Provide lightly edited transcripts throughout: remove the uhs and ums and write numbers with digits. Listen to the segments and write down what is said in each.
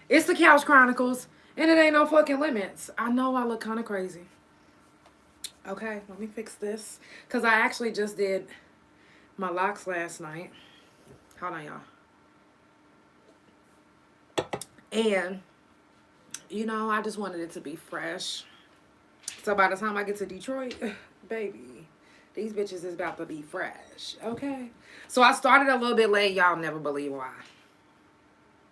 It's the Couch Chronicles, and it ain't no fucking limits. I know I look kind of crazy. Okay, let me fix this. Because I actually just did my locks last night. Hold on, y'all. And, I just wanted it to be fresh. So by the time I get to Detroit, baby, these bitches is about to be fresh. Okay? So I started a little bit late. Y'all never believe why.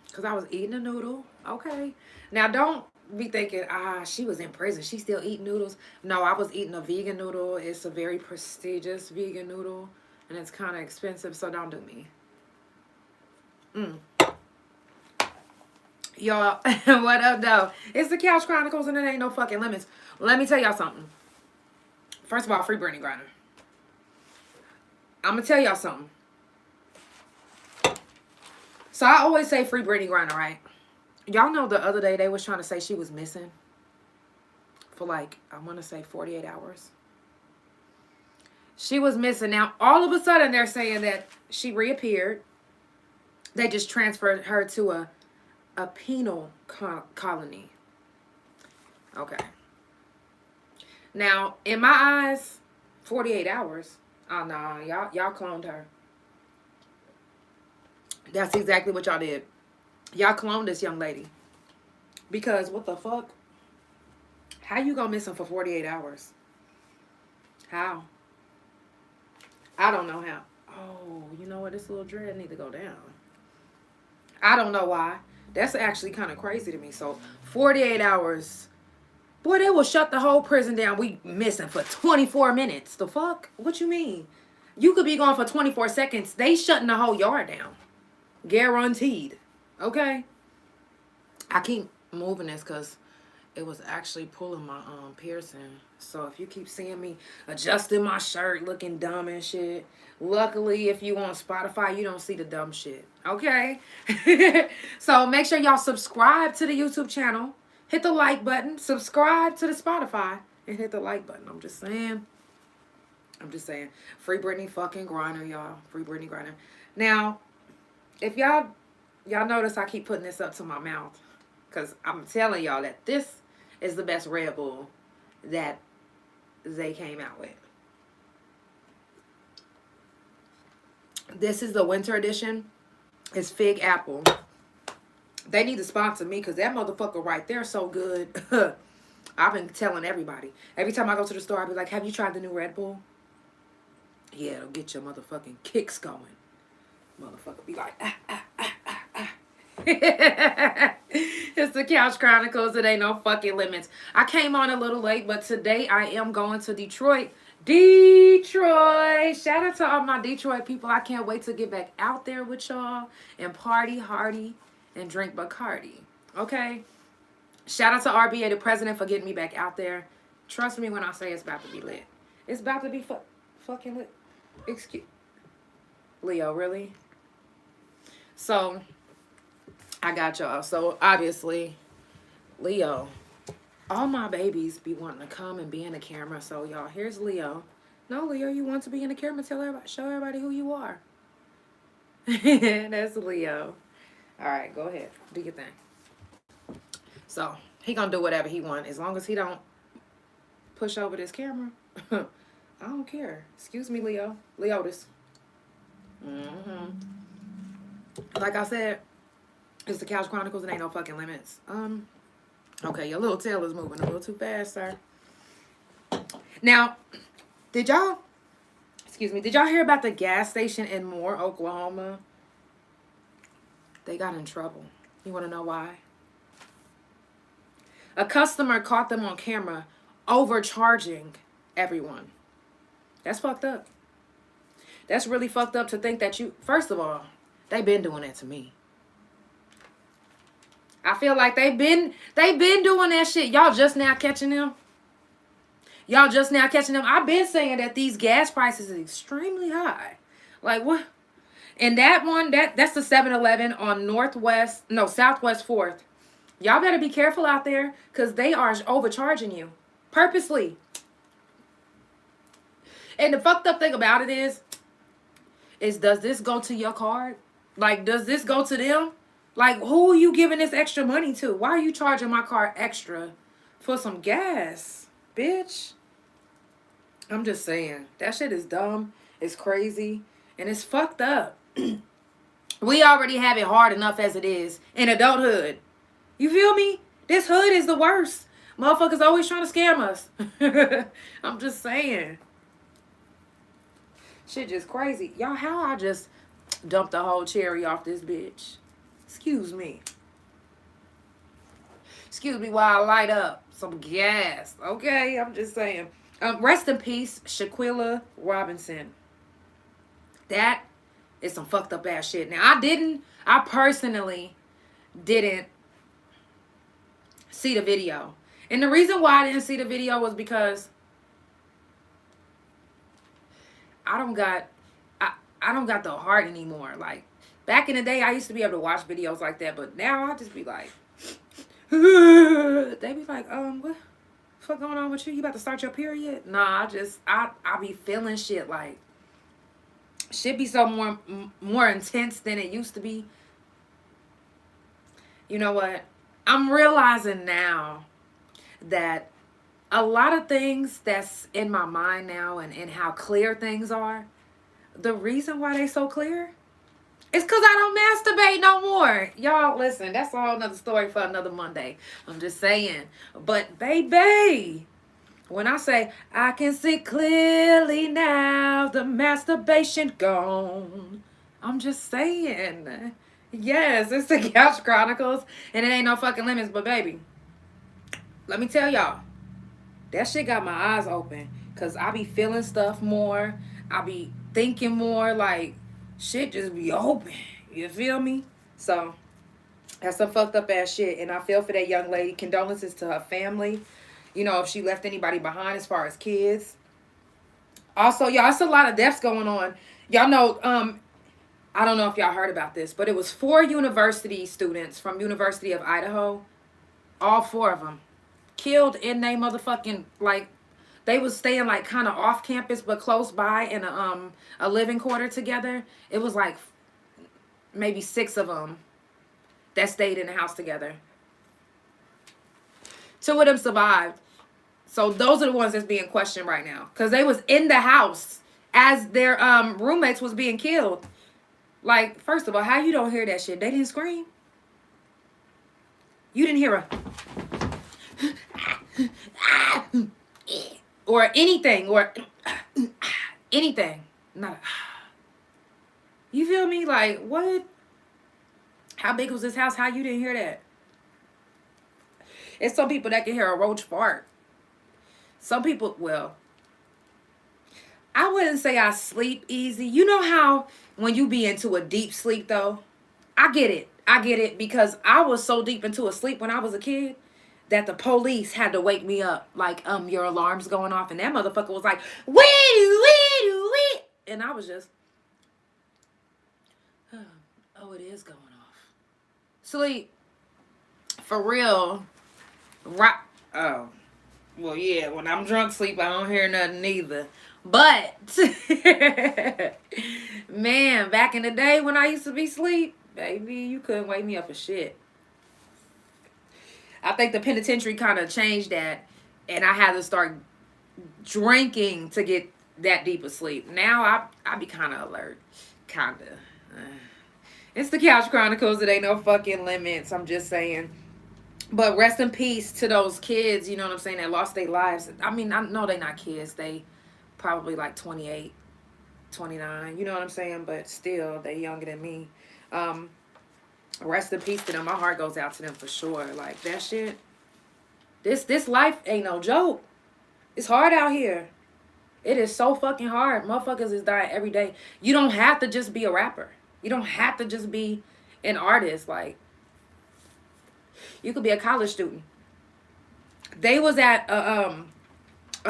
Because I was eating a noodle. Okay. Now, don't be thinking, she was in prison. She still eating noodles. No, I was eating a vegan noodle. It's a very prestigious vegan noodle. And it's kind of expensive, so don't do me. Y'all, what up, though? It's the Couch Chronicles, and it ain't no fucking limits. Let me tell y'all something. First of all, free Brittany Griner. I'm going to tell y'all something. So I always say free Brittany Griner, right? Y'all know the other day they was trying to say she was missing for like, I want to say 48 hours. She was missing. Now, all of a sudden, they're saying that she reappeared. They just transferred her to a penal colony. Okay. Now, in my eyes, 48 hours. Oh, no. Y'all cloned her. That's exactly what y'all did. Y'all cloned this young lady. Because, what the fuck? How you gonna miss him for 48 hours? How? I don't know how. Oh, you know what? This little dread need to go down. I don't know why. That's actually kind of crazy to me. So, 48 hours. Boy, they will shut the whole prison down. We missing for 24 minutes. The fuck? What you mean? You could be gone for 24 seconds. They shutting the whole yard down. Guaranteed. Okay? I keep moving this because it was actually pulling my piercing. So if you keep seeing me adjusting my shirt, looking dumb and shit, luckily if you on Spotify, you don't see the dumb shit. Okay? So make sure y'all subscribe to the YouTube channel. Hit the like button. Subscribe to the Spotify. And hit the like button. I'm just saying. Free Brittany fucking Griner, y'all. Free Brittany Griner. Now, if y'all notice I keep putting this up to my mouth. Because I'm telling y'all that this is the best Red Bull that they came out with. This is the winter edition. It's Fig Apple. They need to sponsor me because that motherfucker right there is so good. I've been telling everybody. Every time I go to the store, I'll be like, have you tried the new Red Bull? Yeah, it'll get your motherfucking kicks going. Motherfucker be like, It's the Couch Chronicles. It ain't no fucking limits. I came on a little late, but today I am going to Detroit. Detroit! Shout out to all my Detroit people. I can't wait to get back out there with y'all and party hardy and drink Bacardi. Okay? Shout out to RBA, the president, for getting me back out there. Trust me when I say it's about to be lit. It's about to be fucking lit. Excuse Leo, really? So, I got y'all. So, obviously, Leo, all my babies be wanting to come and be in the camera. So, y'all, here's Leo. No, Leo, you want to be in the camera? Tell everybody, show everybody who you are. That's Leo. All right, go ahead. Do your thing. So, he gonna do whatever he want. As long as he don't push over this camera, I don't care. Excuse me, Leo. Leotis. Like I said, it's the Couch Chronicles. It ain't no fucking limits. Okay, your little tail is moving a little too fast, sir. Now, did y'all hear about the gas station in Moore, Oklahoma? They got in trouble. You want to know why? A customer caught them on camera overcharging everyone. That's fucked up. That's really fucked up to think that first of all, they've been doing that to me. I feel like they've been doing that shit. Y'all just now catching them. I've been saying that these gas prices are extremely high. Like what? And that one, that's the 7-Eleven on Southwest 4th. Y'all better be careful out there because they are overcharging you purposely. And the fucked up thing about it is does this go to your card? Like, does this go to them? Like, who are you giving this extra money to? Why are you charging my car extra for some gas, bitch? I'm just saying. That shit is dumb. It's crazy. And it's fucked up. We already have it hard enough as it is in adulthood. You feel me? This hood is the worst. Motherfuckers always trying to scam us. I'm just saying. Shit just crazy. Y'all, how I just dumped the whole cherry off this bitch. Excuse me. Excuse me while I light up some gas. Okay, I'm just saying. Rest in peace, Shaquilla Robinson. That is some fucked up ass shit. Now, I personally didn't see the video. And the reason why I didn't see the video was because I don't got the heart anymore. Like, back in the day, I used to be able to watch videos like that, but now I just be like, they be like, what the fuck going on with you? You about to start your period? Nah, I be feeling shit like, shit be so more intense than it used to be. You know what? I'm realizing now that a lot of things that's in my mind now and how clear things are, the reason why they so clear is because I don't masturbate no more. Y'all, listen, that's a whole nother story for another Monday. I'm just saying. But, baby, when I say, I can see clearly now, the masturbation gone. I'm just saying. Yes, it's the Couch Chronicles, and it ain't no fucking limits, but, baby, let me tell y'all, that shit got my eyes open, because I be feeling stuff more. I be thinking more, like, shit just be open. You feel me? So, that's some fucked up ass shit, and I feel for that young lady. Condolences to her family. You know, if she left anybody behind as far as kids. Also, y'all, it's a lot of deaths going on. Y'all know, I don't know if y'all heard about this, but it was 4 university students from University of Idaho. All 4 of them killed in they motherfucking, like, they was staying like kind of off campus but close by in a living quarter together. It was like maybe 6 of them that stayed in the house together. 2 of them survived. So those are the ones that's being questioned right now, because they was in the house as their roommates was being killed. Like, first of all, how you don't hear that shit? They didn't scream. You didn't hear a or anything, or anything. Not. You feel me? Like, what? How big was this house? How you didn't hear that? It's some people that can hear a roach fart. Some people, well, I wouldn't say I sleep easy. You know how when you be into a deep sleep, though? I get it. I get it, because I was so deep into a sleep when I was a kid that the police had to wake me up. Like, your alarm's going off, and that motherfucker was like, wee. And I was just, oh, it is going off. Sleep. For real. Right. Oh. Well, yeah, when I'm drunk sleep, I don't hear nothing either. But, man, back in the day when I used to be asleep, baby, you couldn't wake me up for shit. I think the penitentiary kind of changed that, and I had to start drinking to get that deep of sleep. Now, I be kind of alert. Kind of. It's the Couch Chronicles. It ain't no fucking limits. I'm just saying. But rest in peace to those kids, you know what I'm saying, that lost their lives. I mean, I know they not kids. They probably like 28, 29. You know what I'm saying? But still, they younger than me. Rest in peace to them. My heart goes out to them for sure. Like, that shit. This life ain't no joke. It's hard out here. It is so fucking hard. Motherfuckers is dying every day. You don't have to just be a rapper. You don't have to just be an artist. Like, you could be a college student. They was at a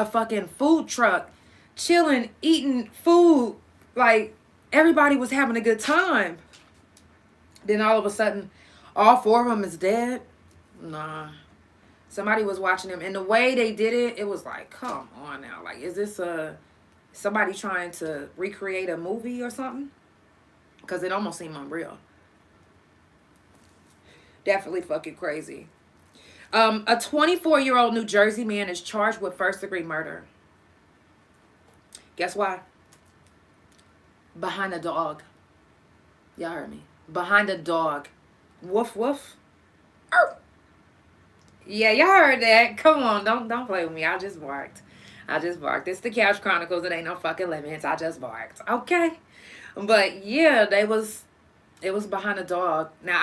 fucking food truck, chilling, eating food. Like, everybody was having a good time. Then all of a sudden, all 4 of them is dead. Nah. Somebody was watching them. And the way they did it, it was like, come on now. Like, is this somebody trying to recreate a movie or something? Because it almost seemed unreal. Definitely fucking crazy. A 24-year-old New Jersey man is charged with first-degree murder. Guess why? Behind a dog. Y'all heard me. Behind a dog. Woof woof. Arr. Yeah, y'all heard that. Come on, don't play with me. I just barked. I just barked. It's the Couch Chronicles. It ain't no fucking limits. I just barked. Okay. But yeah, it was behind a dog. Now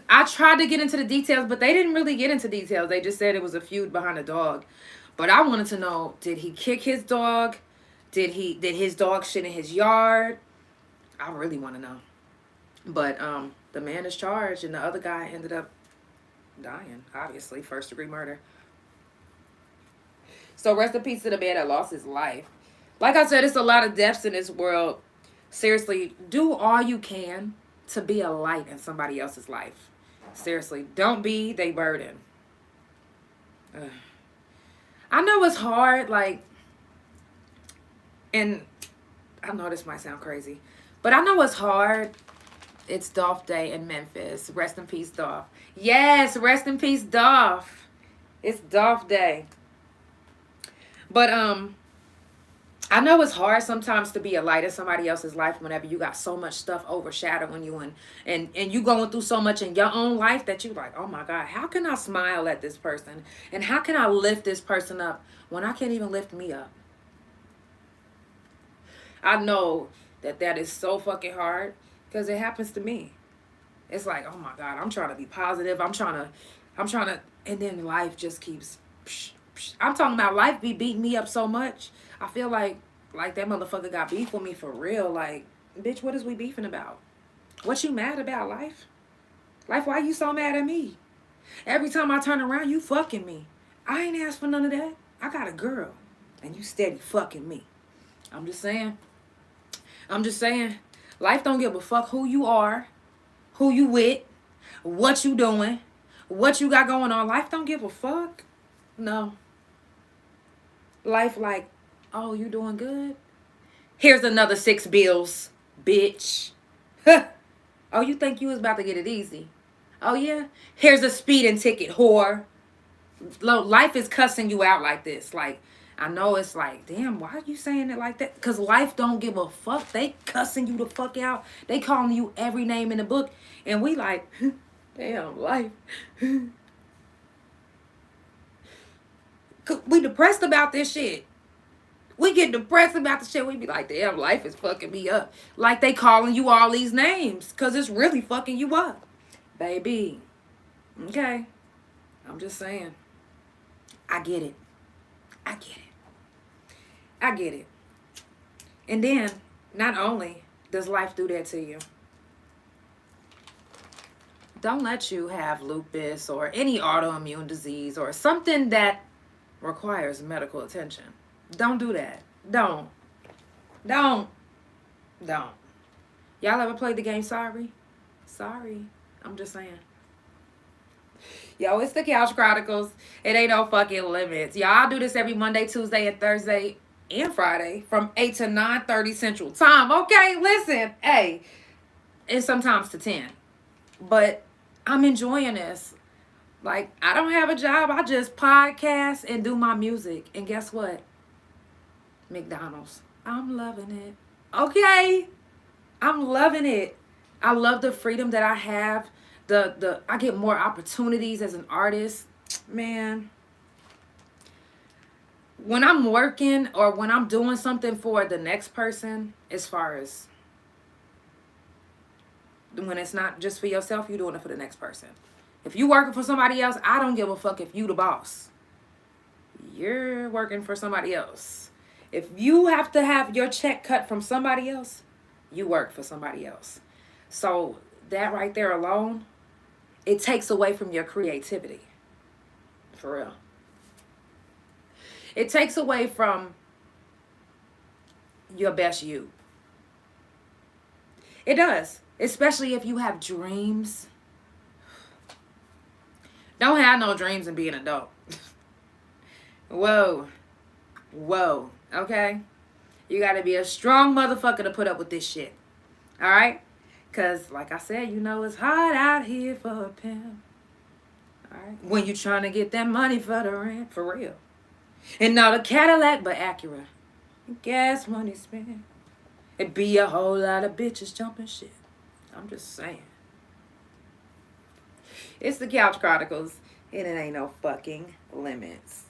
I tried to get into the details, but they didn't really get into details. They just said it was a feud behind a dog. But I wanted to know, did he kick his dog? Did his dog shit in his yard? I really want to know. But the man is charged and the other guy ended up dying, obviously, first-degree murder. So rest in peace to the man that lost his life. Like I said, it's a lot of deaths in this world. Seriously, do all you can to be a light in somebody else's life. Seriously, don't be they burden. Ugh. I know it's hard, like, and I know this might sound crazy, but I know it's hard. It's Dolph Day in Memphis. Rest in peace, Dolph. Yes, rest in peace, Dolph. It's Dolph Day. But I know it's hard sometimes to be a light in somebody else's life whenever you got so much stuff overshadowing you and you going through so much in your own life that you like, oh my God, how can I smile at this person? And how can I lift this person up when I can't even lift me up? I know that is so fucking hard because it happens to me. It's like, oh my God, I'm trying to be positive. I'm trying to, and then life just keeps, I'm talking about life be beating me up so much. I feel like that motherfucker got beef with me for real. Like, bitch, what is we beefing about? What you mad about, life? Life, why you so mad at me? Every time I turn around, you fucking me. I ain't asked for none of that. I got a girl, and you steady fucking me. I'm just saying. Life don't give a fuck who you are, who you with, what you doing, what you got going on. Life don't give a fuck. No. Life like, oh, you doing good? Here's another 6 bills, bitch. Oh, you think you was about to get it easy? Oh, yeah? Here's a speeding ticket, whore. Life is cussing you out like this. Like, I know it's like, damn, why are you saying it like that? Because life don't give a fuck. They cussing you the fuck out. They calling you every name in the book. And we like, damn, life. We depressed about this shit. We get depressed about the shit. We be like, damn, life is fucking me up. Like they calling you all these names. Because it's really fucking you up. Baby. Okay. I'm just saying. I get it. And then, not only does life do that to you, don't let you have lupus or any autoimmune disease or something that requires medical attention. Don't do that. Don't. Y'all ever played the game Sorry? I'm just saying. Yo, it's the Couch Chronicles. It ain't no fucking limits. Y'all do this every Monday, Tuesday, and Thursday, and Friday from 8 to 9:30 Central Time. Okay, listen. Hey, and sometimes to 10. But I'm enjoying this. Like, I don't have a job. I just podcast and do my music. And guess what? McDonald's. I'm loving it. Okay? I'm loving it. I love the freedom that I have. I get more opportunities as an artist. Man. When I'm working or when I'm doing something for the next person, as far as when it's not just for yourself, you're doing it for the next person. If you working for somebody else, I don't give a fuck if you the boss. You're working for somebody else. If you have to have your check cut from somebody else, you work for somebody else. So that right there alone, it takes away from your creativity. For real. It takes away from your best you. It does. Especially if you have dreams. Don't have no dreams and be an adult. Whoa. Okay? You got to be a strong motherfucker to put up with this shit. All right? Because, like I said, you know it's hot out here for a pimp. right. When you trying to get that money for the rent, for real. And not a Cadillac, but Acura. Gas money spent. It be a whole lot of bitches jumping shit. I'm just saying. It's the Couch Chronicles, and it ain't no fucking limits.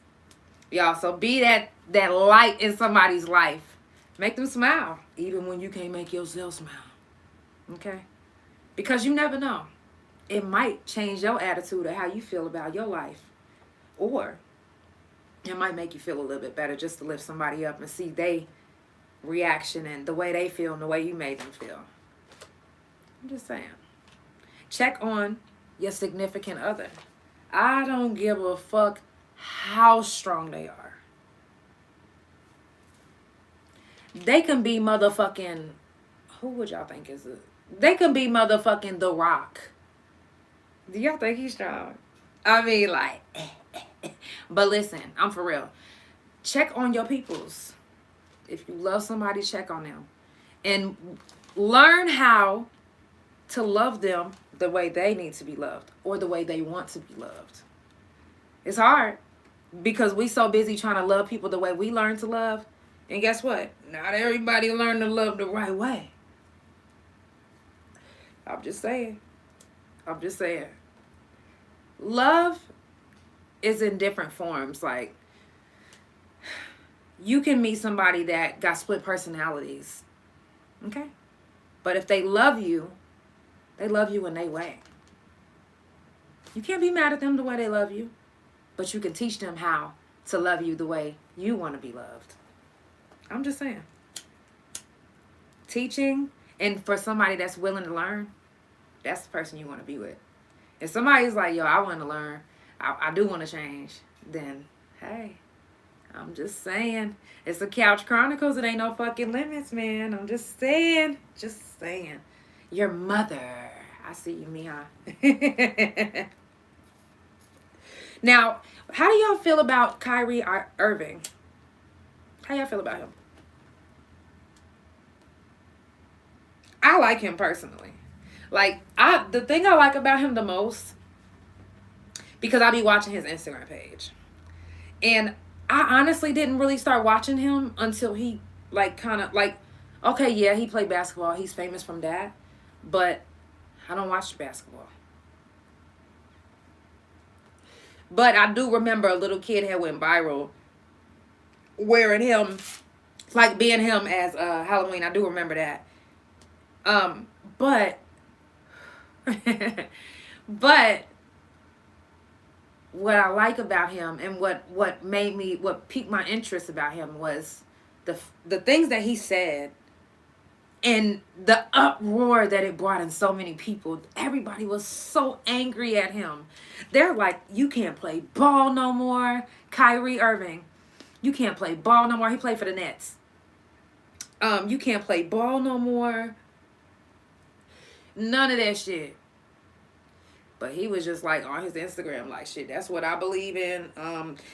Y'all, so be that light in somebody's life. Make them smile, even when you can't make yourself smile. Okay? Because you never know. It might change your attitude of how you feel about your life. Or it might make you feel a little bit better just to lift somebody up and see their reaction and the way they feel and the way you made them feel. I'm just saying. Check on your significant other. I don't give a fuck how strong they are. They can be motherfucking... Who would y'all think is it? They can be motherfucking The Rock. Do y'all think he's strong? I mean, like... But listen, I'm for real. Check on your peoples. If you love somebody, check on them. And learn how to love them the way they need to be loved. Or the way they want to be loved. It's hard. Because we so busy trying to love people the way we learn to love. And guess what? Not everybody learn to love the right way. I'm just saying. I'm just saying. Love is in different forms. Like, you can meet somebody that got split personalities. Okay? But if they love you in their way. You can't be mad at them the way they love you. But you can teach them how to love you the way you want to be loved. I'm just saying. Teaching, and for somebody that's willing to learn, that's the person you want to be with. If somebody's like, yo, I want to learn, I do want to change, then, hey, I'm just saying. It's the Couch Chronicles. It ain't no fucking limits, man. I'm just saying. Just saying. Your mother. I see you, Mia. Now, how do y'all feel about Kyrie Irving? How y'all feel about him? I like him personally. Like, the thing I like about him the most, because I be watching his Instagram page. And I honestly didn't really start watching him until he, like, kind of, like, okay, yeah, he played basketball. He's famous from that. But I don't watch basketball. But I do remember a little kid had went viral wearing him, like being him as Halloween. I do remember that. But what I like about him and what piqued my interest about him was the things that he said and the uproar that it brought in so many people. Everybody was so angry at him. They're like, you can't play ball no more. Kyrie Irving, you can't play ball no more. He played for the Nets. You can't play ball no more. None of that shit. But he was just like on his Instagram, like, shit, that's what I believe in.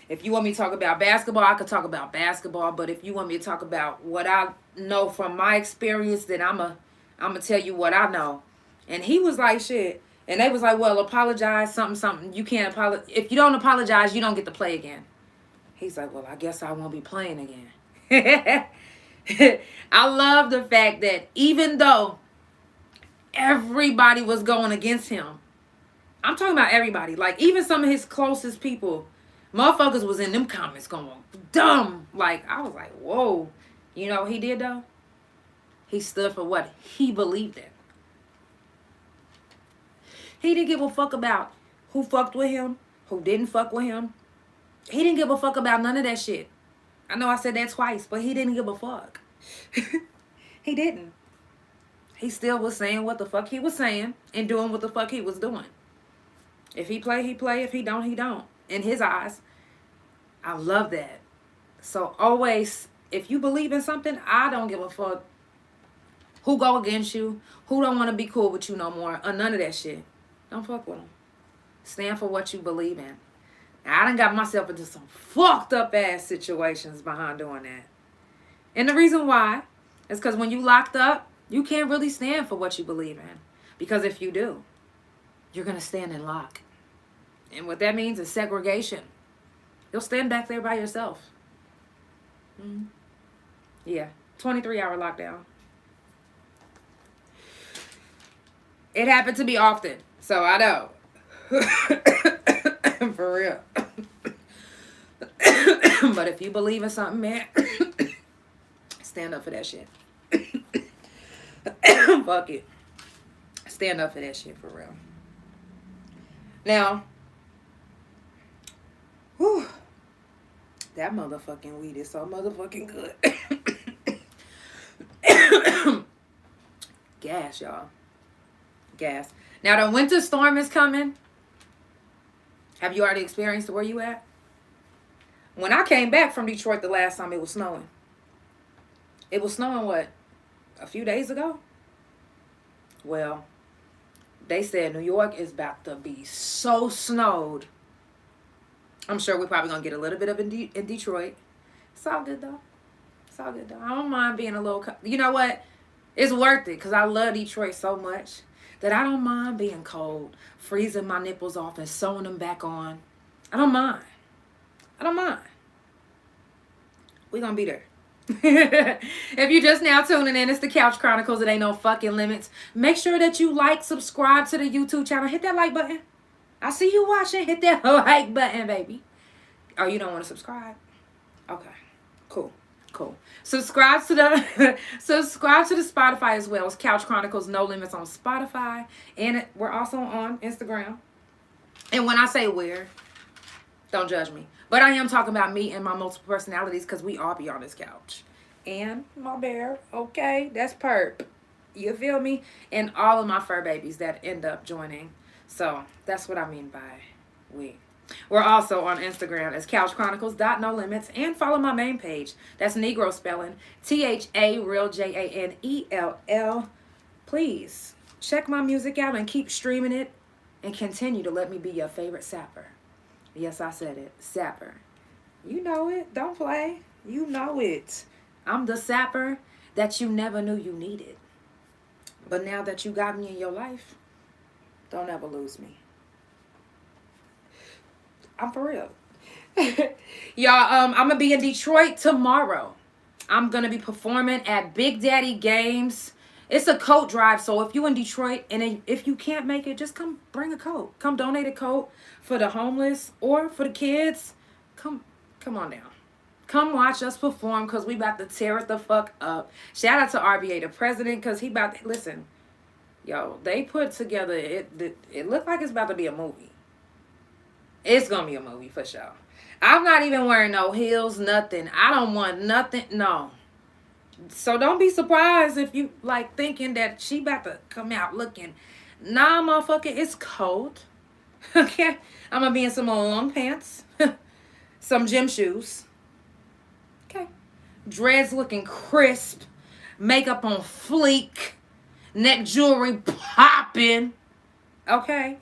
If you want me to talk about basketball, I could talk about basketball. But if you want me to talk about what I know from my experience, then I'm a tell you what I know. And he was like, shit. And they was like, well, apologize, something. You can't apologize. If you don't apologize, you don't get to play again. He's like, well, I guess I won't be playing again. I love the fact that even though everybody was going against him, I'm talking about everybody. Like, even some of his closest people, motherfuckers was in them comments going dumb. Like, I was like, whoa. You know what he did, though? He stood for what he believed in. He didn't give a fuck about who fucked with him, who didn't fuck with him. He didn't give a fuck about none of that shit. I know I said that twice, but he didn't give a fuck. He didn't. He still was saying what the fuck he was saying and doing what the fuck he was doing. If he play, he play. If he don't, he don't. In his eyes. I love that. So always, if you believe in something, I don't give a fuck who go against you, who don't want to be cool with you no more, or none of that shit. Don't fuck with them. Stand for what you believe in. Now, I done got myself into some fucked up ass situations behind doing that. And the reason why is because when you locked up, you can't really stand for what you believe in. Because if you do, you're going to stand in lock. And what that means is segregation. You'll stand back there by yourself. Mm-hmm. Yeah. 23-hour lockdown. It happened to me often. So I know. For real. But if you believe in something, man, stand up for that shit. Fuck it. Stand up for that shit for real. Now, whew, that motherfucking weed is so motherfucking good. Gas, y'all. Gas. Now, the winter storm is coming. Have you already experienced where you at? When I came back from Detroit the last time, it was snowing. It was snowing, what, a few days ago? Well, they said New York is about to be so snowed. I'm sure we're probably going to get a little bit of it in Detroit. It's all good, though. It's all good, though. I don't mind being a little... You know what? It's worth it because I love Detroit so much that I don't mind being cold, freezing my nipples off and sewing them back on. I don't mind. I don't mind. We're going to be there. If you're just now tuning in, it's the Couch Chronicles. It ain't no fucking limits. Make sure that you like, subscribe to the YouTube channel. Hit that like button. I see you watching. Hit that like button, baby. Oh, you don't want to subscribe? Okay. Cool. Cool. Subscribe to the Spotify as well. It's Couch Chronicles, No Limits on Spotify. And we're also on Instagram. And when I say we're, don't judge me. But I am talking about me and my multiple personalities because we all be on this couch. And my bear, okay, that's perp. You feel me? And all of my fur babies that end up joining. So that's what I mean by we. We're also on Instagram as couchchronicles.nolimits and follow my main page. That's Negro spelling. THA real JANELL. Please check my music out and keep streaming it and continue to let me be your favorite sapper. Yes, I said it. Sapper. You know it. Don't play. You know it. I'm the sapper that you never knew you needed. But now that you got me in your life, don't ever lose me. I'm for real. Y'all, I'm going to be in Detroit tomorrow. I'm going to be performing at Big Daddy Games. It's a coat drive, so if you in Detroit and if you can't make it, just come bring a coat. Come donate a coat for the homeless or for the kids. Come on down. Come watch us perform because we about to tear it the fuck up. Shout out to RBA, the president, because he about to, listen, yo, they put together, it looked like it's about to be a movie. It's going to be a movie for sure. I'm not even wearing no heels, nothing. I don't want nothing, no. So don't be surprised if you like thinking that she about to come out looking. Nah, motherfucker, it's cold. Okay, I'm gonna be in some long pants, some gym shoes. Okay, dreads looking crisp, makeup on fleek, neck jewelry popping. Okay.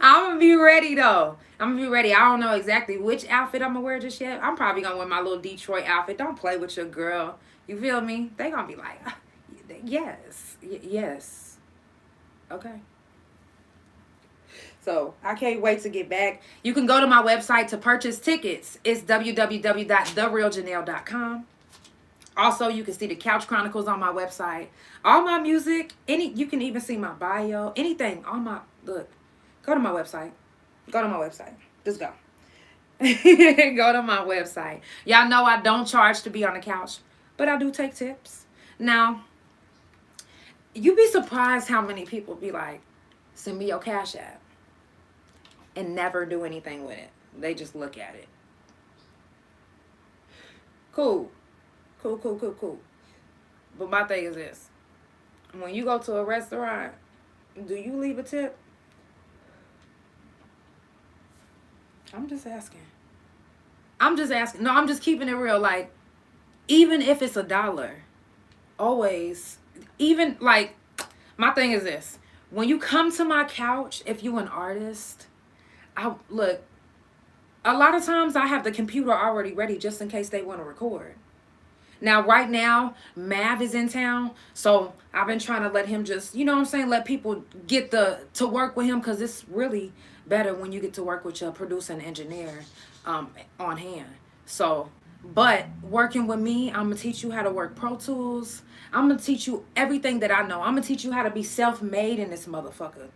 I'm gonna be ready though. I'm gonna be ready. I don't know exactly which outfit I'm gonna wear just yet. I'm probably gonna wear my little Detroit outfit. Don't play with your girl. You feel me? They gonna be like, yes, yes. Okay. So I can't wait to get back. You can go to my website to purchase tickets. It's www.therealjanelle.com. Also, you can see the Couch Chronicles on my website. All my music, you can even see my bio, anything on my, look, go to my website. Go to my website. Just go. Go to my website. Y'all know I don't charge to be on the couch, but I do take tips. Now, you'd be surprised how many people be like, send me your Cash App, and never do anything with it. They just look at it. Cool. Cool. But my thing is this. When you go to a restaurant, do you leave a tip? I'm just asking. No, I'm just keeping it real. Like, even if it's $1, always, even, like, my thing is this. When you come to my couch, if you an artist, look, a lot of times I have the computer already ready just in case they want to record. Now, right now, Mav is in town, so I've been trying to let him just, you know what I'm saying, let people get to work with him, because it's really better when you get to work with your producer and engineer on hand. So, but working with me, I'm going to teach you how to work Pro Tools. I'm going to teach you everything that I know. I'm going to teach you how to be self-made in this motherfucker.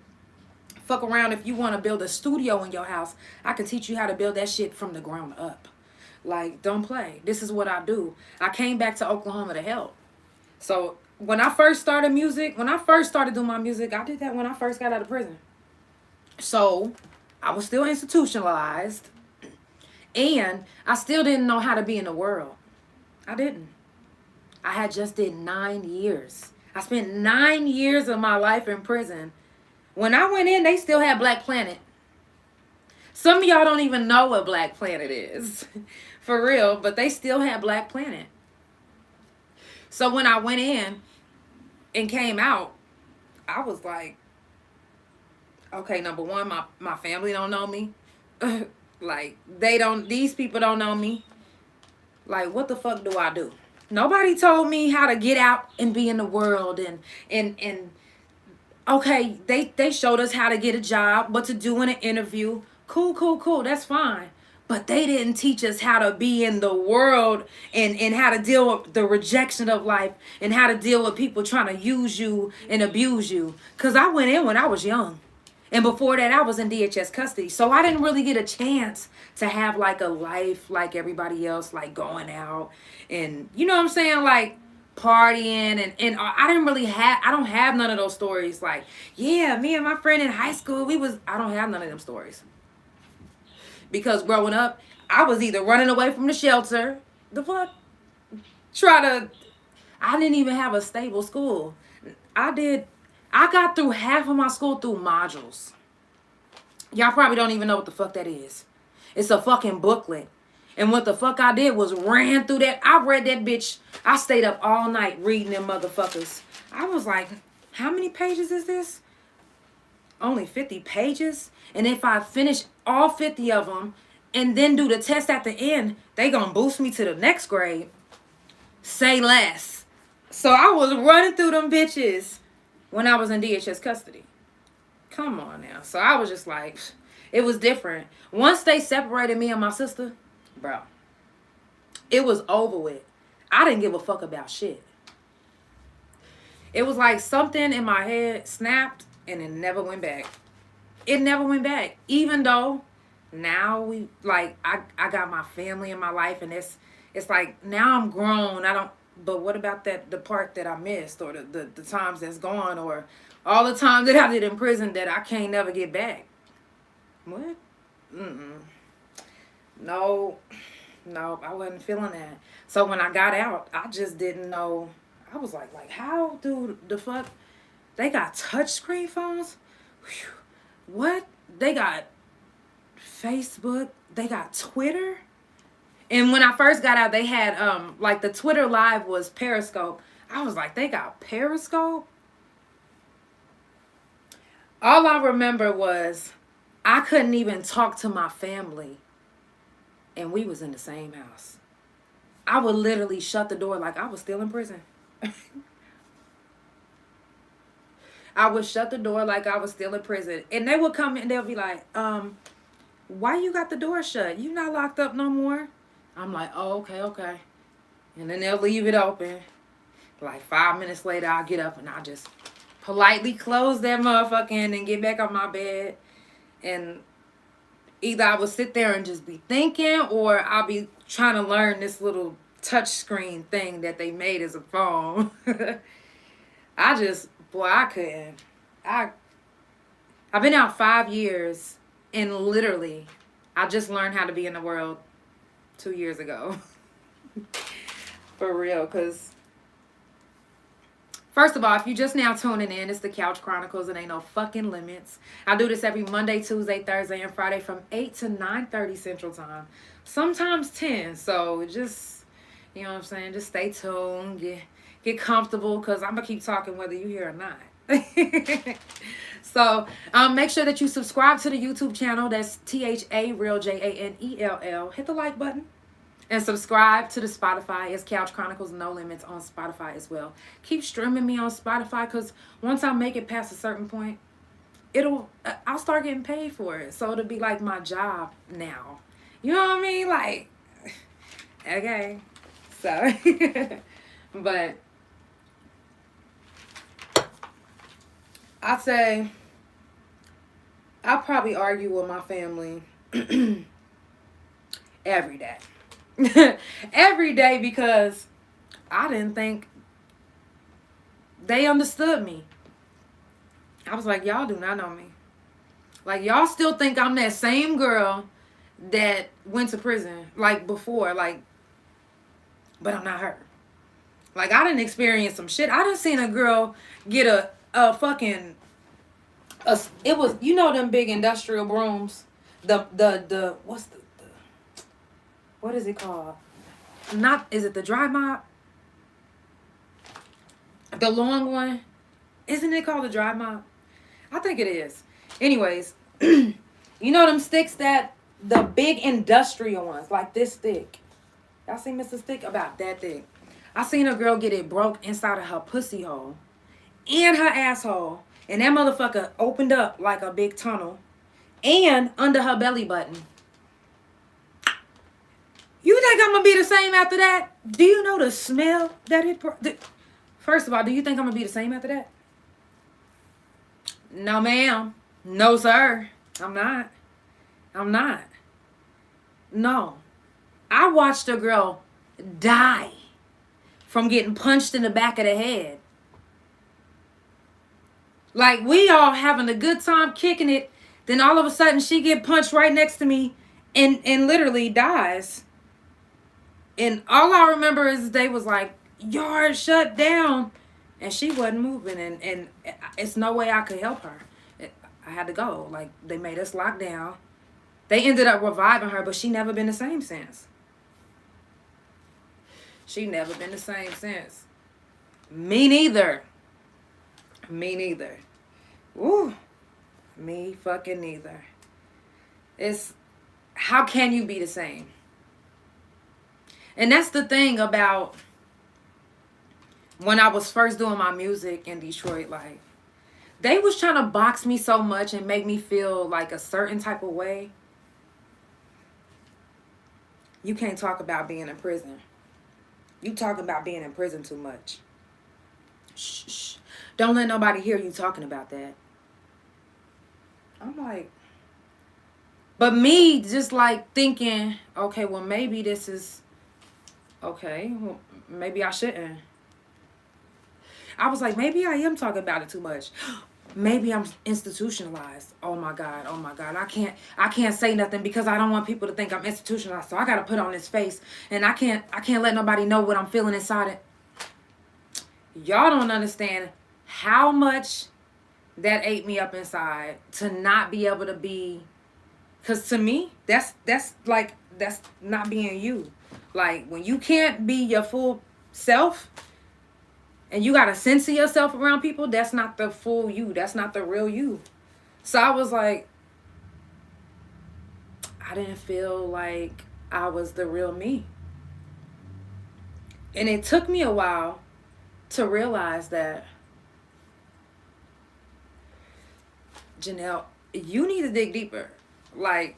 Fuck around if you want to build a studio in your house. I can teach you how to build that shit from the ground up. Like, don't play. This is what I do. I came back to Oklahoma to help. So when I first started music, when I first started doing my music, I did that when I first got out of prison. So I was still institutionalized. And I still didn't know how to be in the world. I didn't. I had just did 9 years. I spent 9 years of my life in prison. When I went in, they still had Black Planet. Some of y'all don't even know what Black Planet is. For real. But they still had Black Planet. So when I went in and came out, I was like, okay, number one, my family don't know me. Like, these people don't know me. Like, what the fuck do I do? Nobody told me how to get out and be in the world. And okay, they showed us how to get a job, what to do in an interview. Cool. That's fine. But they didn't teach us how to be in the world and how to deal with the rejection of life and how to deal with people trying to use you and abuse you. Because I went in when I was young. And before that, I was in DHS custody. So I didn't really get a chance to have like a life like everybody else, like going out and, you know what I'm saying, like partying. And I don't have none of those stories. Like, yeah, me and my friend in high school, I don't have none of them stories. Because growing up, I was either running away from the shelter, I didn't even have a stable school. I got through half of my school through modules. Y'all probably don't even know what the fuck that is. It's a fucking booklet. And what the fuck I did was ran through that. I read that bitch. I stayed up all night reading them motherfuckers. I was like, how many pages is this? Only 50 pages? And if I finish all 50 of them and then do the test at the end, they gonna boost me to the next grade. Say less. So I was running through them bitches when I was in DHS custody. Come on now. So I was just like, it was different. Once they separated me and my sister, bro, it was over with. I didn't give a fuck about shit. It was like something in my head snapped and it never went back. It never went back. Even though now I got my family in my life and it's like now I'm grown. But what about the part that I missed or the times that's gone or all the times that I did in prison that I can't never get back? What? No, I wasn't feeling that. So when I got out, I just didn't know. I was like how do the fuck? They got touchscreen phones? Whew. What? They got Facebook. They got Twitter. And when I first got out, they had, like, the Twitter Live was Periscope. I was like, they got Periscope? All I remember was I couldn't even talk to my family. And we was in the same house. I would literally shut the door like I was still in prison. I would shut the door like I was still in prison. And they would come in and they'll be like, why you got the door shut? You not locked up no more? I'm like, oh, okay. And then they'll leave it open. Like 5 minutes later, I'll get up and I'll just politely close that motherfucker and get back on my bed. And either I will sit there and just be thinking or I'll be trying to learn this little touch screen thing that they made as a phone. I couldn't. I've been out 5 years and literally I just learned how to be in the world 2 years ago. For real, because first of all, if you just now tuning in, it's the Couch Chronicles and ain't no fucking limits. I do this every Monday, Tuesday, Thursday, and Friday from 8 to 9:30 Central Time. Sometimes 10. So just, you know what I'm saying? Just stay tuned. Get comfortable because I'm going to keep talking whether you hear or not. So make sure that you subscribe to the YouTube channel. That's THA Real JANELL. Hit the like button. And subscribe to the Spotify. It's Couch Chronicles No Limits on Spotify as well. Keep streaming me on Spotify, because once I make it past a certain point, I'll start getting paid for it. So it'll be like my job now. You know what I mean? Like, okay. So, but I say I probably argue with my family every day. Every day, because I didn't think they understood me. I was like, y'all do not know me. Like, y'all still think I'm that same girl that went to prison, like, before, like, but I'm not her. Like, I didn't experience some shit. I done seen a girl get a fucking, it was, you know them big industrial brooms? What's the what is it called? Is it the dry mop? The long one? Isn't it called the dry mop? I think it is. Anyways, you know them sticks the big industrial ones, like this thick. Y'all seen Mr. Stick? About that thick. I seen a girl get it broke inside of her pussy hole and her asshole. And that motherfucker opened up like a big tunnel. And under her belly button. You think I'm going to be the same after that? Do you know the smell that it... First of all, do you think I'm going to be the same after that? No, ma'am. No, sir. I'm not. I'm not. No. I watched a girl die from getting punched in the back of the head. Like, we all having a good time kicking it. Then all of a sudden, she get punched right next to me and literally dies. And all I remember is they was like, yard shut down. And she wasn't moving. And it's no way I could help her. I had to go. Like, they made us lock down. They ended up reviving her, but she never been the same since. She never been the same since. Me neither. Me neither. Woo. Me fucking neither. It's, how can you be the same? And that's the thing about when I was first doing my music in Detroit, like, they was trying to box me so much and make me feel like a certain type of way. You can't talk about being in prison. You talking about being in prison too much. Shh, shh. Don't let nobody hear you talking about that. I'm like, but me just like thinking, okay, well, maybe this is, okay, well, maybe I shouldn't. I was like, maybe I am talking about it too much. Maybe I'm institutionalized. Oh my God. Oh my God. I can't say nothing because I don't want people to think I'm institutionalized. So I got to put on this face, and I can't let nobody know what I'm feeling inside it. Y'all don't understand how much that ate me up inside to not be able to be, because to me, that's not being you. Like, when you can't be your full self and you got to censor yourself around people, that's not the full you. That's not the real you. So I was like, I didn't feel like I was the real me. And it took me a while to realize that, Janelle, you need to dig deeper. Like,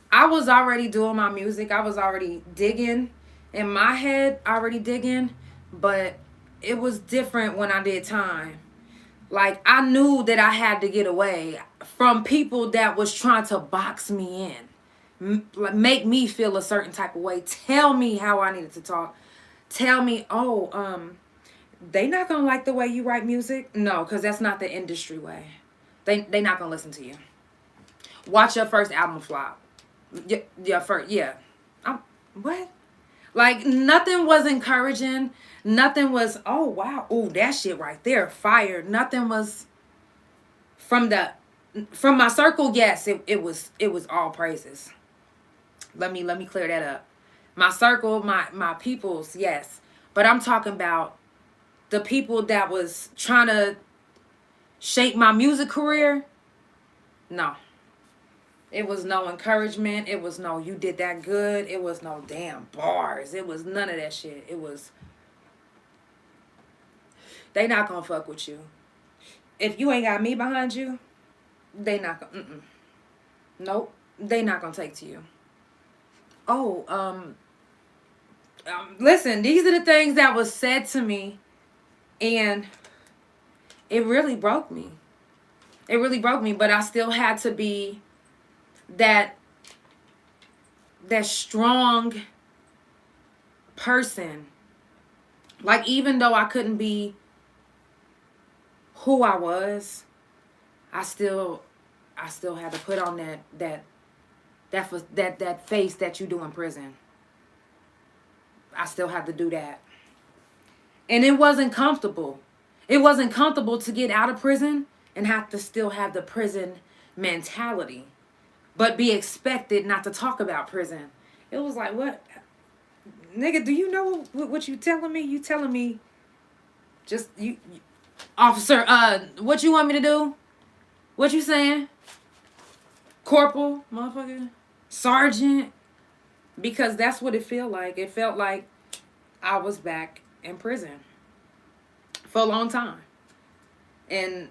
I was already doing my music. I was already digging in my head, already digging, but it was different when I did time. Like, I knew that I had to get away from people that was trying to box me in, make me feel a certain type of way, tell me how I needed to talk, tell me, they not gonna like the way you write music. No, because that's not the industry way. They not gonna listen to you. Watch your first album flop. What? Like, nothing was encouraging. Nothing was, oh, wow. Oh, that shit right there, fire. Nothing was from my circle. Yes, it was all praises. Let me clear that up. My circle, my peoples, yes. But I'm talking about the people that was trying to shape my music career. No. It was no encouragement. It was no, you did that good. It was no damn bars. It was none of that shit. It was, they not gonna fuck with you. If you ain't got me behind you, they not gonna, nope. They not gonna take to you. Oh, listen, these are the things that was said to me, and it really broke me. It really broke me, but I still had to be that strong person. Like, even though I couldn't be who I was, I still had to put on that face that you do in prison. I still have to do that. And it wasn't comfortable. It wasn't comfortable to get out of prison and have to still have the prison mentality, but be expected not to talk about prison. It was like, what? Nigga, do you know what you telling me? You telling me just, you officer, what you want me to do? What you saying? Corporal, motherfucker, sergeant. Because that's what it felt like. It felt like I was back in prison for a long time. And,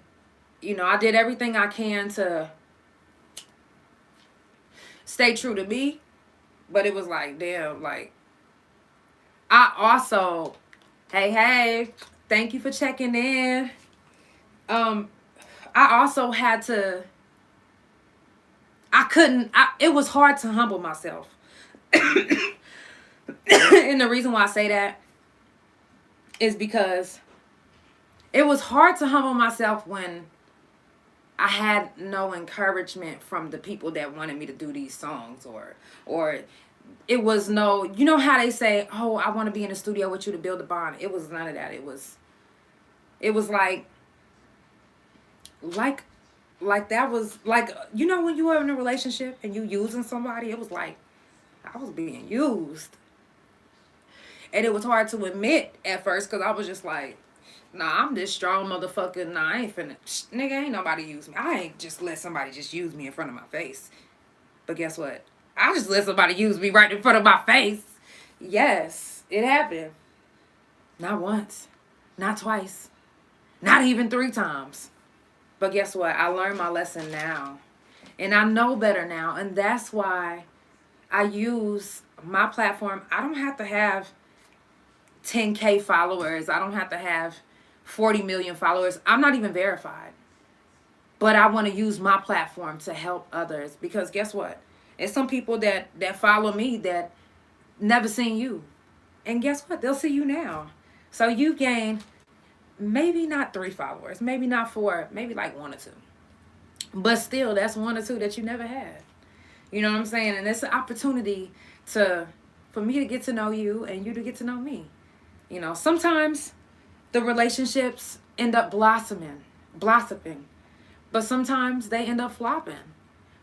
you know, I did everything I can to stay true to me. But it was like, damn, like, I also, hey, thank you for checking in. I also had to, it was hard to humble myself. And the reason why I say that is because it was hard to humble myself when I had no encouragement from the people that wanted me to do these songs, or it was no, you know how they say, oh, I want to be in the studio with you to build a bond. It was none of that. It was like that was like, you know, when you were in a relationship and you using somebody, it was like I was being used. And it was hard to admit at first because I was just like, nah, I'm this strong motherfucker. Nah, I ain't finna, nigga, ain't nobody use me. I ain't just let somebody just use me in front of my face. But guess what? I just let somebody use me right in front of my face. Yes, it happened. Not once. Not twice. Not even 3 times. But guess what? I learned my lesson now. And I know better now. And that's why I use my platform. I don't have to have 10K followers. I don't have to have 40 million followers. I'm not even verified. But I want to use my platform to help others. Because guess what? It's some people that follow me that never seen you. And guess what? They'll see you now. So you gain maybe not 3 followers, maybe not 4, maybe like 1 or 2. But still, that's 1 or 2 that you never had. You know what I'm saying? And it's an opportunity for me to get to know you and you to get to know me. You know, sometimes the relationships end up blossoming. But sometimes they end up flopping.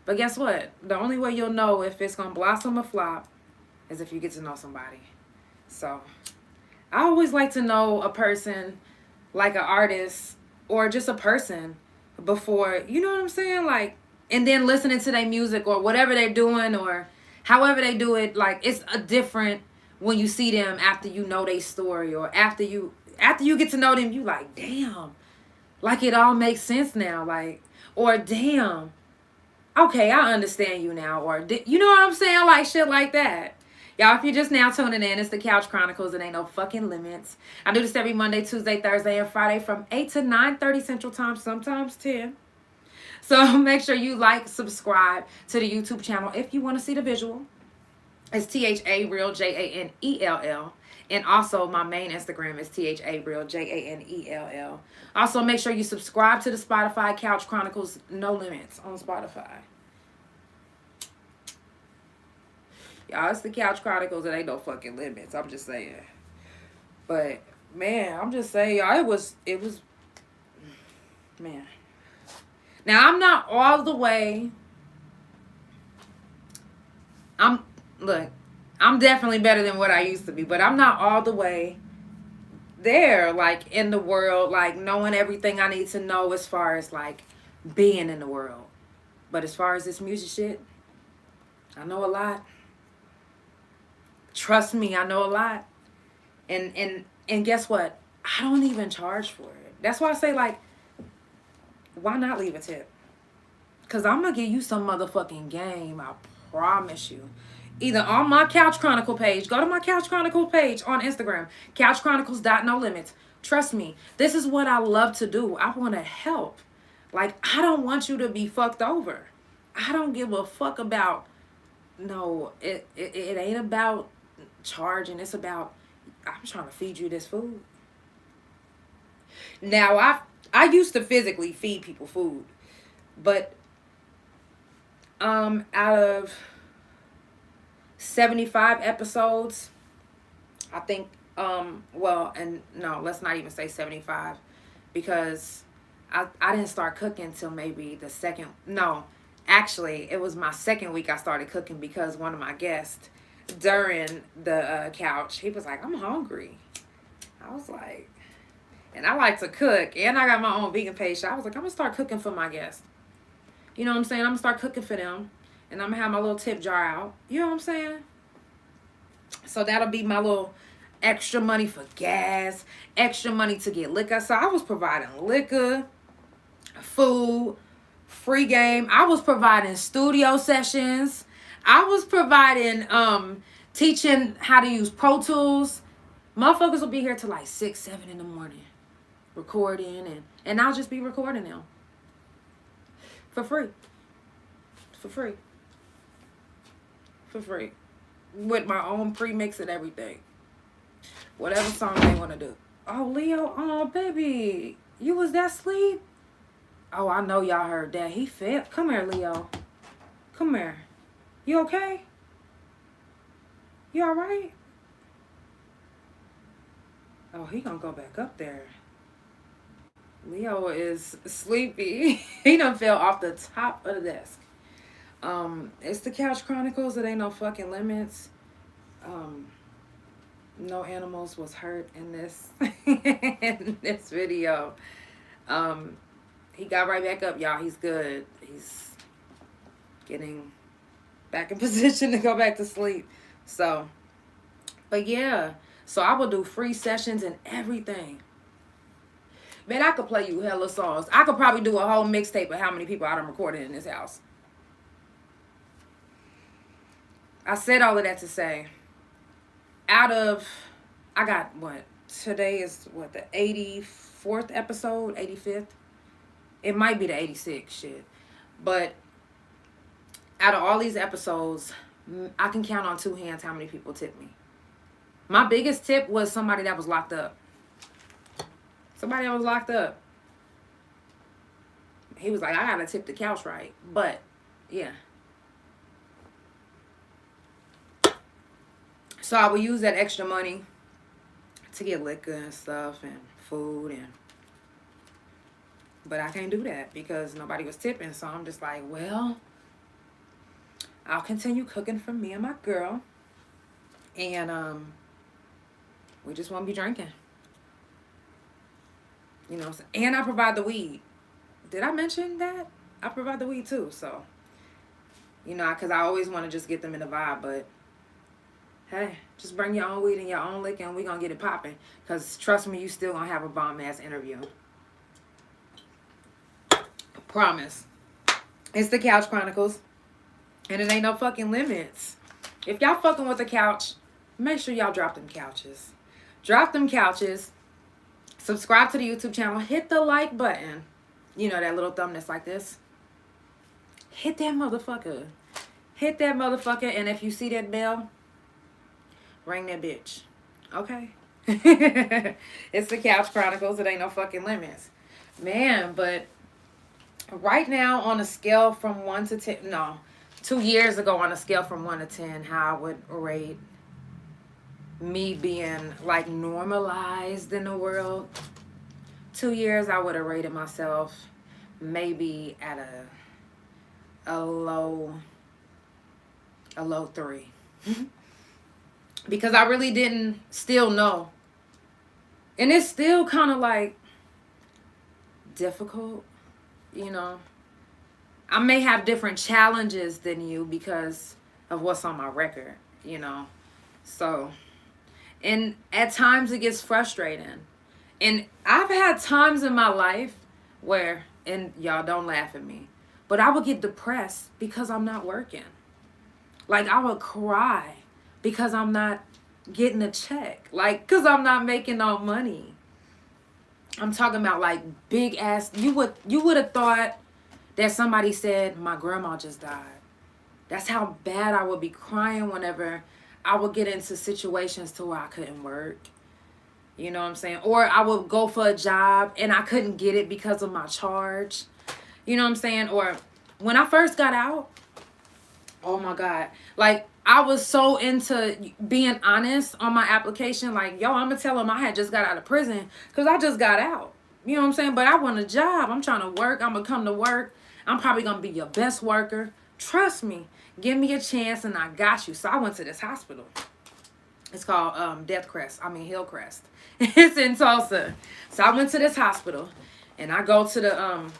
But guess what? The only way you'll know if it's going to blossom or flop is if you get to know somebody. So I always like to know a person, like an artist or just a person before, you know what I'm saying? Like, and then listening to their music or whatever they're doing or however they do it. Like, it's a different when you see them after you know their story or after you get to know them, you like, damn, like it all makes sense now. Like, or damn, okay, I understand you now. Or, you know what I'm saying? Like, shit like that. Y'all, if you're just now tuning in, it's the Couch Chronicles. It ain't no fucking limits. I do this every Monday, Tuesday, Thursday, and Friday from 8 to 9:30 Central Time, sometimes 10. So make sure you like, subscribe to the YouTube channel if you want to see the visual. It's THA JANELL. And also my main Instagram is THA JANELL. Also make sure you subscribe to the Spotify Couch Chronicles No Limits on Spotify. Y'all, it's the Couch Chronicles. It ain't no fucking limits. I'm just saying. But, man, I'm just saying, y'all, it was, man. Now, I'm not all the way, look, I'm definitely better than what I used to be, but I'm not all the way there, like, in the world, like, knowing everything I need to know as far as, like, being in the world. But as far as this music shit, I know a lot. Trust me, I know a lot. And guess what? I don't even charge for it. That's why I say, like, why not leave a tip? Because I'm going to give you some motherfucking game. I promise you. Either on my Couch Chronicle page. Go to my Couch Chronicle page on Instagram. CouchChronicles.NoLimits. Trust me. This is what I love to do. I want to help. Like, I don't want you to be fucked over. I don't give a fuck about... No, it ain't about charging. It's about... I'm trying to feed you this food. Now, I used to physically feed people food. But... out of 75 episodes, I think, well, and no, let's not even say 75, because I didn't start cooking till maybe the second, no, actually, it was my second week I started cooking, because one of my guests during the couch, he was like, I'm hungry. I was like, and I like to cook, and I got my own vegan page, so I was like, I'm going to start cooking for my guests. You know what I'm saying? I'm going to start cooking for them. And I'm going to have my little tip jar out. You know what I'm saying? So that'll be my little extra money for gas. Extra money to get liquor. So I was providing liquor, food, free game. I was providing studio sessions. I was providing, teaching how to use Pro Tools. Motherfuckers will be here till like 6, 7 in the morning. Recording. And I'll just be recording them. For free. With my own pre-mix and everything. Whatever song they want to do. Oh, Leo. Oh, baby. You was that asleep? Oh, I know y'all heard that. He fell. Come here, Leo. Come here. You okay? You all right? Oh, he gonna go back up there. Leo is sleepy. He done fell off the top of the desk. It's the Couch Chronicles. It ain't no fucking limits. No animals was hurt in this in this video. He got right back up, y'all. He's good. He's getting back in position to go back to sleep. So, but yeah. So I will do free sessions and everything. Man, I could play you hella songs. I could probably do a whole mixtape of how many people I done recorded in this house. I said all of that to say, out of, I got what? Today is what, the 84th episode? 85th? It might be the 86th shit. But out of all these episodes, I can count on two hands how many people tipped me. My biggest tip was somebody that was locked up. Somebody that was locked up. He was like, I gotta tip the couch right. But, yeah. So I would use that extra money to get liquor and stuff and food. But I can't do that because nobody was tipping. So I'm just like, well, I'll continue cooking for me and my girl. And we just won't be drinking. You know, and I provide the weed. Did I mention that? I provide the weed too. So, you know, because I always want to just get them in the vibe. But, hey, just bring your own weed and your own liquor and we're going to get it popping. Because trust me, you still going to have a bomb-ass interview. Promise. It's the Couch Chronicles. And it ain't no fucking limits. If y'all fucking with the couch, make sure y'all drop them couches. Drop them couches. Subscribe to the YouTube channel. Hit the like button. You know that little thumb that's like this. Hit that motherfucker. Hit that motherfucker. And if you see that bell, ring that bitch. Okay? It's the Couch Chronicles. It ain't no fucking limits. Man, but right now on a scale from 1 to 10, no, 2 years ago on a scale from 1 to 10, how I would rate me being like normalized in the world. 2 years I would have rated myself maybe at a low 3. Because I really didn't still know. And it's still kind of like difficult, you know. I may have different challenges than you because of what's on my record, you know. So, and at times it gets frustrating. And I've had times in my life where, and y'all don't laugh at me, but I would get depressed because I'm not working. Like, I would cry because I'm not getting a check. Like, because I'm not making no money. I'm talking about like big ass. You would have thought that somebody said my grandma just died. That's how bad I would be crying whenever I would get into situations to where I couldn't work. You know what I'm saying? Or I would go for a job and I couldn't get it because of my charge. You know what I'm saying? Or when I first got out, oh my God. Like, I was so into being honest on my application. Like, yo, I'm going to tell them I had just got out of prison because I just got out. You know what I'm saying? But I want a job. I'm trying to work. I'm going to come to work. I'm probably going to be your best worker. Trust me. Give me a chance and I got you. So I went to this hospital. It's called Hillcrest. It's in Tulsa. So I went to this hospital and I go to the,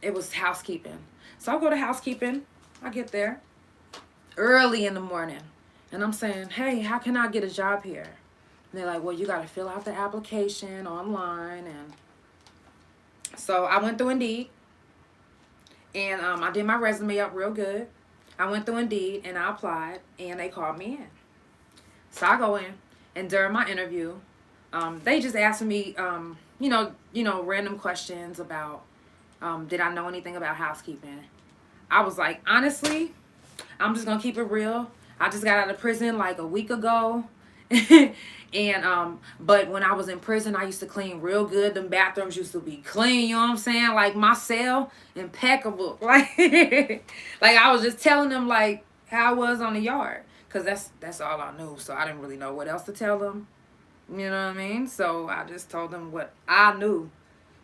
it was housekeeping. So I go to housekeeping. I get there early in the morning. And I'm saying, hey, how can I get a job here? And they're like, well, you got to fill out the application online. And so I went through Indeed. And I did my resume up real good. I went through Indeed and I applied. And they called me in. So I go in. And during my interview, they just asked me, random questions about, did I know anything about housekeeping? I was like, honestly, I'm just going to keep it real. I just got out of prison like a week ago. And, but when I was in prison, I used to clean real good. Them bathrooms used to be clean, you know what I'm saying? Like, my cell, impeccable. Like, like I was just telling them, like, how I was on the yard. Because that's all I knew. So I didn't really know what else to tell them. You know what I mean? So I just told them what I knew.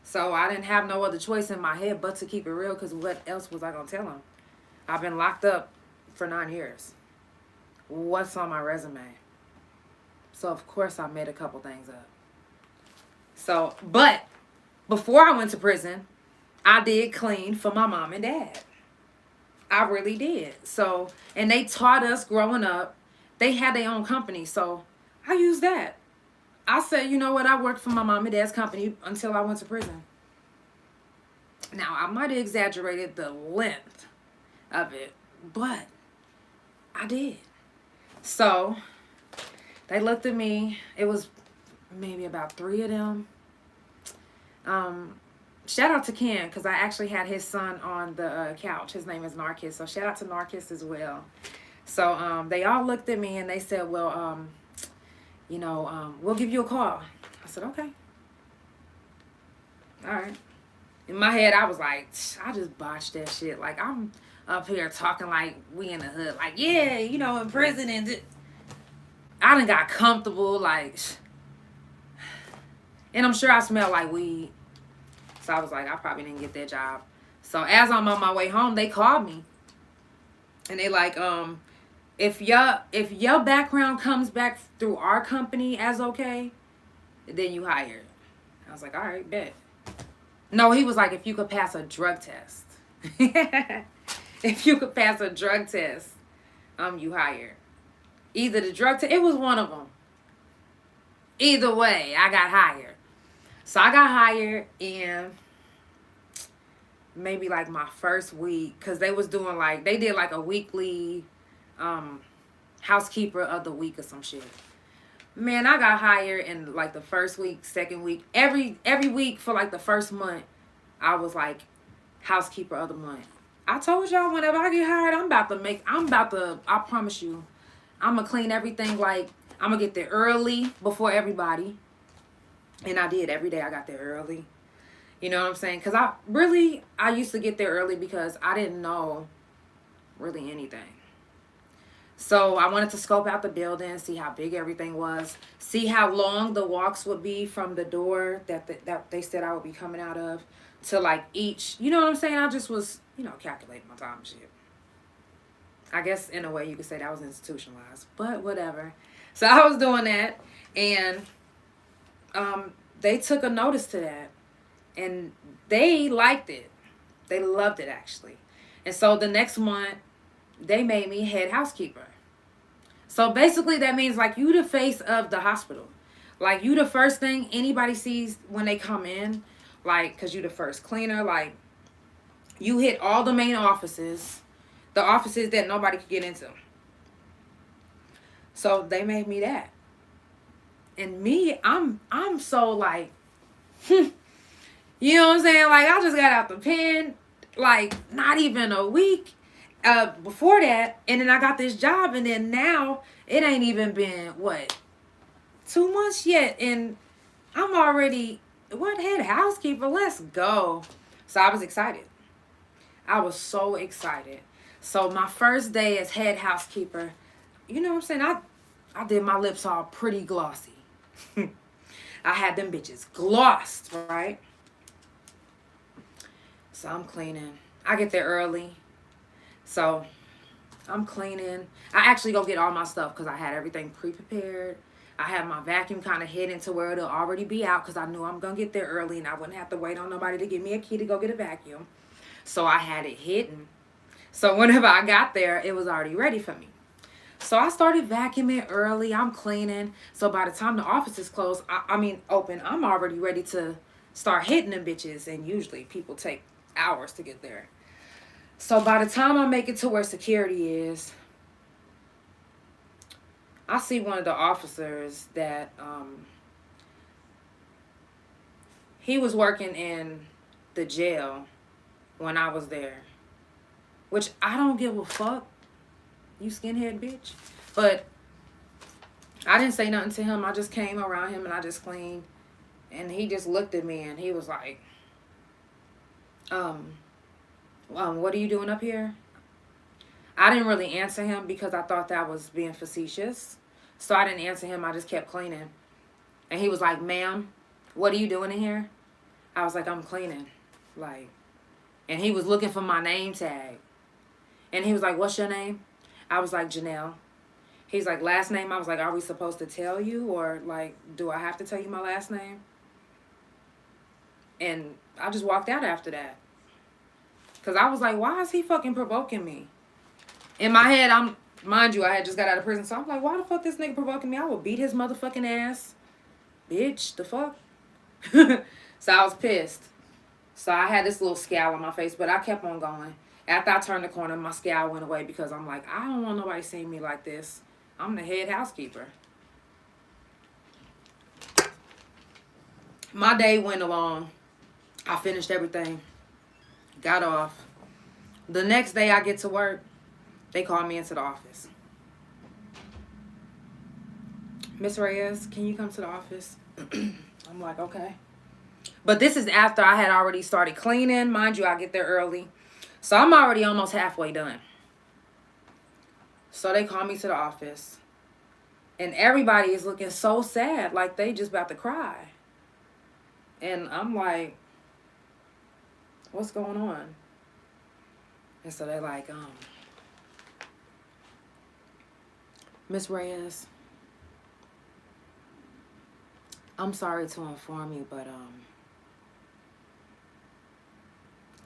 So I didn't have no other choice in my head but to keep it real. Because what else was I going to tell them? I've been locked up for 9 years. What's on my resume? So, of course, I made a couple things up. So, but before I went to prison, I did clean for my mom and dad. I really did. So, and they taught us growing up. They had their own company. So, I used that. I said, you know what? I worked for my mom and dad's company until I went to prison. Now, I might have exaggerated the length of it, but I did. So, they looked at me. It was maybe about 3 of them. Shout out to Ken, because I actually had his son on the couch. His name is Narcus. So, shout out to Narcus as well. So, they all looked at me and they said, well, we'll give you a call. I said, okay. All right. In my head, I was like, I just botched that shit. Like, I'm up here talking like we in the hood. Like, yeah, in prison. And I done got comfortable. Like, and I'm sure I smell like weed. So I was like, I probably didn't get that job. So as I'm on my way home, they called me. And they like, if your background comes back through our company as okay, then you hired. I was like, all right, bet. No, he was like, if you could pass a drug test. If you could pass a drug test, you hired. Either the drug test, it was one of them. Either way, I got hired. So I got hired in maybe like my first week, because they was doing like, they did like a weekly housekeeper of the week or some shit. Man, I got hired in like the first week, second week, every week for like the first month. I was like housekeeper of the month. I told y'all whenever I get hired, I promise you, I'm going to clean everything. Like, I'm going to get there early before everybody. And I did. Every day I got there early. You know what I'm saying? Because I used to get there early because I didn't know really anything. So I wanted to scope out the building, see how big everything was, see how long the walks would be from the door that they said I would be coming out of to like each, you know what I'm saying? I just was, calculating my time and shit. I guess in a way you could say that was institutionalized, but whatever. So I was doing that, and they took a notice to that, and they liked it. They loved it, actually. And so the next month, they made me head housekeeper. So basically, that means like you the face of the hospital. Like you the first thing anybody sees when they come in. Like, cause you the first cleaner. Like you hit all the main offices, the offices that nobody could get into. So they made me that. And me, I'm so like, you know what I'm saying? Like I just got out the pen, like not even a week before that, and then I got this job, and then now it ain't even been what 2 months yet, and I'm already what head housekeeper. Let's go. So I was excited. I was so excited. So my first day as head housekeeper, you know what I'm saying? I did my lips all pretty glossy. I had them bitches glossed, right? So I'm cleaning. I get there early. So I'm cleaning. I actually go get all my stuff because I had everything pre-prepared. I have my vacuum kind of hidden to where it'll already be out because I knew I'm going to get there early and I wouldn't have to wait on nobody to give me a key to go get a vacuum. So I had it hidden. So whenever I got there, it was already ready for me. So I started vacuuming early. I'm cleaning. So by the time the office is closed, open, I'm already ready to start hitting them bitches. And usually people take hours to get there. So by the time I make it to where security is, I see one of the officers that he was working in the jail when I was there. Which I don't give a fuck. You skinhead bitch. But I didn't say nothing to him. I just came around him and I just cleaned. And he just looked at me and he was like, what are you doing up here? I didn't really answer him because I thought that was being facetious. So I didn't answer him. I just kept cleaning. And he was like, ma'am, what are you doing in here? I was like, I'm cleaning. Like, and he was looking for my name tag. And he was like, what's your name? I was like, Janelle. He's like, last name? I was like, are we supposed to tell you? Or, like, do I have to tell you my last name? And I just walked out after that. Because I was like, why is he fucking provoking me? In my head, mind you, I had just got out of prison. So I'm like, why the fuck this nigga provoking me? I will beat his motherfucking ass. Bitch, the fuck? So I was pissed. So I had this little scowl on my face, but I kept on going. After I turned the corner, my scowl went away because I'm like, I don't want nobody seeing me like this. I'm the head housekeeper. My day went along. I finished everything. Got off. The next day I get to work, they call me into the office. Miss Reyes, can you come to the office? I'm like, okay. But this is after I had already started cleaning. Mind you, I get there early. So I'm already almost halfway done. So they call me to the office. And everybody is looking so sad, like they just about to cry. And I'm like, what's going on? And so they're like, Miss Reyes, I'm sorry to inform you, but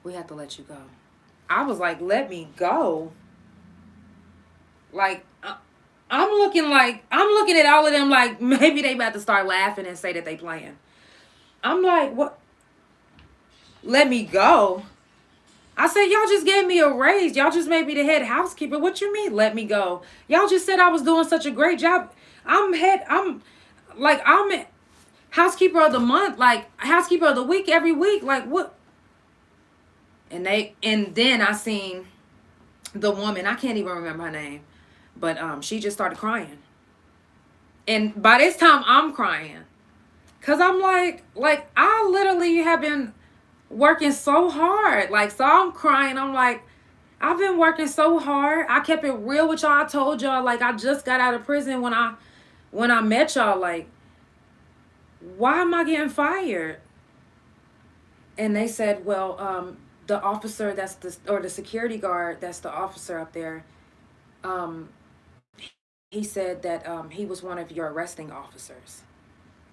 we have to let you go. I was like, let me go? Like, I'm looking at all of them like maybe they about to start laughing and say that they playing. I'm like, what? Let me go? I said, y'all just gave me a raise. Y'all just made me the head housekeeper. What you mean, let me go? Y'all just said I was doing such a great job. I'm housekeeper of the month, like housekeeper of the week every week. Like what? And then I seen the woman, I can't even remember her name, but she just started crying. And by this time I'm crying. Cause I'm like I literally have been working so hard. Like, so I'm crying. I'm like, I've been working so hard. I kept it real with y'all. I told y'all, like, I just got out of prison when I met y'all. Like, why am I getting fired? And they said, well, the officer the security guard that's the officer up there, he said that he was one of your arresting officers.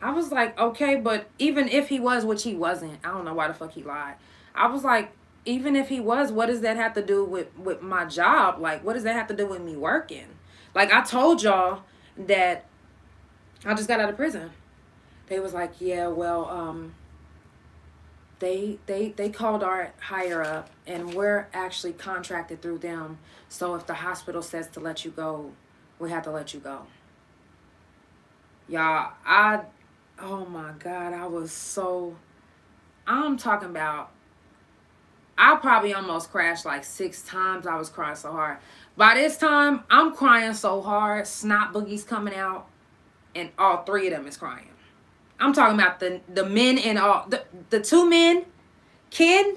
I was like, okay, but even if he was, which he wasn't, I don't know why the fuck he lied. I was like, even if he was, what does that have to do with my job? Like, what does that have to do with me working? Like, I told y'all that I just got out of prison. They was like, yeah, well, they called our higher up, and we're actually contracted through them. So if the hospital says to let you go, we have to let you go. Y'all, oh my God, I'm talking about, I probably almost crashed like 6 times. I was crying so hard. By this time, I'm crying so hard, snot boogie's coming out, and all 3 of them is crying. I'm talking about the men and all, the 2 men, Ken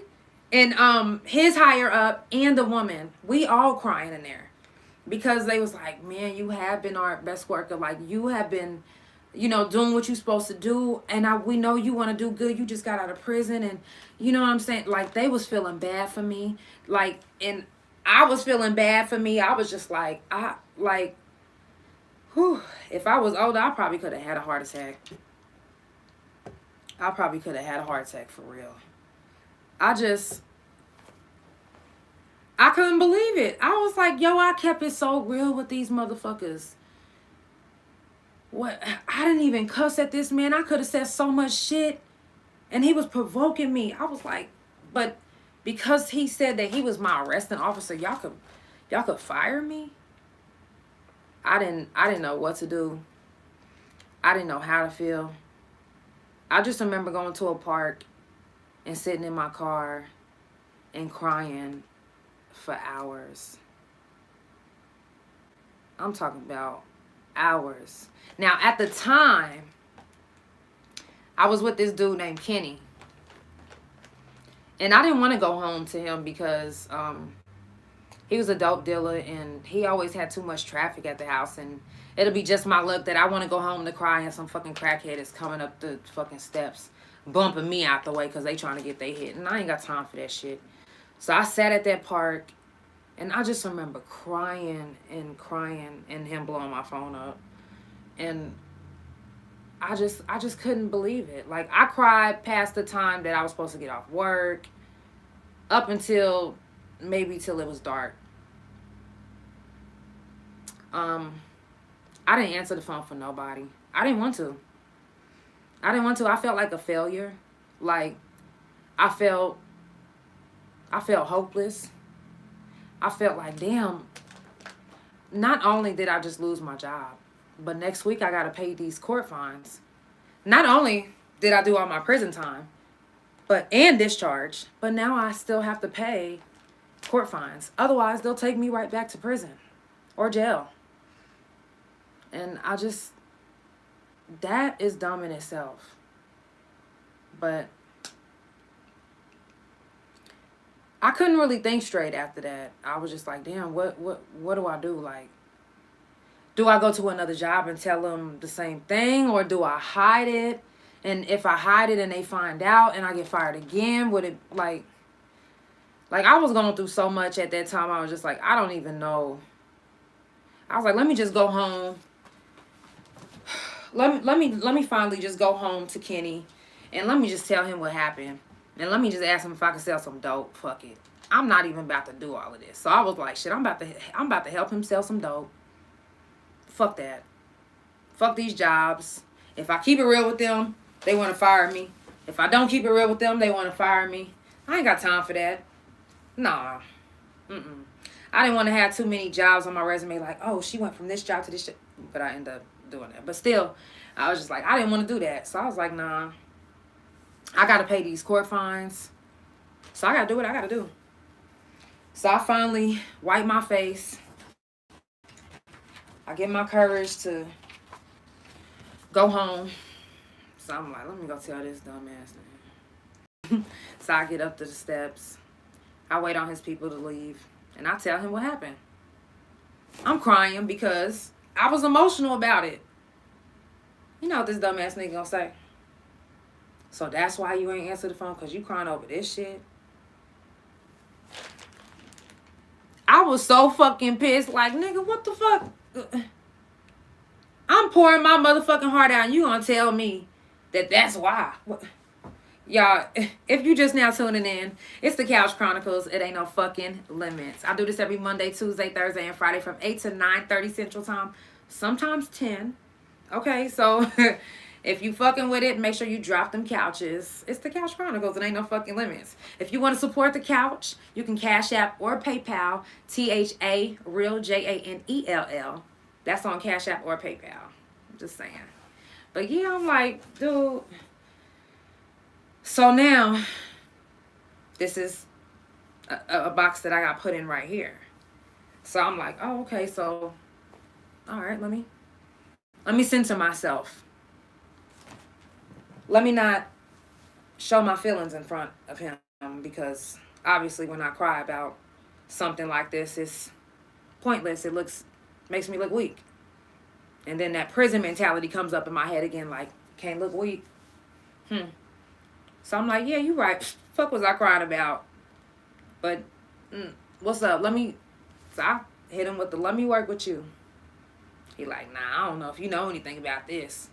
and his higher up, and the woman. We all crying in there. Because they was like, man, you have been our best worker. Like, you have been, doing what you're supposed to do. And we know you want to do good. You just got out of prison. And you know what I'm saying? Like, they was feeling bad for me. Like, and I was feeling bad for me. I was just like, whew, if I was older, I probably could have had a heart attack. I probably could have had a heart attack for real. I couldn't believe it. I was like, yo, I kept it so real with these motherfuckers. What? I didn't even cuss at this man. I could have said so much shit. And he was provoking me. I was like, but because he said that he was my arresting officer, y'all could fire me? I didn't know what to do. I didn't know how to feel. I just remember going to a park and sitting in my car and crying for hours. I'm talking about hours. Now, at the time, I was with this dude named Kenny. And I didn't want to go home to him because he was a dope dealer and he always had too much traffic at the house. And it'll be just my luck that I want to go home to cry and some fucking crackhead is coming up the fucking steps, bumping me out the way because they trying to get their hit. And I ain't got time for that shit. So I sat at that park and I just remember crying and him blowing my phone up. And I just couldn't believe it. Like, I cried past the time that I was supposed to get off work up until maybe till it was dark. I didn't answer the phone for nobody. I didn't want to. I felt like a failure. Like, I felt hopeless. I felt like, damn, not only did I just lose my job, but next week I got to pay these court fines. Not only did I do all my prison time, and discharge, but now I still have to pay court fines. Otherwise, they'll take me right back to prison or jail. And that is dumb in itself. But I couldn't really think straight after that. I was just like, damn, what do I do? Like, do I go to another job and tell them the same thing, or do I hide it? And if I hide it and they find out and I get fired again, would it, like I was going through so much at that time. I was just like, I don't even know. I was like, let me just go home. Let me finally just go home to Kenny and let me just tell him what happened. And let me just ask him if I can sell some dope. Fuck it. I'm not even about to do all of this. So I was like, shit, I'm about to help him sell some dope. Fuck that. Fuck these jobs. If I keep it real with them, they want to fire me. If I don't keep it real with them, they want to fire me. I ain't got time for that. Nah. I didn't want to have too many jobs on my resume, like, oh, she went from this job to this shit. But I ended up doing that. But still, I was just like, I didn't want to do that. So I was like, nah. I got to pay these court fines. So I got to do what I got to do. So I finally wipe my face. I get my courage to go home. So I'm like, let me go tell this dumbass thing. So I get up to the steps. I wait on his people to leave. And I tell him what happened. I'm crying because I was emotional about it. You know what this dumbass nigga gonna say? So that's why you ain't answer the phone, because you crying over this shit? I was so fucking pissed. Like, nigga, what the fuck? I'm pouring my motherfucking heart out and you gonna tell me that that's why? What? Y'all, if you just now tuning in, it's the Couch Chronicles. It ain't no fucking limits. I do this every Monday, Tuesday, Thursday, and Friday from 8 to 9:30 Central Time. Sometimes 10. Okay, so if you fucking with it, make sure you drop them couches. It's the Couch Chronicles. It ain't no fucking limits. If you want to support the couch, you can Cash App or PayPal. THA Real JANELL. That's on Cash App or PayPal. I'm just saying. But yeah, I'm like, dude. So now, this is a box that I got put in right here. So I'm like, oh, okay, so, all right, let me censor myself. Let me not show my feelings in front of him, because obviously when I cry about something like this, it's pointless. It makes me look weak. And then that prison mentality comes up in my head again, like, can't look weak. So I'm like, yeah, you right. Fuck was I crying about? But what's up? So I hit him with the let me work with you. He like, nah, I don't know if you know anything about this.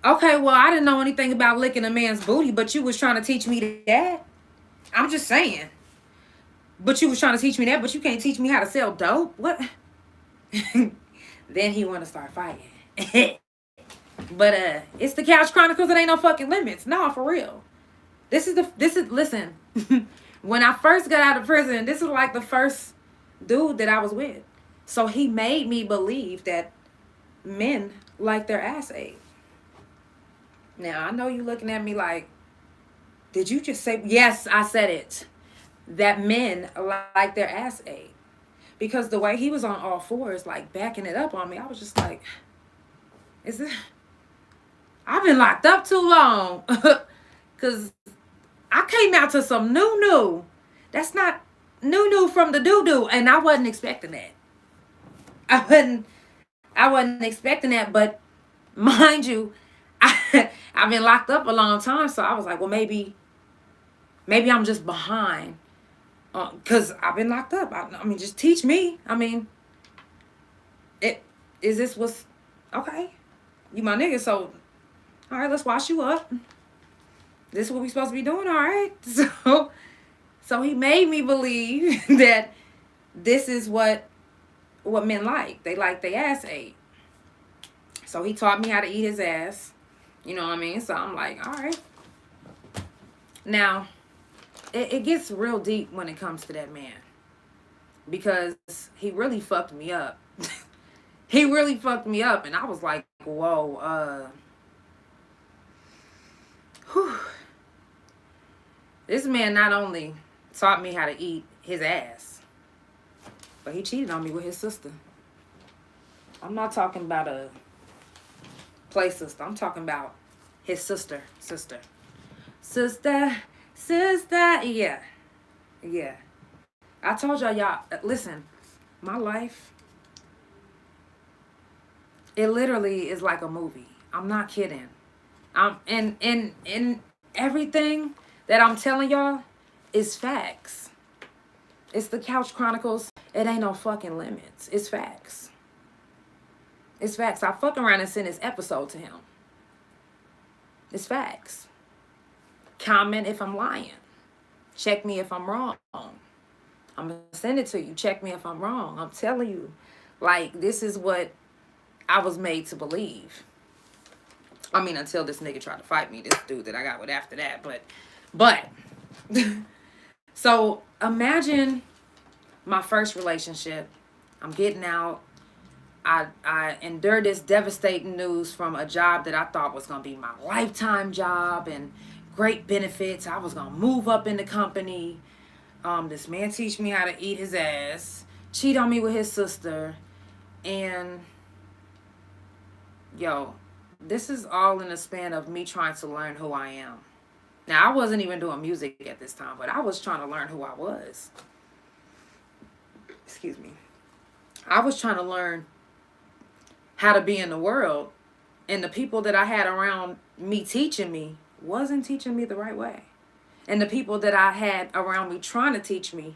Okay, well, I didn't know anything about licking a man's booty, but you was trying to teach me that. I'm just saying. But you was trying to teach me that, but you can't teach me how to sell dope? What? Then he want to start fighting. But it's the Couch Chronicles. It ain't no fucking limits. No, for real. Listen. When I first got out of prison, this is like the first dude that I was with. So he made me believe that men like their ass ate. Now, I know you looking at me like, did you just say? Yes, I said it. That men like their ass ate. Because the way he was on all fours, like backing it up on me, I was just like, I've been locked up too long. Because I came out to some new. That's not new from the doo-doo. And I wasn't expecting that. I wasn't expecting that. But mind you, I've been locked up a long time. So I was like, well, maybe I'm just behind. Because I've been locked up. I mean, just teach me. I mean, okay. You my nigga, so all right, let's wash you up. This is what we supposed to be doing, all right? So he made me believe that this is what men like. They like their ass ate. So he taught me how to eat his ass. You know what I mean? So I'm like, all right. Now, it gets real deep when it comes to that man. Because he really fucked me up. He really fucked me up. And I was like, whoa, This man not only taught me how to eat his ass, but he cheated on me with his sister. I'm not talking about a play sister. I'm talking about his sister. Sister. Yeah. I told y'all, listen, my life, it literally is like a movie. I'm not kidding. And everything that I'm telling y'all is facts. It's the Couch Chronicles. It ain't no fucking limits. It's facts. It's facts. I fuck around and send this episode to him. It's facts. Comment if I'm lying. Check me if I'm wrong. I'm going to send it to you. Check me if I'm wrong. I'm telling you. Like, this is what I was made to believe. I mean, until this nigga tried to fight me. This dude that I got with after that. But. So, imagine my first relationship. I'm getting out. I endured this devastating news from a job that I thought was going to be my lifetime job and great benefits. I was going to move up in the company. This man teach me how to eat his ass, cheat on me with his sister, and yo, this is all in the span of me trying to learn who I am. Now, I wasn't even doing music at this time, but I was trying to learn who I was. Excuse me. I was trying to learn how to be in the world, and the people that I had around me teaching me wasn't teaching me the right way. And the people that I had around me trying to teach me,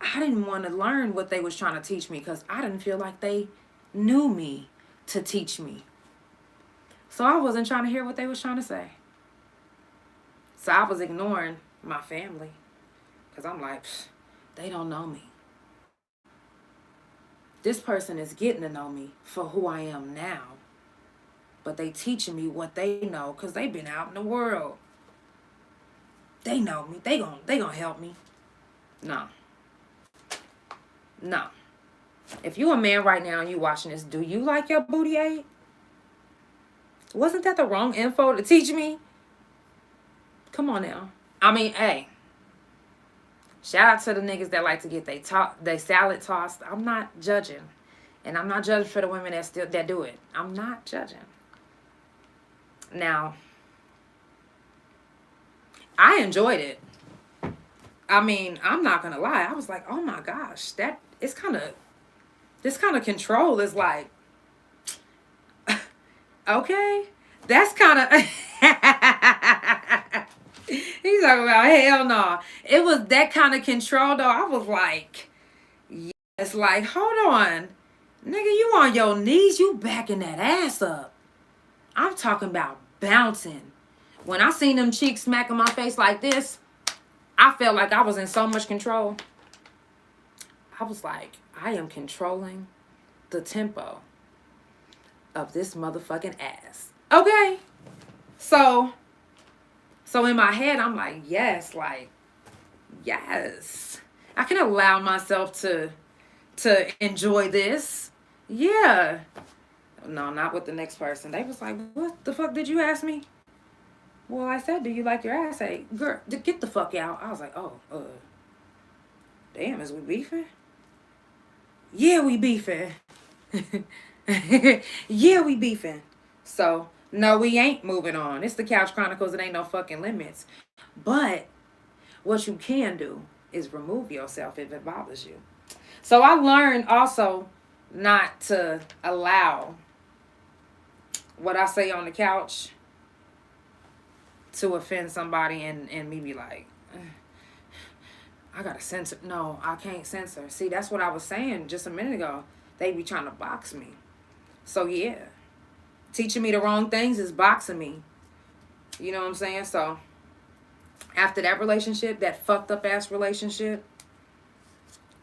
I didn't want to learn what they was trying to teach me because I didn't feel like they knew me to teach me. So I wasn't trying to hear what they was trying to say. So I was ignoring my family because I'm like, they don't know me. This person is getting to know me for who I am now. But they teaching me what they know because they've been out in the world. They know me. They gonna help me. No. No. If you a man right now and you watching this, do you like your booty ate? Wasn't that the wrong info to teach me? Come on now. I mean, hey. Shout out to the niggas that like to get they salad tossed. I'm not judging. And I'm not judging for the women that do it. I'm not judging. Now, I enjoyed it. I mean, I'm not gonna lie. I was like, oh my gosh, this kind of control is like, okay, that's kind of. He's talking about hell no. It was that kind of control though. I was like, yes, like hold on, nigga, you on your knees, you backing that ass up. I'm talking about bouncing. When I seen them cheeks smacking my face like this, I felt like I was in so much control. I was like, I am controlling the tempo of this motherfucking ass. Okay. So in my head, I'm like, yes. I can allow myself to enjoy this. Yeah. No, not with the next person. They was like, what the fuck did you ask me? Well, I said, do you like your ass ate? Girl, get the fuck out. I was like, oh, damn, is we beefing? Yeah, we beefing. Yeah, we beefing. So, no, we ain't moving on. It's the Couch Chronicles. It ain't no fucking limits. But what you can do is remove yourself if it bothers you. So I learned also not to allow what I say on the couch to offend somebody and me be like, I gotta censor. No, I can't censor. See, that's what I was saying just a minute ago. They be trying to box me. So yeah, teaching me the wrong things is boxing me. You know what I'm saying? So after that relationship, that fucked up ass relationship,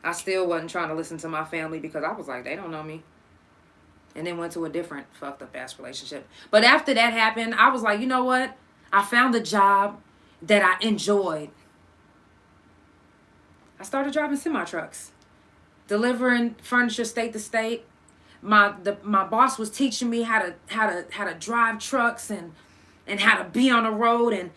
I still wasn't trying to listen to my family because I was like, they don't know me. And then went to a different fucked up ass relationship. But after that happened, I was like, you know what? I found a job that I enjoyed. I started driving semi-trucks, delivering furniture state to state. My boss was teaching me how to drive trucks and how to be on the road, and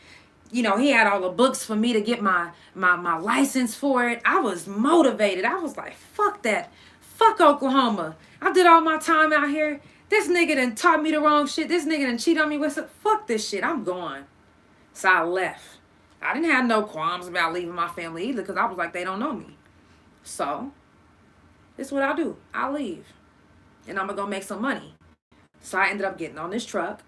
you know, he had all the books for me to get my license for it. I was motivated. I was like, fuck that. Fuck Oklahoma. I did all my time out here. This nigga done taught me the wrong shit. This nigga done cheated on me with some. Fuck this shit. I'm gone. So I left. I didn't have no qualms about leaving my family either because I was like, they don't know me. So this is what I'll do. I'll leave. And I'm going to go make some money. So I ended up getting on this truck.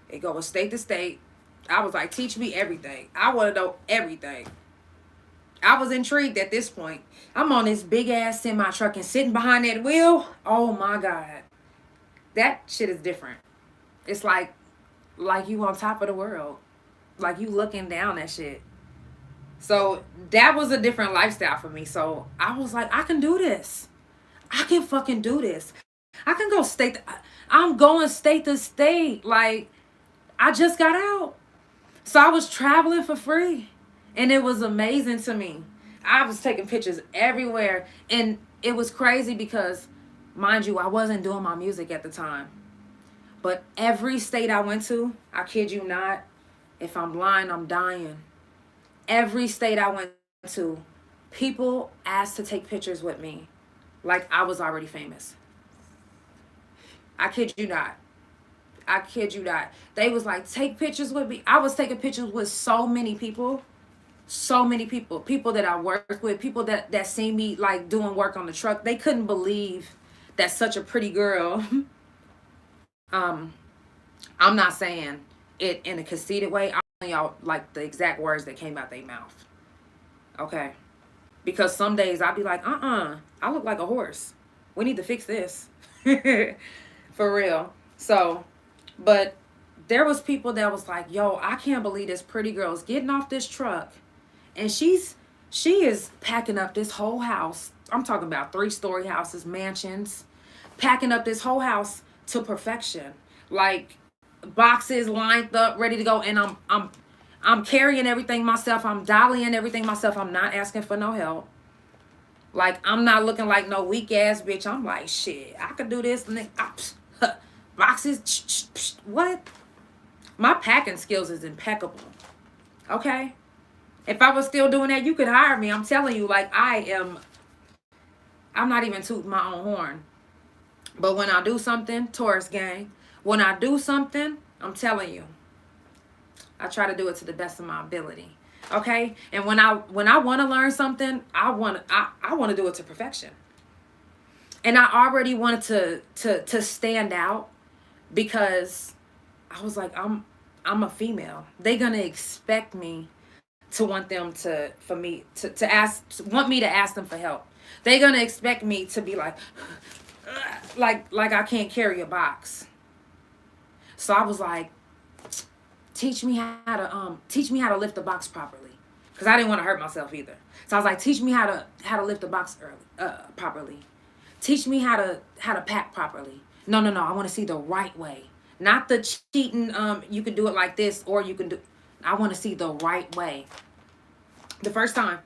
It goes state to state. I was like, teach me everything. I want to know everything. I was intrigued at this point. I'm on this big ass semi truck and sitting behind that wheel. Oh my God. That shit is different. It's like you on top of the world. Like you looking down at shit. So that was a different lifestyle for me. So I was like, I can do this. I can fucking do this. I can go I'm going state to state. Like, I just got out. So I was traveling for free. And it was amazing to me. I was taking pictures everywhere. And it was crazy because, mind you, I wasn't doing my music at the time. But every state I went to, I kid you not, if I'm lying, I'm dying. Every state I went to, people asked to take pictures with me. Like I was already famous. I kid you not. I kid you not. They was like, take pictures with me. I was taking pictures with so many people. So many people. People that I work with. People that see me like doing work on the truck. They couldn't believe that such a pretty girl. I'm not saying it in a conceited way. I'm telling y'all like the exact words that came out their mouth. Okay. Because some days I'll be like, I look like a horse. We need to fix this. For real. So, but there was people that was like, yo, I can't believe this pretty girl's getting off this truck and she is packing up this whole house. I'm talking about 3-story houses, mansions, packing up this whole house to perfection. Like boxes lined up, ready to go, and I'm carrying everything myself. I'm dollying everything myself. I'm not asking for no help. Like, I'm not looking like no weak ass bitch. I'm like, shit, I could do this. Boxes, what? My packing skills is impeccable. Okay? If I was still doing that, you could hire me. I'm telling you, like, I'm not even tooting my own horn. But when I do something, Taurus gang, when I do something, I'm telling you, I try to do it to the best of my ability. Okay? And when I want to learn something, I want to do it to perfection. And I already wanted to stand out because I was like, I'm a female. They're going to expect me to want them to want me to ask them for help. They're going to expect me to be like I can't carry a box. So I was like, teach me how to lift the box properly, because I didn't want to hurt myself either. So I was like, teach me how to lift the box properly. Teach me how to pack properly. No, I want to see the right way, not the cheating. You can do it like this, or you can do. I want to see the right way. The first time,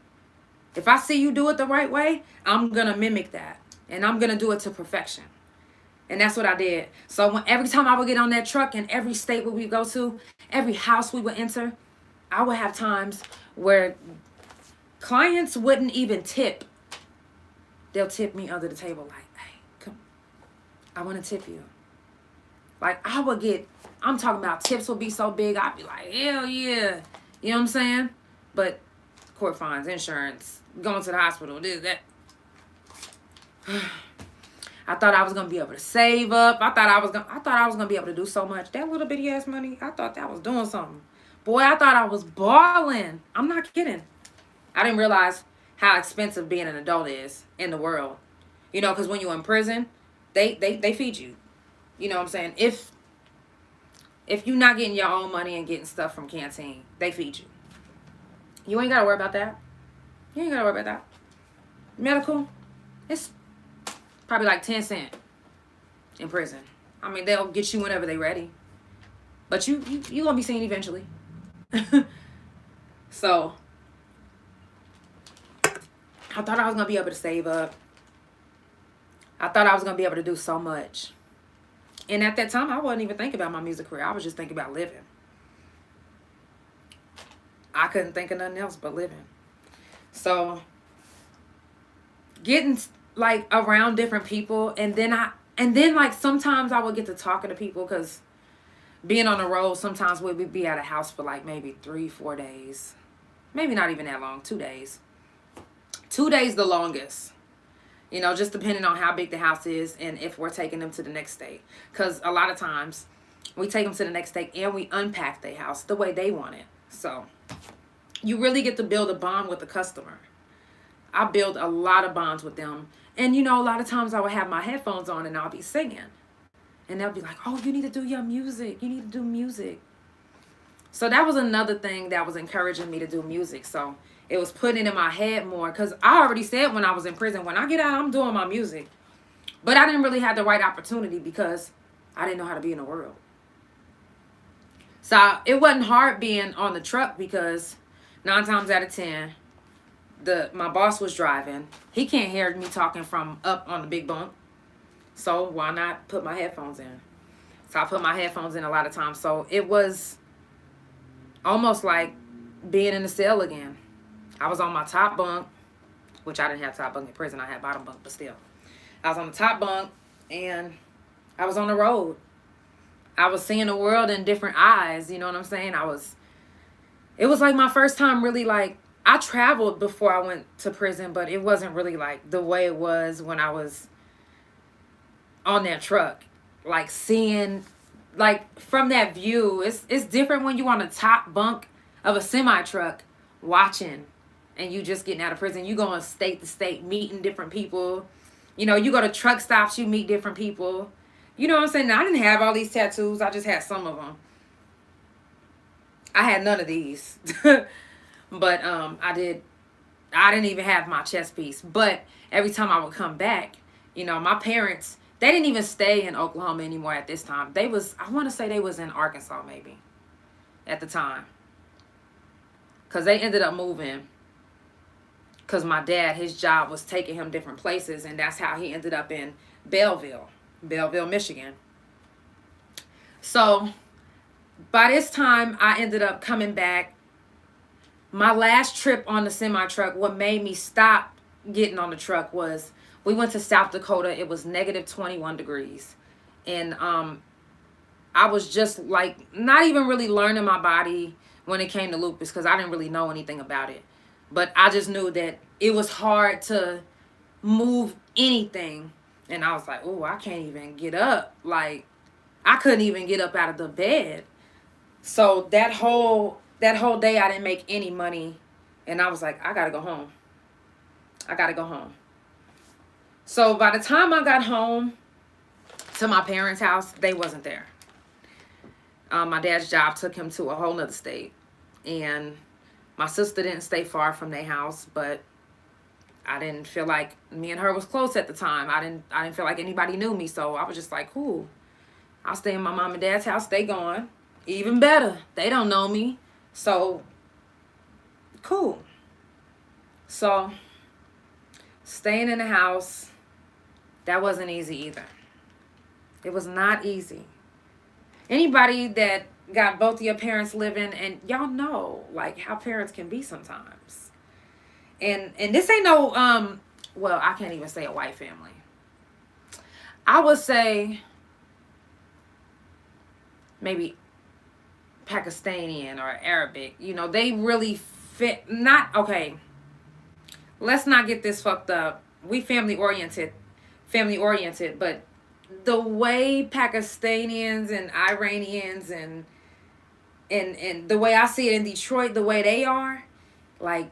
if I see you do it the right way, I'm gonna mimic that, and I'm gonna do it to perfection. And that's what I did. So every time I would get on that truck, in every state we would go to, every house we would enter, I would have times where clients wouldn't even tip. They'll tip me under the table like, hey, come, I want to tip you. Like, I'm talking about tips will be so big, I'd be like, hell yeah. You know what I'm saying? But court fines, insurance, going to the hospital, this, that. I thought I was gonna be able to save up. I thought I was gonna be able to do so much. That little bitty ass money, I thought that was doing something. Boy, I thought I was balling. I'm not kidding. I didn't realize how expensive being an adult is in the world. You know, because when you're in prison, they feed you. You know what I'm saying? If you're not getting your own money and getting stuff from canteen, they feed you. You ain't gotta worry about that. You ain't gotta worry about that. Medical, it's probably like 10 cents in prison. I mean, they'll get you whenever they're ready. But you gonna be seen eventually. So, I thought I was gonna be able to save up. I thought I was gonna be able to do so much. And at that time, I wasn't even thinking about my music career. I was just thinking about living. I couldn't think of nothing else but living. So, getting like around different people, and then like sometimes I would get to talking to people, because being on the road, sometimes we'd be at a house for like maybe 3-4 days, maybe not even that long, 2 days. 2 days the longest, you know, just depending on how big the house is and if we're taking them to the next state, because a lot of times we take them to the next state and we unpack their house the way they want it. So you really get to build a bond with the customer. I build a lot of bonds with them. And, you know, a lot of times I would have my headphones on and I'll be singing. And they'll be like, oh, you need to do your music. You need to do music. So that was another thing that was encouraging me to do music. So it was putting it in my head more, because I already said when I was in prison, when I get out, I'm doing my music. But I didn't really have the right opportunity because I didn't know how to be in the world. So it wasn't hard being on the truck, because 9 times out of 10, my boss was driving. He can't hear me talking from up on the big bunk. So why not put my headphones in? So I put my headphones in a lot of times. So it was almost like being in the cell again. I was on my top bunk, which I didn't have top bunk in prison. I had bottom bunk, but still. I was on the top bunk and I was on the road. I was seeing the world in different eyes. You know what I'm saying? It was like my first time really, like, I traveled before I went to prison, but it wasn't really like the way it was when I was on that truck. Like seeing, like from that view, it's different when you on the top bunk of a semi truck watching and you just getting out of prison. You going state to state, meeting different people. You know, you go to truck stops, you meet different people. You know what I'm saying? Now, I didn't have all these tattoos. I just had some of them. I had none of these. But I didn't even have my chest piece. But every time I would come back, you know, my parents, they didn't even stay in Oklahoma anymore at this time. They was, I want to say they was in Arkansas maybe at the time. Because they ended up moving. Because my dad, his job was taking him different places. And that's how he ended up in Belleville, Michigan. So by this time, I ended up coming back. My last trip on the semi truck, what made me stop getting on the truck was we went to South Dakota. It was negative 21 degrees. And I was just like not even really learning my body when it came to lupus because I didn't really know anything about it. But I just knew that it was hard to move anything. And I was like, oh, I can't even get up. Like, I couldn't even get up out of the bed. So that whole day I didn't make any money. And I was like, I gotta go home. I gotta go home. So by the time I got home to my parents' house, they wasn't there. My dad's job took him to a whole nother state. And my sister didn't stay far from their house, but I didn't feel like me and her was close at the time. I didn't feel like anybody knew me, so I was just like, cool. I'll stay in my mom and dad's house. They gone. Even better. They don't know me. So, cool. So, staying in the house, that wasn't easy either. It was not easy. Anybody that got both of your parents living, and y'all know, like, how parents can be sometimes. And this ain't no, well, I can't even say a white family. I would say maybe Pakistani or Arabic. You know, they really fit, not, okay, let's not get this fucked up. We family oriented, but the way Pakistanians and Iranians and the way I see it in Detroit, the way they are, like,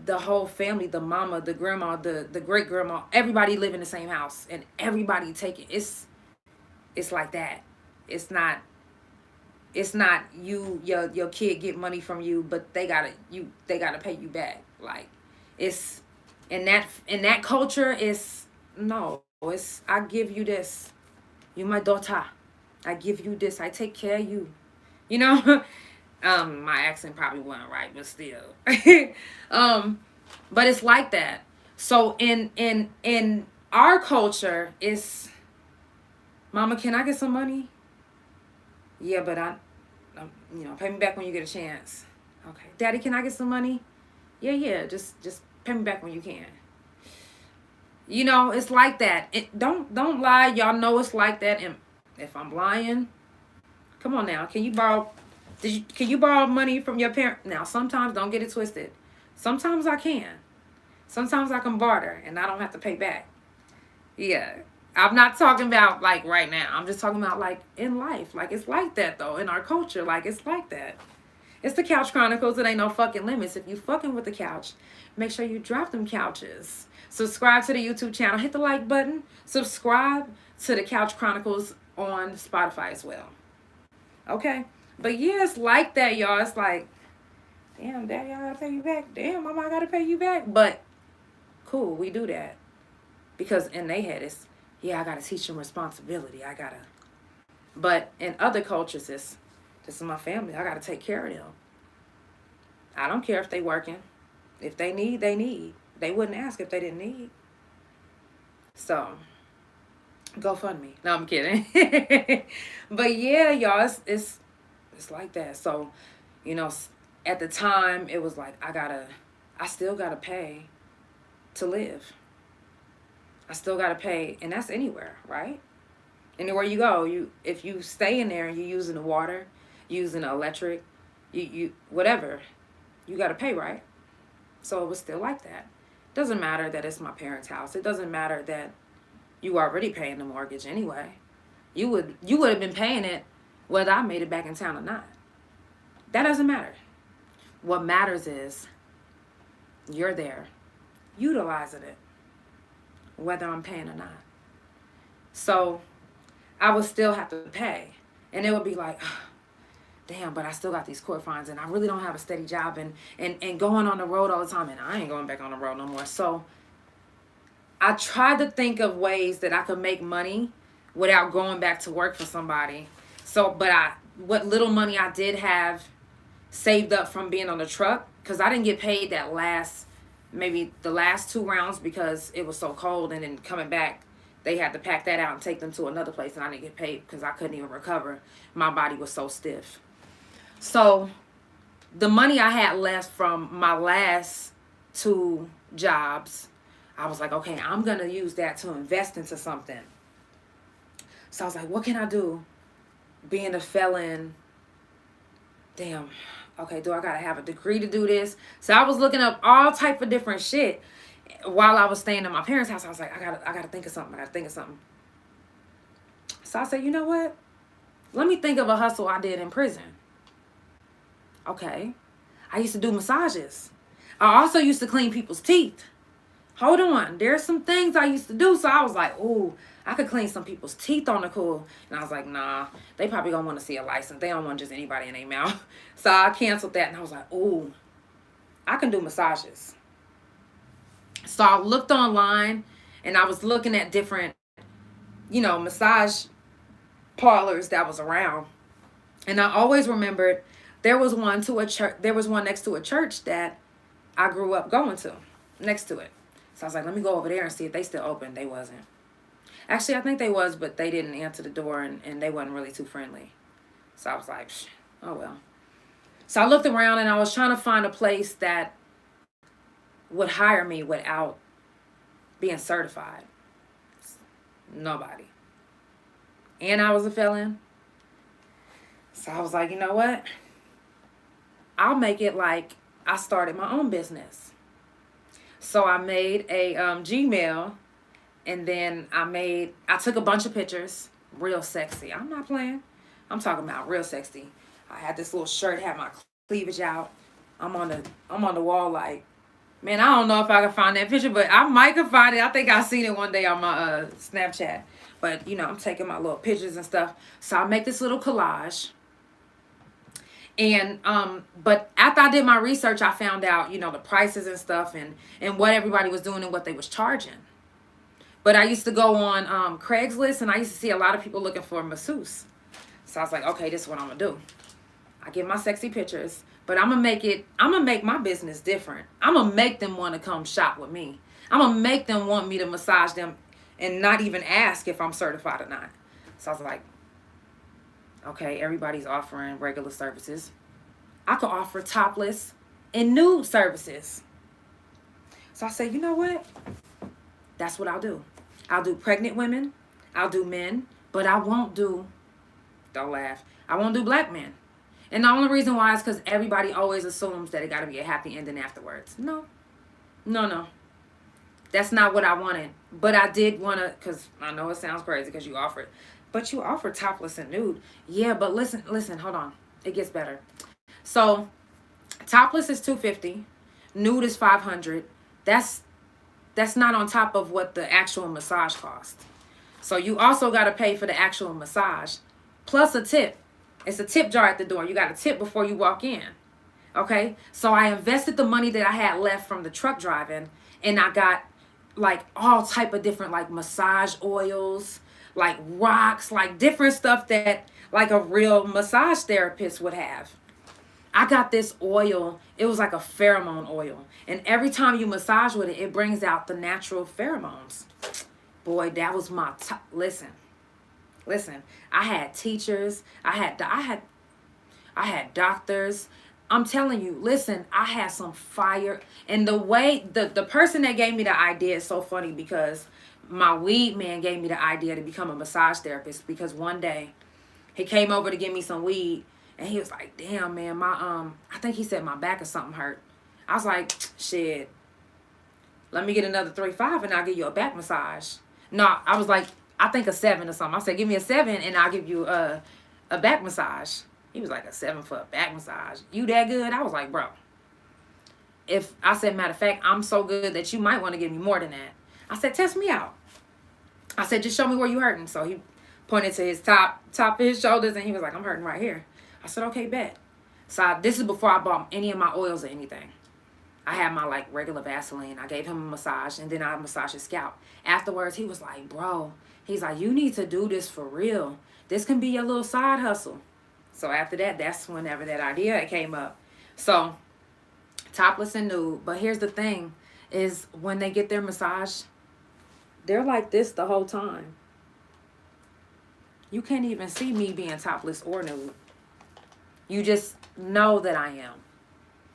the whole family, the mama, the grandma, the great grandma, everybody live in the same house and everybody take it. It's like that. It's not you, your kid get money from you, but they gotta pay you back. Like, it's in that culture, it's no, it's I give you this. You my daughter. I give you this. I take care of you. You know? My accent probably wasn't right, but still. But it's like that. So in our culture, it's, Mama, can I get some money? Yeah, but pay me back when you get a chance. Okay. Daddy, can I get some money? Yeah, just pay me back when you can. You know, it's like that. Don't lie. Y'all know it's like that. And if I'm lying, come on now. Can you borrow money from your parent? Now, sometimes, don't get it twisted. Sometimes I can. Sometimes I can barter and I don't have to pay back. Yeah. I'm not talking about like right now. I'm just talking about like in life. Like, it's like that though. In our culture, like, it's like that. It's the Couch Chronicles. It ain't no fucking limits. If you fucking with the couch, make sure you drop them couches. Subscribe to the YouTube channel. Hit the like button. Subscribe to the Couch Chronicles on Spotify as well. Okay? But yeah, it's like that, y'all. It's like, damn, Daddy, I gotta pay you back. Damn, Mama, I gotta pay you back. But cool, we do that. Because in their head, it's, yeah, I gotta teach them responsibility. But in other cultures, it's, this is my family. I gotta take care of them. I don't care if they working. If they need, they need. They wouldn't ask if they didn't need. So, go fund me. No, I'm kidding. But yeah, y'all, it's like that. So, you know, at the time, it was like, I still gotta pay to live. I still gotta pay, and that's anywhere, right? Anywhere you go, if you stay in there and you're using the water, using the electric, you whatever, you gotta pay, right? So it was still like that. Doesn't matter that it's my parents' house. It doesn't matter that you already paying the mortgage anyway. You would have been paying it whether I made it back in town or not. That doesn't matter. What matters is you're there, utilizing it, whether I'm paying or not. So I would still have to pay. And it would be like, damn, but I still got these court fines and I really don't have a steady job and going on the road all the time, and I ain't going back on the road no more. So I tried to think of ways that I could make money without going back to work for somebody. So, but what little money I did have saved up from being on the truck, because I didn't get paid maybe the last 2 rounds because it was so cold, and then coming back, they had to pack that out and take them to another place, and I didn't get paid because I couldn't even recover. My body was so stiff. So the money I had left from my last 2 jobs, I was like, okay, I'm going to use that to invest into something. So I was like, what can I do? Being a felon, damn, okay, do I got to have a degree to do this? So I was looking up all type of different shit while I was staying at my parents' house. I was like, I gotta think of something. So I said, you know what? Let me think of a hustle I did in prison. Okay. I used to do massages. I also used to clean people's teeth. Hold on. There's some things I used to do. So I was like, ooh, I could clean some people's teeth on the cool. And I was like, nah, they probably gonna want to see a license. They don't want just anybody in their mouth. So I canceled that, and I was like, ooh, I can do massages. So I looked online, and I was looking at different, massage parlors that was around. And I always remembered there was one next to a church that I grew up going to, next to it. So I was like, let me go over there and see if they still open. They wasn't. Actually, I think they was, but they didn't answer the door, and they wasn't really too friendly. So I was like, oh well. So I looked around, and I was trying to find a place that would hire me without being certified. Nobody. And I was a felon. So I was like, you know what? I'll make it like I started my own business. So I made a Gmail, and then I took a bunch of pictures, real sexy. I'm not playing. I'm talking about real sexy. I had this little shirt, had my cleavage out. I'm on the wall like, man, I don't know if I can find that picture, but I might can find it. I think I seen it one day on my Snapchat. But, I'm taking my little pictures and stuff. So I make this little collage. And, but after I did my research, I found out, the prices and stuff and what everybody was doing and what they was charging. But I used to go on Craigslist, and I used to see a lot of people looking for a masseuse. So I was like, okay, this is what I'm going to do. I get my sexy pictures, but I'm going to make my business different. I'm going to make them want to come shop with me. I'm going to make them want me to massage them and not even ask if I'm certified or not. So I was like, okay, everybody's offering regular services. I could offer topless and nude services. So I said, you know what? That's what I'll do. I'll do pregnant women. I'll do men. But I won't do, don't laugh, I won't do black men. And the only reason why is because everybody always assumes that it got to be a happy ending afterwards. No. That's not what I wanted. But I did want to, because I know it sounds crazy because you offered. But you offer topless and nude. Yeah, but listen, hold on. It gets better. So topless is $250. Nude is $500. That's not on top of what the actual massage costs. So you also got to pay for the actual massage plus a tip. It's a tip jar at the door. You got to tip before you walk in. Okay? So I invested the money that I had left from the truck driving, and I got like all type of different like massage oils, like rocks, like different stuff that like a real massage therapist would have. I got this oil. It was like a pheromone oil. And every time you massage with it, it brings out the natural pheromones. Boy, that was my top. Listen. I had teachers. I had doctors. I'm telling you, listen, I had some fire. And the way, the person that gave me the idea is so funny because my weed man gave me the idea to become a massage therapist, because one day he came over to give me some weed. And he was like, damn, man, I think he said my back or something hurt. I was like, shit, let me get another 3.5 and I'll give you a back massage. No, I was like, I think a 7 or something. I said, give me a 7 and I'll give you a back massage. He was like, a 7 for a back massage? You that good? I was like, bro. I said, matter of fact, I'm so good that you might want to give me more than that. I said, test me out. I said, just show me where you hurting. So he pointed to his top of his shoulders, and he was like, I'm hurting right here. I said, okay, bet. So this is before I bought any of my oils or anything. I had my like regular Vaseline. I gave him a massage and then I massaged his scalp. Afterwards, he was like, bro, he's like, you need to do this for real. This can be your little side hustle. So after that, that's whenever that idea came up. So topless and nude. But here's the thing is when they get their massage, they're like this the whole time. You can't even see me being topless or nude. You just know that I am.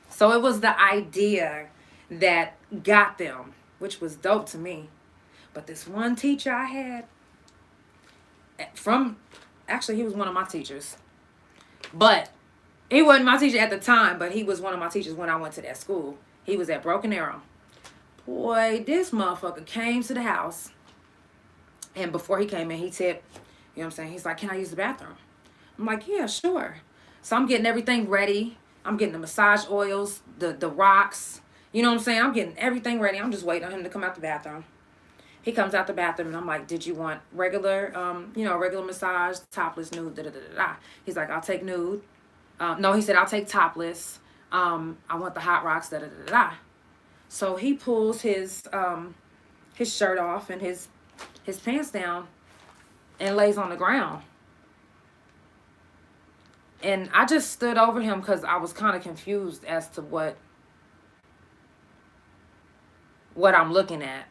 So it was the idea that got them, which was dope to me. But this one teacher I had actually he was one of my teachers. But he wasn't my teacher at the time, but he was one of my teachers when I went to that school. He was at Broken Arrow. Boy, this motherfucker came to the house. And before he came in, he tipped. You know what I'm saying? He's like, can I use the bathroom? I'm like, yeah, sure. So I'm getting everything ready. I'm getting the massage oils, the rocks. You know what I'm saying? I'm getting everything ready. I'm just waiting on him to come out the bathroom. He comes out the bathroom and I'm like, did you want regular, regular massage, topless, nude, da-da-da-da-da. He's like, I'll take nude. No, he said, I'll take topless. I want the hot rocks, da-da-da-da-da. So he pulls his shirt off and his pants down and lays on the ground. And I just stood over him because I was kind of confused as to what I'm looking at.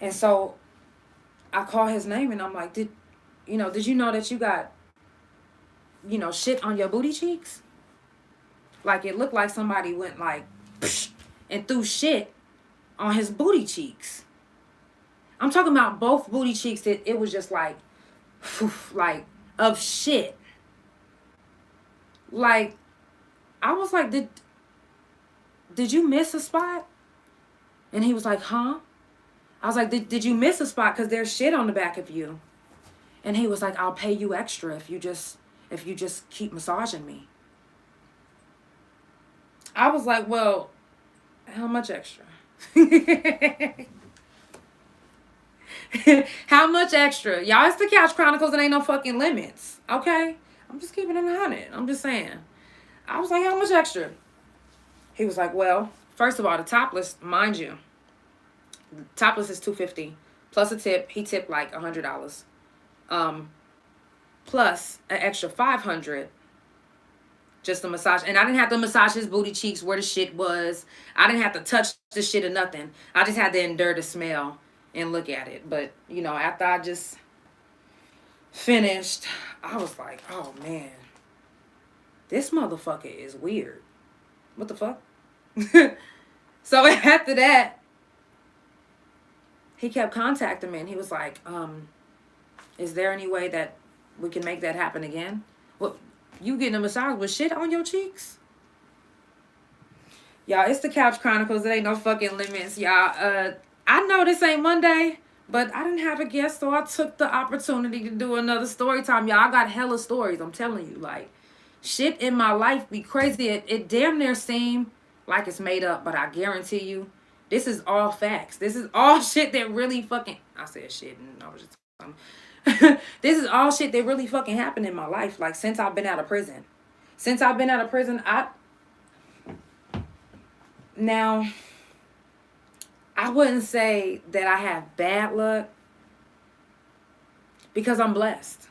And so I call his name and I'm like, did you know that you got, shit on your booty cheeks? Like it looked like somebody went like and threw shit on his booty cheeks. I'm talking about both booty cheeks. It was just like of shit. Like I was like, did you miss a spot? And he was like, huh? I was like, did you miss a spot? Because there's shit on the back of you. And he was like, I'll pay you extra if you just keep massaging me. I was like, well, how much extra? How much extra? Y'all, it's the Couch Chronicles and ain't no fucking limits. Okay? I'm just keeping it 100. I'm just saying. I was like, how much extra? He was like, well, first of all, the topless, mind you, the topless is $250 plus a tip. He tipped like $100. Plus an extra $500 just to massage. And I didn't have to massage his booty cheeks where the shit was. I didn't have to touch the shit or nothing. I just had to endure the smell and look at it. But, after I just finished, I was like, oh, man. This motherfucker is weird. What the fuck? So after that, he kept contacting me and he was like, is there any way that we can make that happen again? What, you getting a massage with shit on your cheeks? Y'all, it's the Couch Chronicles. There ain't no fucking limits, y'all. I know this ain't Monday, but I didn't have a guest, so I took the opportunity to do another story time. Y'all, I got hella stories, I'm telling you. Like, shit in my life be crazy. It damn near seem like it's made up, but I guarantee you, this is all facts. This is all shit that really fucking... I said shit, and I was just... This is all shit that really fucking happened in my life. Like, since I've been out of prison. Now, I wouldn't say that I have bad luck because I'm blessed.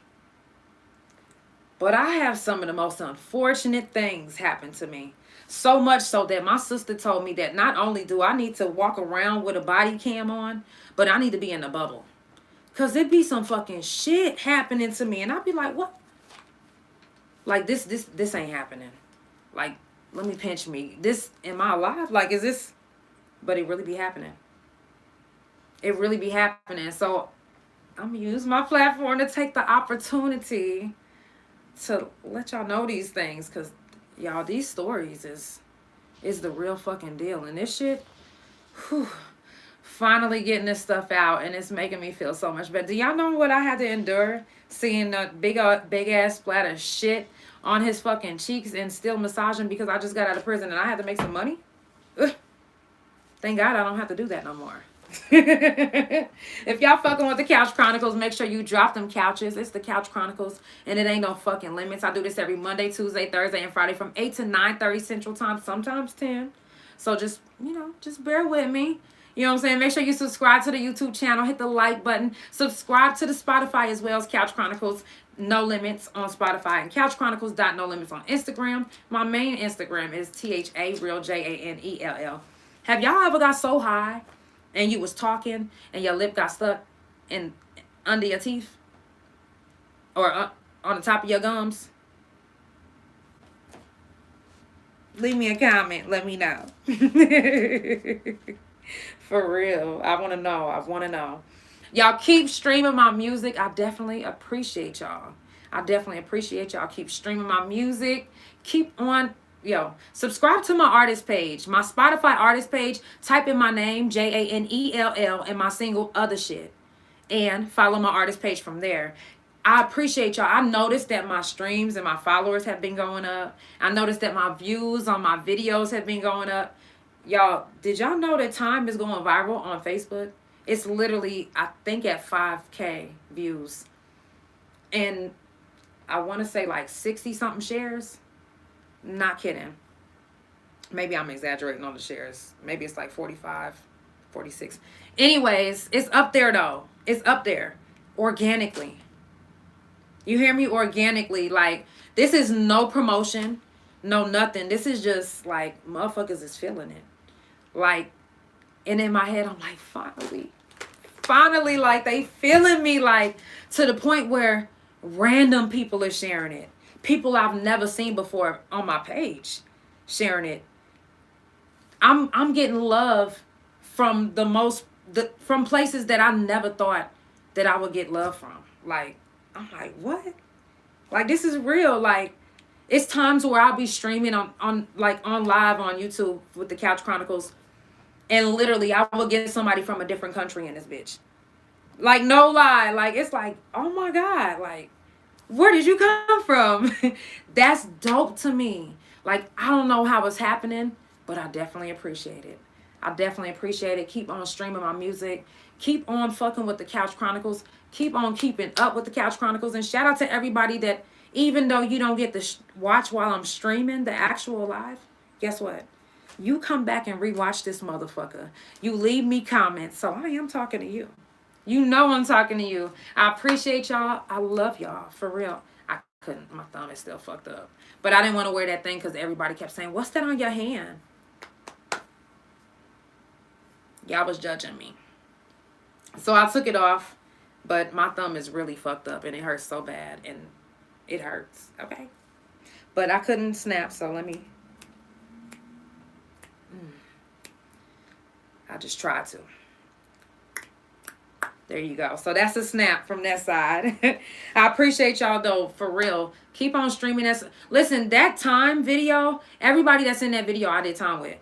But I have some of the most unfortunate things happen to me. So much so that my sister told me that not only do I need to walk around with a body cam on, but I need to be in a bubble. Because it'd be some fucking shit happening to me. And I'd be like, what? Like, this ain't happening. Like, let me pinch me. This, am I alive? Like, is this... But it really be happening. It really be happening. So, I'm going to use my platform to take the opportunity to let y'all know these things. Because, y'all, these stories is the real fucking deal. And this shit... Whew, finally getting this stuff out, and it's making me feel so much better. Do y'all know what I had to endure seeing a big ass splatter of shit on his fucking cheeks and still massaging because I just got out of prison and I had to make some money? Ugh. Thank God I don't have to do that no more. If y'all fucking with the Couch Chronicles, make sure you drop them couches. It's the Couch Chronicles, and it ain't no fucking limits. I do this every Monday, Tuesday, Thursday, and Friday from 8 to 9:30 Central Time, sometimes 10. So just, just bear with me. You know what I'm saying? Make sure you subscribe to the YouTube channel. Hit the like button. Subscribe to the Spotify as well as Couch Chronicles No Limits on Spotify and Couch Chronicles No Limits on Instagram. My main Instagram is THA Janell. Have y'all ever got so high and you was talking and your lip got stuck in under your teeth or on the top of your gums? Leave me a comment. Let me know. For real. I want to know. I want to know. Y'all keep streaming my music. I definitely appreciate y'all. I definitely appreciate y'all. Keep streaming my music. Keep on. Subscribe to my artist page. My Spotify artist page. Type in my name, Janell, and my single Other Shit. And follow my artist page from there. I appreciate y'all. I noticed that my streams and my followers have been going up. I noticed that my views on my videos have been going up. Y'all, did y'all know that time is going viral on Facebook? It's literally, I think, at 5K views. And I want to say like 60-something shares. Not kidding. Maybe I'm exaggerating on the shares. Maybe it's like 45, 46. Anyways, it's up there though. It's up there. Organically. You hear me? Organically. Like, this is no promotion. No nothing. This is just like, motherfuckers is feeling it. Like, and in my head, I'm like, finally, like, they feeling me, like, to the point where random people are sharing it. People I've never seen before on my page sharing it. I'm getting love from from places that I never thought that I would get love from. Like, I'm like, what? Like, this is real. Like, it's times where I'll be streaming on live on YouTube with the Couch Chronicles, and literally I will get somebody from a different country in this bitch. Like, no lie. Like, it's like, oh my God, like, where did you come from? That's dope to me. Like, I don't know how it's happening, but I definitely appreciate it. I definitely appreciate it. Keep on streaming my music. Keep on fucking with the Couch Chronicles. Keep on keeping up with the Couch Chronicles. And shout out to everybody that, even though you don't get to watch while I'm streaming the actual live, guess what? You come back and rewatch this motherfucker. You leave me comments. So I am talking to you. You know I'm talking to you. I appreciate y'all. I love y'all. For real. I couldn't. My thumb is still fucked up. But I didn't want to wear that thing because everybody kept saying, what's that on your hand? Y'all was judging me. So I took it off. But my thumb is really fucked up and it hurts so bad. And it hurts. Okay? But I couldn't snap. So let me. I just tried to. There you go. So that's a snap from that side. I appreciate y'all though, for real. Keep on streaming us. Listen, that time video, everybody that's in that video I did time with.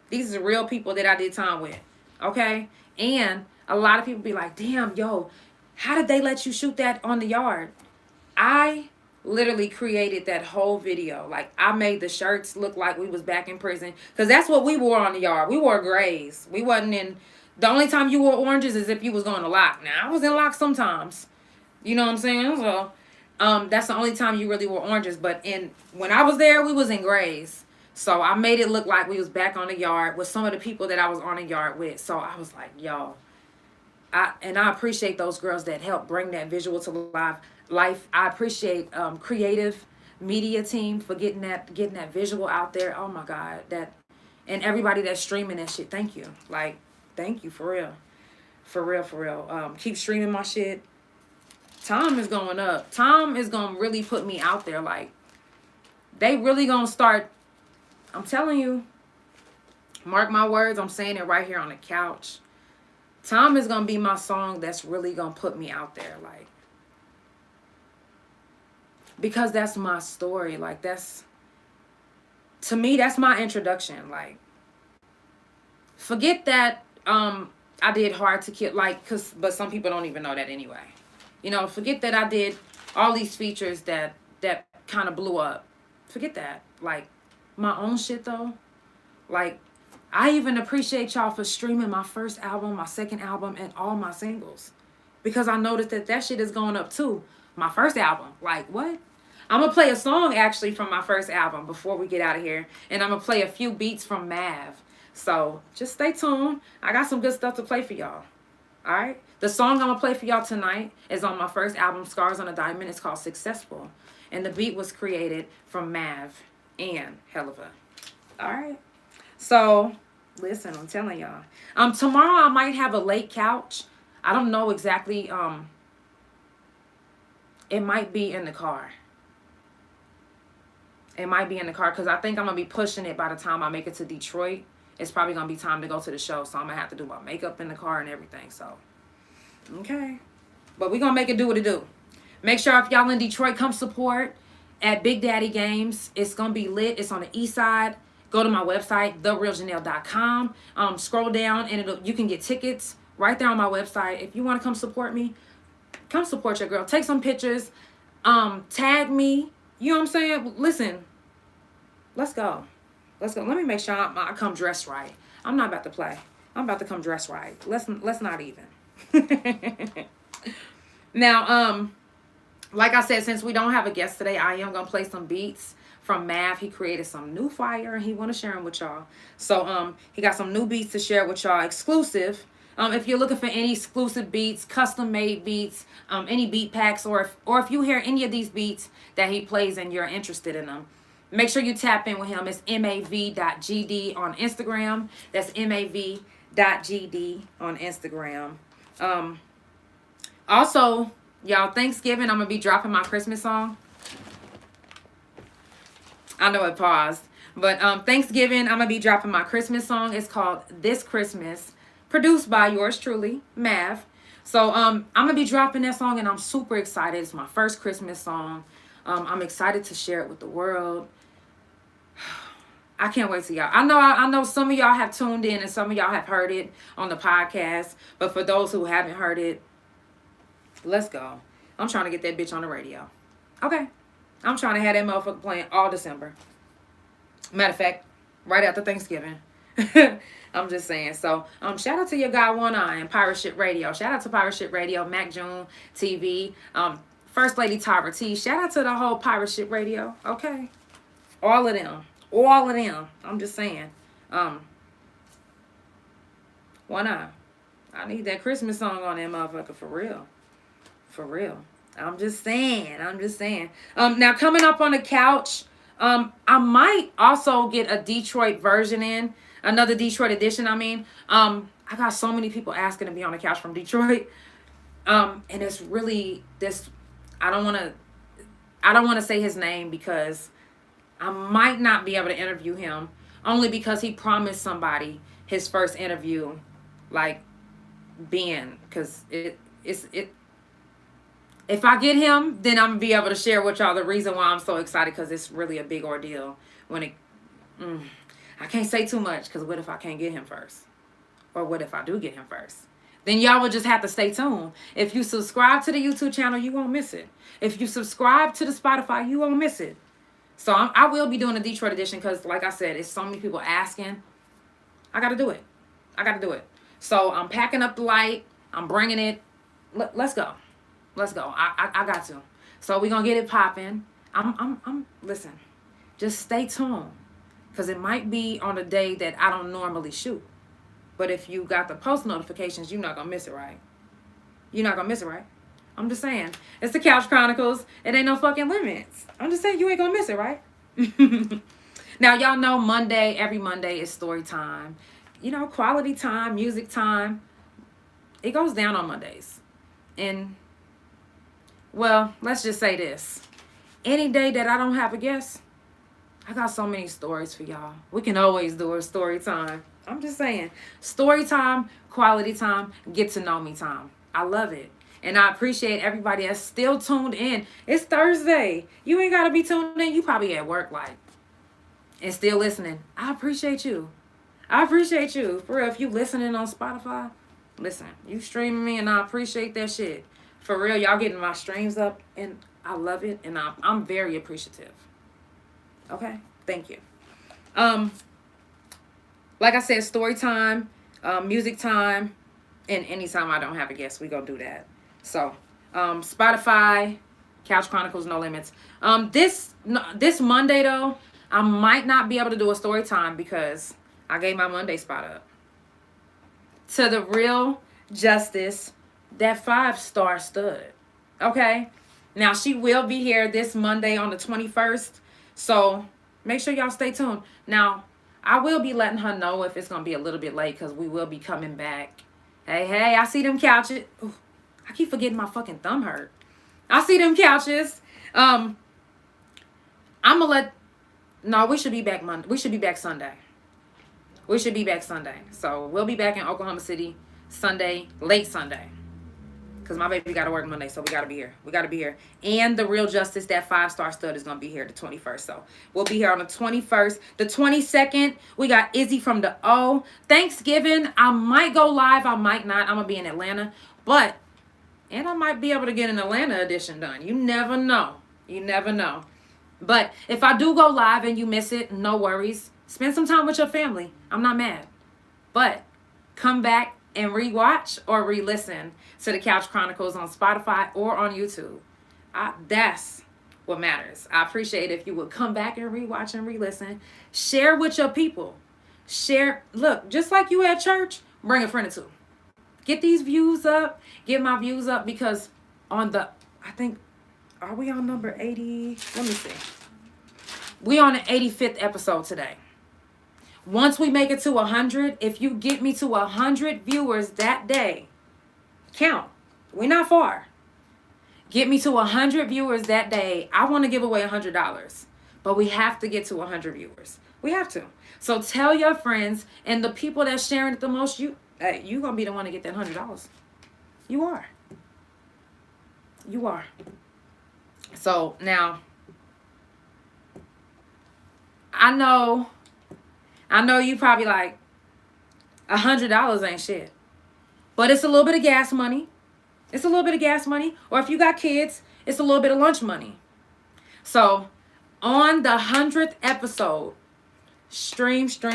These are real people that I did time with. Okay? And a lot of people be like, damn, yo, how did they let you shoot that on the yard? I literally created that whole video. Like, I made the shirts look like we was back in prison. Because that's what we wore on the yard. We wore grays. We wasn't in... The only time you wore oranges is if you was going to lock. Now, I was in lock sometimes. You know what I'm saying? So, that's the only time you really wore oranges. But when I was there, we was in grays. So, I made it look like we was back on the yard with some of the people that I was on the yard with. So, I was like, yo. I appreciate those girls that helped bring that visual to life. I appreciate creative media team for getting that visual out there. Oh, my God. And everybody that's streaming that shit. Thank you. Like, thank you, for real. For real. Keep streaming my shit. Time is going up. Time is going to really put me out there. Like, they really going to start. I'm telling you. Mark my words. I'm saying it right here on the couch. Time is going to be my song that's really going to put me out there. Like, because that's my story. Like, to me, that's my introduction. Like, forget that I did Hard to Kill, like, but some people don't even know that anyway. You know, forget that I did all these features that kind of blew up. Forget that. Like, my own shit, though, like, I even appreciate y'all for streaming my first album, my second album, and all my singles. Because I noticed that shit is going up too. My first album. Like, what? I'm going to play a song actually from my first album before we get out of here. And I'm going to play a few beats from Mav. So just stay tuned. I got some good stuff to play for y'all. All right? The song I'm going to play for y'all tonight is on my first album, Scars on a Diamond. It's called Successful. And the beat was created from Mav and Helliva. All right? So, listen, I'm telling y'all. Tomorrow I might have a late couch. I don't know exactly. It might be in the car. It might be in the car because I think I'm going to be pushing it by the time I make it to Detroit. It's probably going to be time to go to the show. So I'm going to have to do my makeup in the car and everything. So, okay. But we're going to make it do what it do. Make sure if y'all in Detroit, come support at Big Daddy Games. It's going to be lit. It's on the east side. Go to my website, therealjanelle.com. Scroll down and you can get tickets right there on my website. If you want to come support me, come support your girl. Take some pictures. Tag me. You know what I'm saying? Listen, let's go. Let's go. Let me make sure I come dressed right. I'm not about to play. I'm about to come dressed right. Let's not even. Now, like I said, since we don't have a guest today, I am going to play some beats from Mav. He created some new fire and he want to share them with y'all. So, he got some new beats to share with y'all, exclusive. If you're looking for any exclusive beats, custom made beats, any beat packs, or if you hear any of these beats that he plays and you're interested in them, make sure you tap in with him. It's mav.gd on Instagram. That's mav.gd on Instagram. Also, y'all, Thanksgiving, I'm going to be dropping my Christmas song. I know it paused. But Thanksgiving, I'm going to be dropping my Christmas song. It's called This Christmas, produced by yours truly, Mav. So I'm going to be dropping that song, and I'm super excited. It's my first Christmas song. I'm excited to share it with the world. I can't wait to y'all. I know some of y'all have tuned in and some of y'all have heard it on the podcast. But for those who haven't heard it, let's go. I'm trying to get that bitch on the radio. Okay. I'm trying to have that motherfucker playing all December. Matter of fact, right after Thanksgiving. I'm just saying. So, shout out to your guy One Eye and Pirate Ship Radio. Shout out to Pirate Ship Radio, Mac June TV, First Lady Tara T. Shout out to the whole Pirate Ship Radio. Okay. All of them. All of them. I'm just saying. One Eye. I need that Christmas song on that motherfucker for real. For real. I'm just saying. Now coming up on the couch, I might also get a Detroit version in. Another Detroit edition, I mean. I got so many people asking to be on the couch from Detroit. And it's really this, I don't want to say his name because I might not be able to interview him, only because he promised somebody his first interview, like being, because if I get him, then I'm going to be able to share with y'all the reason why I'm so excited, because it's really a big ordeal. I can't say too much, because what if I can't get him first? Or what if I do get him first? Then y'all will just have to stay tuned. If you subscribe to the YouTube channel, you won't miss it. If you subscribe to the Spotify, you won't miss it. So I will be doing a Detroit edition because, like I said, it's so many people asking. I got to do it. So I'm packing up the light. I'm bringing it. Let's go. I got to. So we're going to get it popping. Listen, just stay tuned. Because it might be on a day that I don't normally shoot. But if you got the post notifications, you're not going to miss it, right? I'm just saying. It's the Couch Chronicles. It ain't no fucking limits. I'm just saying you ain't going to miss it, right? Now, y'all know every Monday is story time. You know, quality time, music time. It goes down on Mondays. And, well, let's just say this. Any day that I don't have a guest, I got so many stories for y'all. We can always do a story time. I'm just saying. Story time, quality time, get to know me time. I love it. And I appreciate everybody that's still tuned in. It's Thursday. You ain't got to be tuned in. You probably at work, and still listening. I appreciate you. For real, if you listening on Spotify, listen, you streaming me, and I appreciate that shit. For real, y'all getting my streams up, and I love it, and I'm very appreciative. Okay? Thank you. Like I said, story time, music time, and anytime I don't have a guest, we gonna do that. So, Spotify, Couch Chronicles, no limits. This Monday though, I might not be able to do a story time because I gave my Monday spot up to the real justice, that 5-star stud. Okay, now she will be here this Monday on the 21st. So make sure y'all stay tuned. Now I will be letting her know if it's gonna be a little bit late because we will be coming back. Hey, I see them couches. Ooh, I keep forgetting my fucking thumb hurt. I see them couches. I'm gonna let. No, we should be back Monday. We should be back Sunday. We should be back Sunday. So we'll be back in Oklahoma City Sunday, late Sunday. Because my baby got to work Monday, so we got to be here. We got to be here. And the real justice, that 5-star stud is going to be here the 21st. So we'll be here on the 21st. The 22nd, we got Izzy from the O. Thanksgiving, I might go live. I might not. I'm going to be in Atlanta. And I might be able to get an Atlanta edition done. You never know. You never know. But if I do go live and you miss it, no worries. Spend some time with your family. I'm not mad. But come back and rewatch or re-listen to the Couch Chronicles on Spotify or on YouTube. That's what matters. I appreciate if you would come back and rewatch and re-listen. Share with your people. Share. Look, just like you at church, bring a friend or two. Get these views up. Get my views up because on the, I think, are we on number 80? Let me see. We on the 85th episode today. Once we make it to 100, if you get me to 100 viewers that day, count. We're not far. Get me to 100 viewers that day. I want to give away $100. But we have to get to 100 viewers. We have to. So tell your friends and the people that's sharing it the most, you're going to be the one to get that $100. You are. You are. So now, I know you probably like, $100 ain't shit. But it's a little bit of gas money. It's a little bit of gas money. Or if you got kids, it's a little bit of lunch money. So on the 100th episode, stream. Share.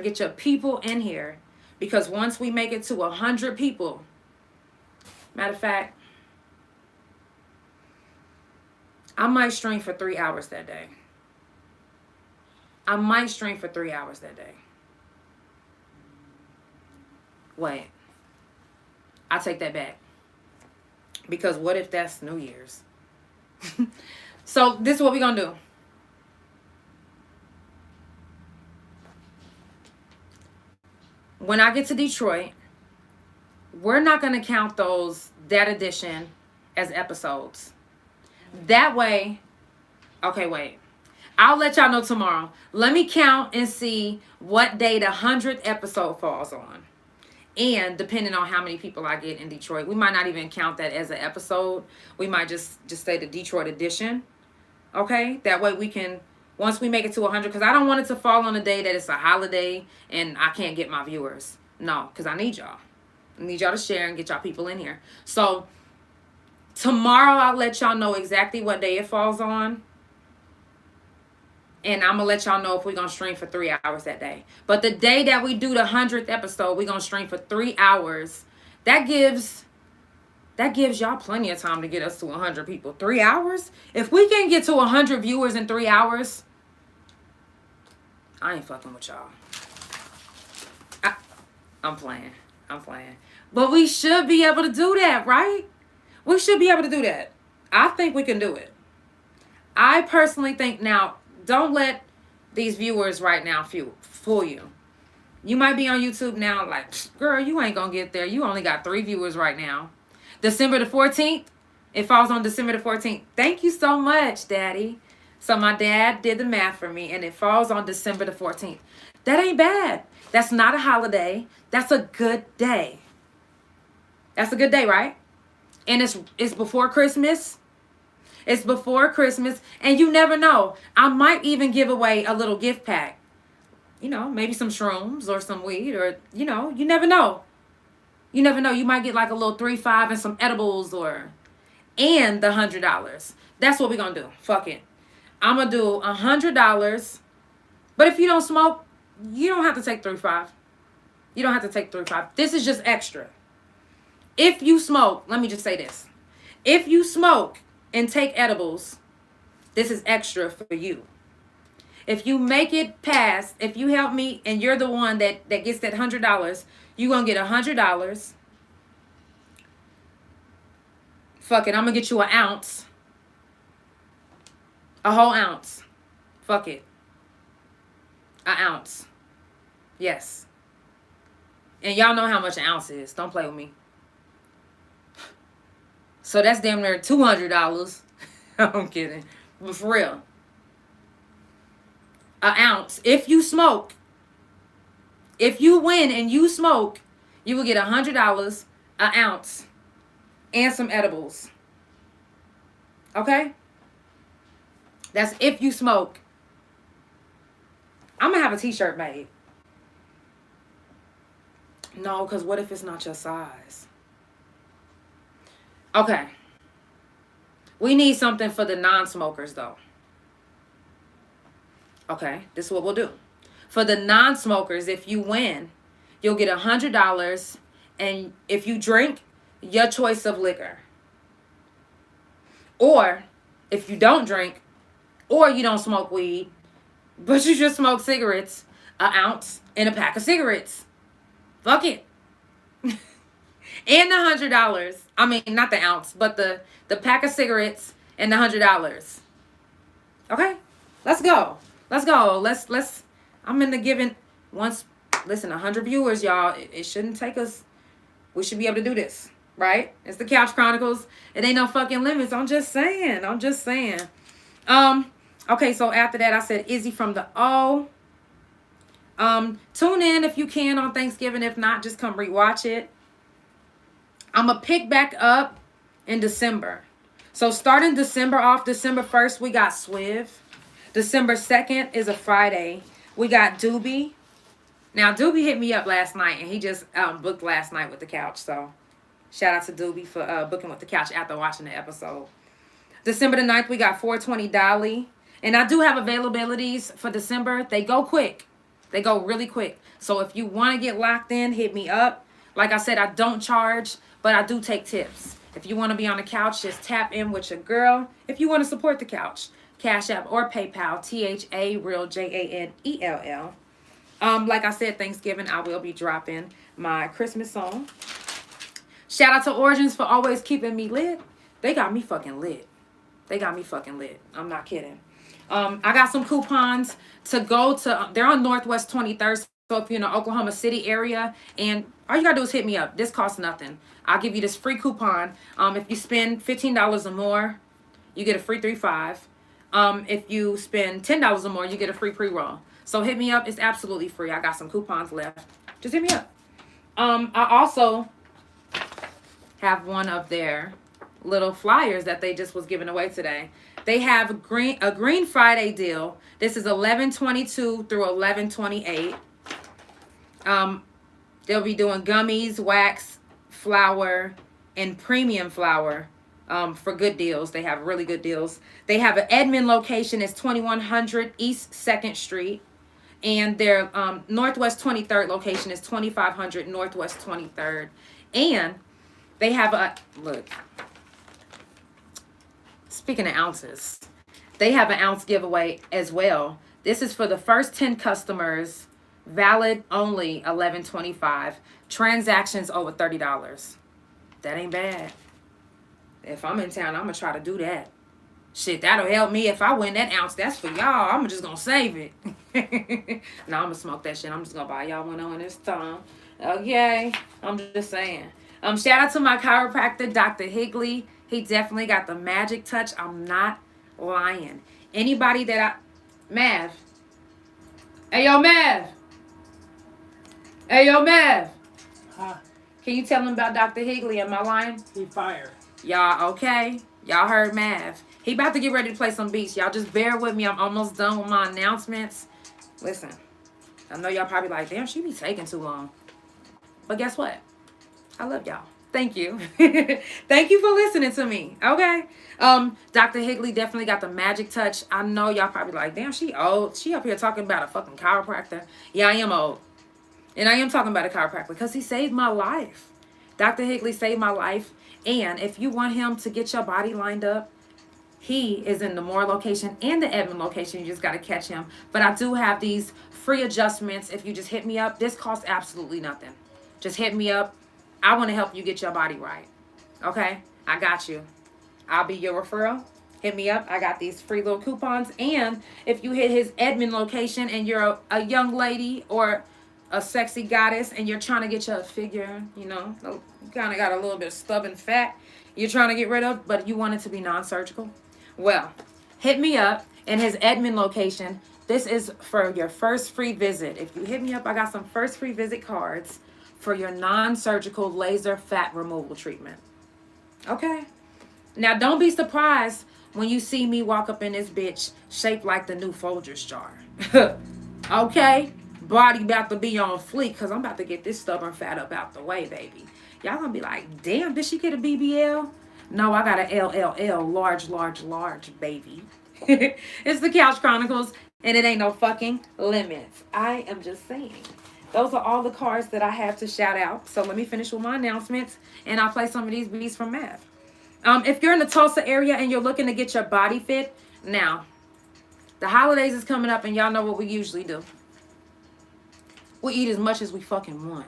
Get your people in here. Because once we make it to 100 people, matter of fact, I might stream for 3 hours that day. Wait. I take that back. Because what if that's New Year's? So this is what we're going to do. When I get to Detroit, we're not going to count that edition as episodes. That way, okay, wait. I'll let y'all know tomorrow. Let me count and see what day the 100th episode falls on. And depending on how many people I get in Detroit, we might not even count that as an episode. We might just say the Detroit edition. Okay? That way we can, once we make it to 100, because I don't want it to fall on a day that it's a holiday and I can't get my viewers. No, because I need y'all. I need y'all to share and get y'all people in here. So tomorrow I'll let y'all know exactly what day it falls on. And I'm going to let y'all know if we're going to stream for 3 hours that day. But the day that we do the 100th episode, we're going to stream for 3 hours. That gives y'all plenty of time to get us to 100 people. 3 hours? If we can get to 100 viewers in 3 hours, I ain't fucking with y'all. I'm playing. But we should be able to do that, right? We should be able to do that. I think we can do it. I personally think now, don't let these viewers right now fool you. You might be on YouTube now like, girl, you ain't going to get there. You only got 3 viewers right now. December the 14th. It falls on December the 14th. Thank you so much, Daddy. So my dad did the math for me, and it falls on December the 14th. That ain't bad. That's not a holiday. That's a good day. That's a good day, right? And it's before Christmas. It's before Christmas, and you never know. I might even give away a little gift pack. You know, maybe some shrooms or some weed or, you know, you never know. You never know. You might get like a little 3-5 and some edibles and the $100. That's what we're going to do. Fuck it. I'm going to do $100 But if you don't smoke, you don't have to take 3.5. You don't have to take 3.5. This is just extra. If you smoke, let me just say this. If you smoke and take edibles, this is extra for you. If you make it past, if you help me and you're the one that gets that $100, you're going to get $100. Fuck it, I'm going to get you an ounce. A whole ounce. Fuck it. An ounce. Yes. And y'all know how much an ounce is. Don't play with me. So that's damn near $200. I'm kidding. But for real. An ounce. If you smoke, if you win and you smoke, you will get $100, an ounce, and some edibles. Okay? That's if you smoke. I'm going to have a t-shirt made. No, because what if it's not your size? Okay. We need something for the non-smokers, though. Okay, this is what we'll do. For the non-smokers, if you win, you'll get $100. And if you drink, your choice of liquor. Or, if you don't drink, or you don't smoke weed, but you just smoke cigarettes, an ounce and a pack of cigarettes. Fuck it. And the $100. I mean, not the ounce, but the pack of cigarettes and the $100. Okay? Let's go. Let's go. Let's I'm in the giving once. Listen, 100 viewers, y'all. It shouldn't take us. We should be able to do this, right? It's the Couch Chronicles. It ain't no fucking limits. I'm just saying. Okay, so after that, I said Izzy from the O. Tune in if you can on Thanksgiving. If not, just come rewatch it. I'm going to pick back up in December. So starting December off, December 1st, we got Swiv. December 2nd is a Friday. We got Doobie. Now, Doobie hit me up last night, and he just booked last night with the couch. So shout out to Doobie for booking with the couch after watching the episode. December the 9th, we got 420 Dolly. And I do have availabilities for December. They go quick. They go really quick. So if you want to get locked in, hit me up. Like I said, I don't charge, but I do take tips. If you want to be on the couch, just tap in with your girl. If you want to support the couch, Cash App or PayPal, THA, real JANELL. Like I said, Thanksgiving, I will be dropping my Christmas song. Shout out to Origins for always keeping me lit. They got me fucking lit. I'm not kidding. I got some coupons to go to. They're on Northwest 23rd. So if you're in the Oklahoma City area, and all you got to do is hit me up. This costs nothing. I'll give you this free coupon. If you spend $15 or more, you get a free 3.5. If you spend $10 or more, you get a free pre-roll. So hit me up. It's absolutely free. I got some coupons left. Just hit me up. I also have one of their little flyers that they just was giving away today. They have a Green Friday deal. This is 11/22 through 11/28. They'll be doing gummies, wax, flour, and premium flour for good deals. They have really good deals. They have an Edmond location. It's 2100 East 2nd Street. And their Northwest 23rd location is 2500 Northwest 23rd. And they have a, look, speaking of ounces, they have an ounce giveaway as well. This is for the first 10 customers. Valid only 11/25. Transactions over $30. That ain't bad. If I'm in town, I'm going to try to do that. Shit, that'll help me if I win that ounce. That's for y'all. I'm just going to save it. No, I'm going to smoke that shit. I'm just going to buy y'all one on this time. Okay. I'm just saying. Shout out to my chiropractor, Dr. Higley. He definitely got the magic touch. I'm not lying. Anybody that Mav. Hey, yo, Mav. Hey, yo, Mav. Huh? Can you tell him about Dr. Higley? Am I lying? He fired. Y'all, okay? Y'all heard Mav. He about to get ready to play some beats. Y'all just bear with me. I'm almost done with my announcements. Listen, I know y'all probably like, damn, she be taking too long. But guess what? I love y'all. Thank you. Thank you for listening to me. Okay. Dr. Higley definitely got the magic touch. I know y'all probably like, damn, she old. She up here talking about a fucking chiropractor. Yeah, I am old. And I am talking about a chiropractor because he saved my life. Dr. Higley saved my life. And if you want him to get your body lined up, he is in the Moore location and the Edmond location. You just got to catch him. But I do have these free adjustments. If you just hit me up, this costs absolutely nothing. Just hit me up. I want to help you get your body right. Okay? I got you. I'll be your referral. Hit me up. I got these free little coupons. And if you hit his Edmond location and you're a young lady or a sexy goddess and you're trying to get your figure, you know, you kind of got a little bit of stubborn fat you're trying to get rid of, but you want it to be non-surgical, well, hit me up in his Edmond location. This is for your first free visit. If you hit me up, I got some first free visit cards for your non-surgical laser fat removal treatment. Okay? Now, don't be surprised when you see me walk up in this bitch shaped like the new Folgers jar. Okay? Body about to be on fleek because I'm about to get this stubborn fat up out the way, baby. Y'all gonna be like, damn, did she get a BBL? No, I got a LLL, large, baby. It's the Couch Chronicles, and it ain't no fucking limits. I am just saying. Those are all the cards that I have to shout out. So let me finish with my announcements, and I'll play some of these beats from Math. If you're in the Tulsa area and you're looking to get your body fit, now, the holidays is coming up, and y'all know what we usually do. We eat as much as we fucking want.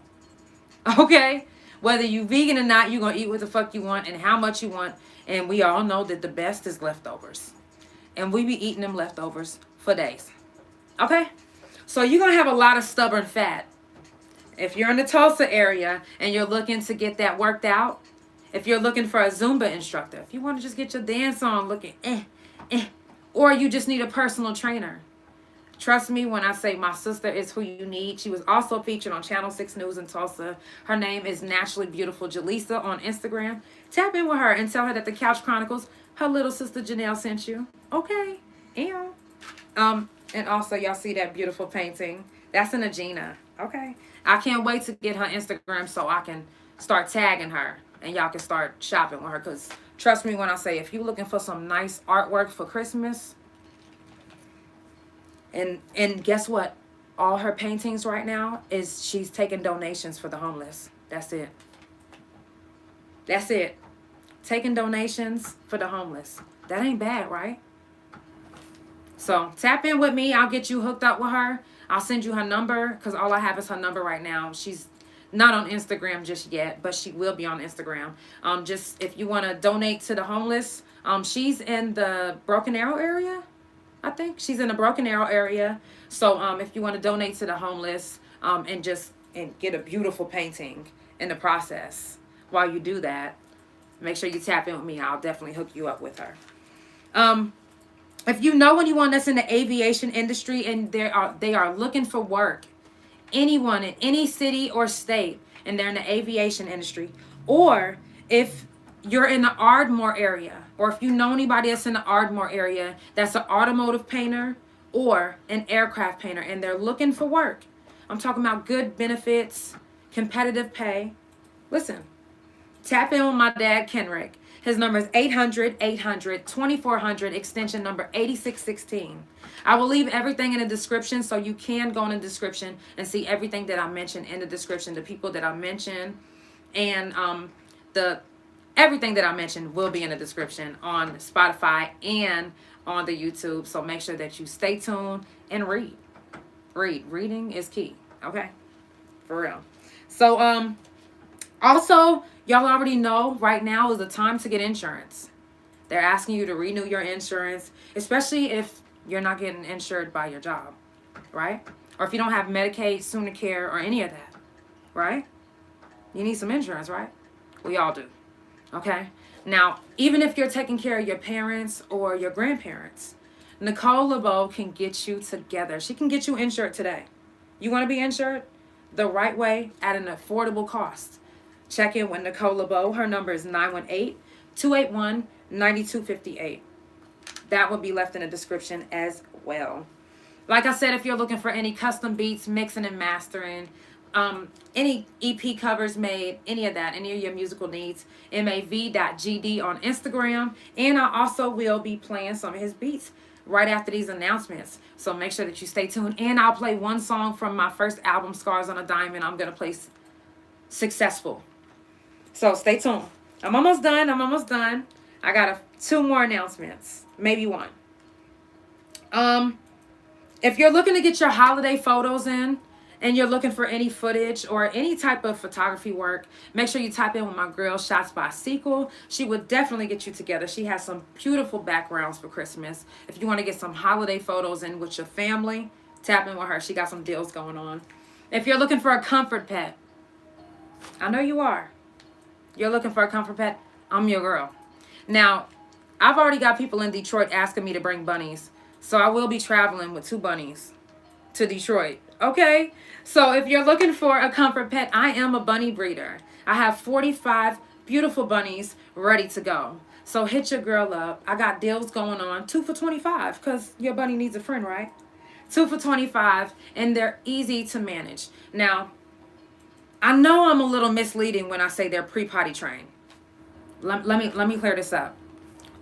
Okay? Whether you vegan or not, you're going to eat what the fuck you want and how much you want. And we all know that the best is leftovers. And we be eating them leftovers for days. Okay? So you're going to have a lot of stubborn fat. If you're in the Tulsa area and you're looking to get that worked out, if you're looking for a Zumba instructor, if you want to just get your dance on looking or you just need a personal trainer, trust me when I say my sister is who you need. She was also featured on Channel 6 News in Tulsa. Her name is Naturally Beautiful Jaleesa on Instagram. Tap in with her and tell her that the Couch Chronicles, her little sister Janelle sent you. Okay. And also y'all see that beautiful painting. That's an Agena. Okay. I can't wait to get her Instagram so I can start tagging her and y'all can start shopping with her. Because trust me when I say if you're looking for some nice artwork for Christmas, and guess what? All her paintings right now is she's taking donations for the homeless. That's it. That's it. Taking donations for the homeless. That ain't bad, right? So tap in with me. I'll get you hooked up with her. I'll send you her number because all I have is her number right now. She's not on Instagram just yet, but she will be on Instagram. Just if you want to donate to the homeless, she's in the Broken Arrow area. I think she's in the Broken Arrow area. So if you want to donate to the homeless and get a beautiful painting in the process while you do that, make sure you tap in with me. I'll definitely hook you up with her. If you know anyone that's in the aviation industry and they are looking for work, anyone in any city or state, and they're in the aviation industry, or if you're in the Ardmore area, or if you know anybody that's in the Ardmore area that's an automotive painter or an aircraft painter and they're looking for work, I'm talking about good benefits, competitive pay. Listen, tap in with my dad, Kenrick. His number is 800-800-2400, extension number 8616. I will leave everything in the description, so you can go in the description and see everything that I mentioned in the description, the people that I mentioned, and everything that I mentioned will be in the description on Spotify and on the YouTube. So make sure that you stay tuned and read. Reading is key. Okay? For real. So, also, y'all already know right now is the time to get insurance. They're asking you to renew your insurance, especially if you're not getting insured by your job, right? Or if you don't have Medicaid, Medicare, or any of that, right? You need some insurance, right? We all do. Okay? Now, even if you're taking care of your parents or your grandparents, Nicole LaBoube can get you together. She can get you insured today. You want to be insured the right way at an affordable cost. Check in with Nicole LaBoube. Her number is 918-281-9258. That will be left in the description as well. Like I said, if you're looking for any custom beats, mixing and mastering, any EP covers made, any of that, any of your musical needs, mav.gd on Instagram. And I also will be playing some of his beats right after these announcements. So make sure that you stay tuned. And I'll play one song from my first album, Scars on a Diamond. I'm going to play Successful. So stay tuned. I'm almost done. I got 2 more announcements. Maybe 1. If you're looking to get your holiday photos in, and you're looking for any footage or any type of photography work, make sure you type in with my girl, Shots by Sequel. She would definitely get you together. She has some beautiful backgrounds for Christmas. If you want to get some holiday photos in with your family, tap in with her. She got some deals going on. If you're looking for a comfort pet, I know you are. You're looking for a comfort pet, I'm your girl. Now, I've already got people in Detroit asking me to bring bunnies. So I will be traveling with 2 bunnies to Detroit. Okay? So if you're looking for a comfort pet, I am a bunny breeder. I have 45 beautiful bunnies ready to go. So hit your girl up. I got deals going on. 2 for $25 because your bunny needs a friend, right? 2 for $25, and they're easy to manage. Now, I know I'm a little misleading when I say they're pre-potty trained. Let me clear this up.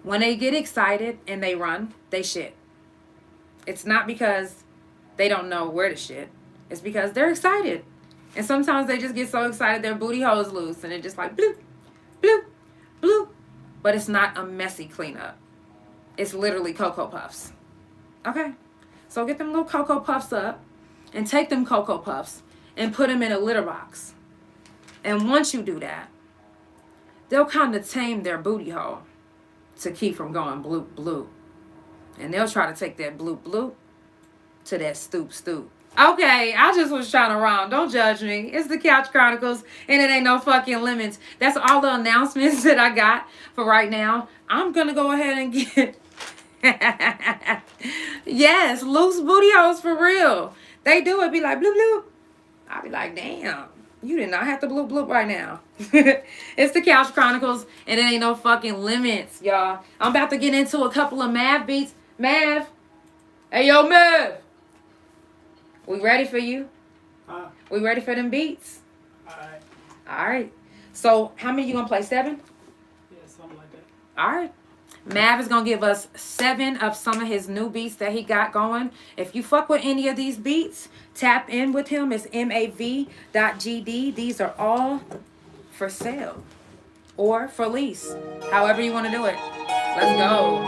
When they get excited and they run, they shit. It's not because they don't know where to shit. It's because they're excited. And sometimes they just get so excited their booty hole is loose and it's just like bloop, bloop, bloop. But it's not a messy cleanup. It's literally Cocoa Puffs. Okay? So get them little Cocoa Puffs up and take them Cocoa Puffs and put them in a litter box. And once you do that, they'll kind of tame their booty hole to keep from going bloop, bloop. And they'll try to take that bloop, bloop to that stoop, stoop. Okay, I just was trying to rhyme. Don't judge me. It's the Couch Chronicles, and it ain't no fucking limits. That's all the announcements that I got for right now. I'm going to go ahead and get... Yes, loose booty holes for real. They do it. Be like, bloop, bloop. I'll be like, damn. You did not have to bloop, bloop right now. It's the Couch Chronicles, and it ain't no fucking limits, y'all. I'm about to get into a couple of Mav beats. Mav. Hey, yo, Mav. We ready for you? We ready for them beats? Alright. Alright. So, how many you gonna play? 7? Yeah, something like that. Alright. Mav is gonna give us 7 of some of his new beats that he got going. If you fuck with any of these beats, tap in with him. It's mav.gd. These are all for sale or for lease. However you want to do it. Let's go.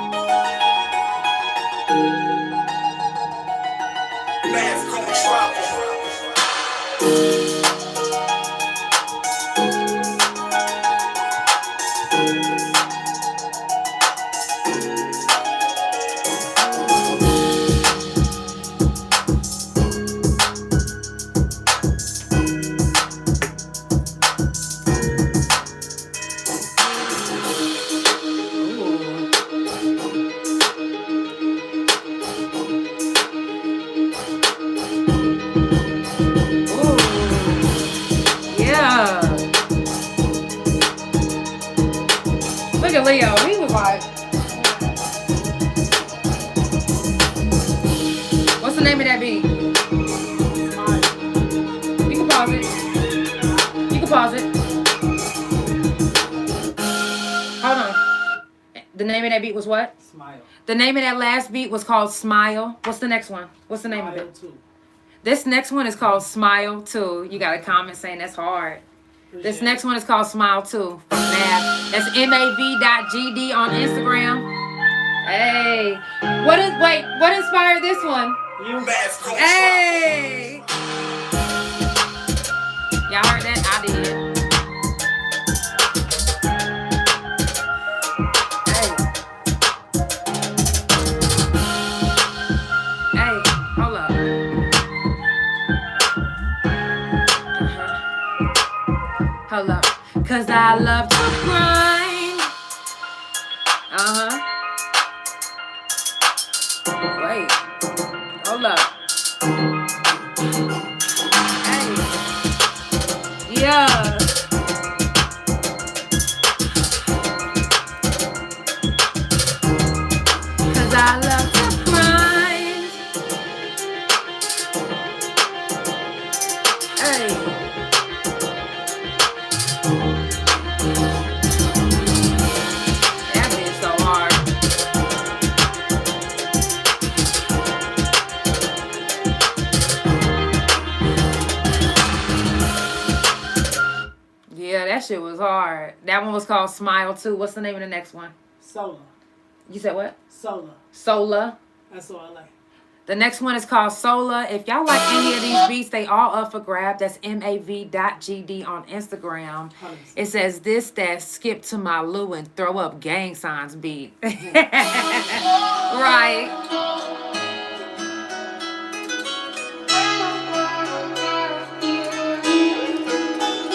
Leo, he was like, what's the name of that beat? You can pause it. You can pause it. Hold on. The name of that beat was what? Smile. The name of that last beat was called Smile. What's the next one? What's the name Smile of it? 2. This next one is called Smile 2. You got a comment saying that's hard. This next one is called Smile 2 from Mav. That's mav.gd on Instagram. Hey. What inspired this one? You. Hey. Y'all heard that? I did. Hey. Hey, hold up. Hold up. Cause I love to grind. Wait. Hold up. Hey. Yeah. Cause I love to grind. Hey. That bitch so hard. Yeah, that shit was hard. That one was called Smile too. What's the name of the next one? Solar. You said what? Solar. Sola. That's what I like. The next one is called Sola. If y'all like any of these beats, they all up for grab. That's mav.gd on Instagram. 100%. It says this, that, skip to my Lou and throw up gang signs beat. Right.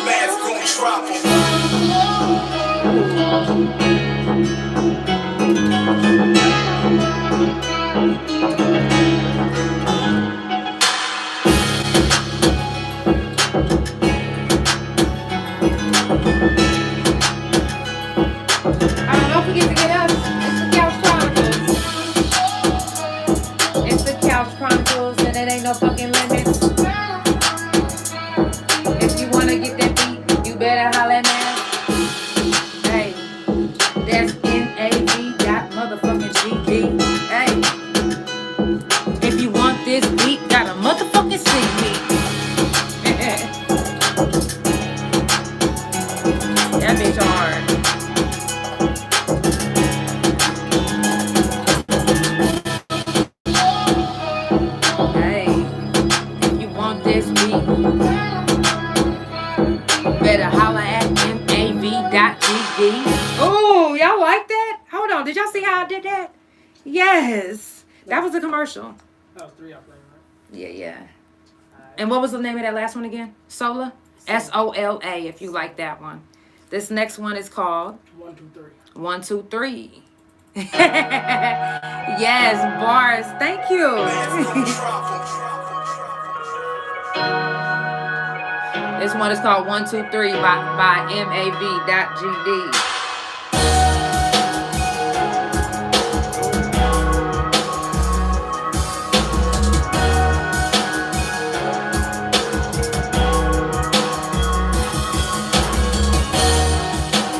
Man's gonna drop him. Don't forget to get us. It's the Couch Chronicles, and it ain't no fucking limits. If you wanna get that beat, you better holla at me. Hey, that's NAV.motherfucking GD. Hey, if you want this beat, gotta motherfucking see me. That bitch hard. Better holla at mav.gd. Oh, y'all like that? Hold on. Did y'all see how I did that? Yes. That was a commercial. That was 3 I played, right? Yeah. Alright. And what was the name of that last one again? Sola? Sola, if you like that one. This next one is called 1, 2, 3. 1, 2, 3. Yes, bars. Thank you. Man's gonna drop him. This one is called 1, 2, 3 by mav.gd.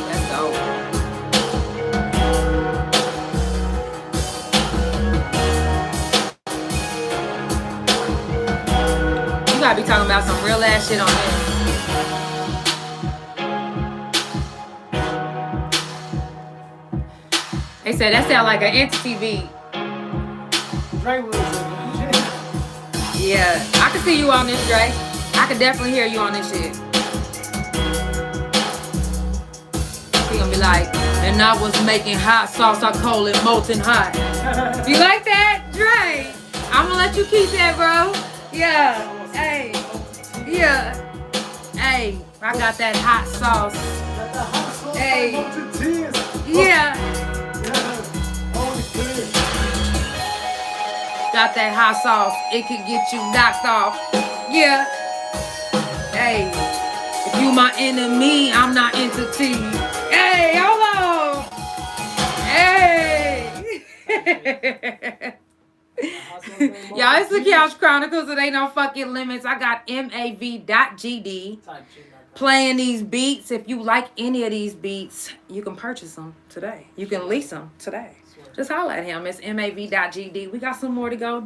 Let's go. You gotta be talking about some real ass shit on this. They said that sound like an entity beat. Dre was Yeah, I can see you on this, Dre. I can definitely hear you on this shit. He gonna be like, and I was making hot sauce, I call it molten hot. You like that, Dre? I'm gonna let you keep that, bro. Yeah. Hey. Yeah. Hey, I got that hot sauce. Hey. Yeah. Got that hot sauce. It could get you knocked off. Yeah. Hey. If you my enemy, I'm not entity. Hey, hold on. Hey. Y'all, it's the Couch Chronicles. It ain't no fucking limits. I got mav.gd playing these beats. If you like any of these beats, you can purchase them today. You can lease them today. Just holler at him. It's mav.gd. We got some more to go.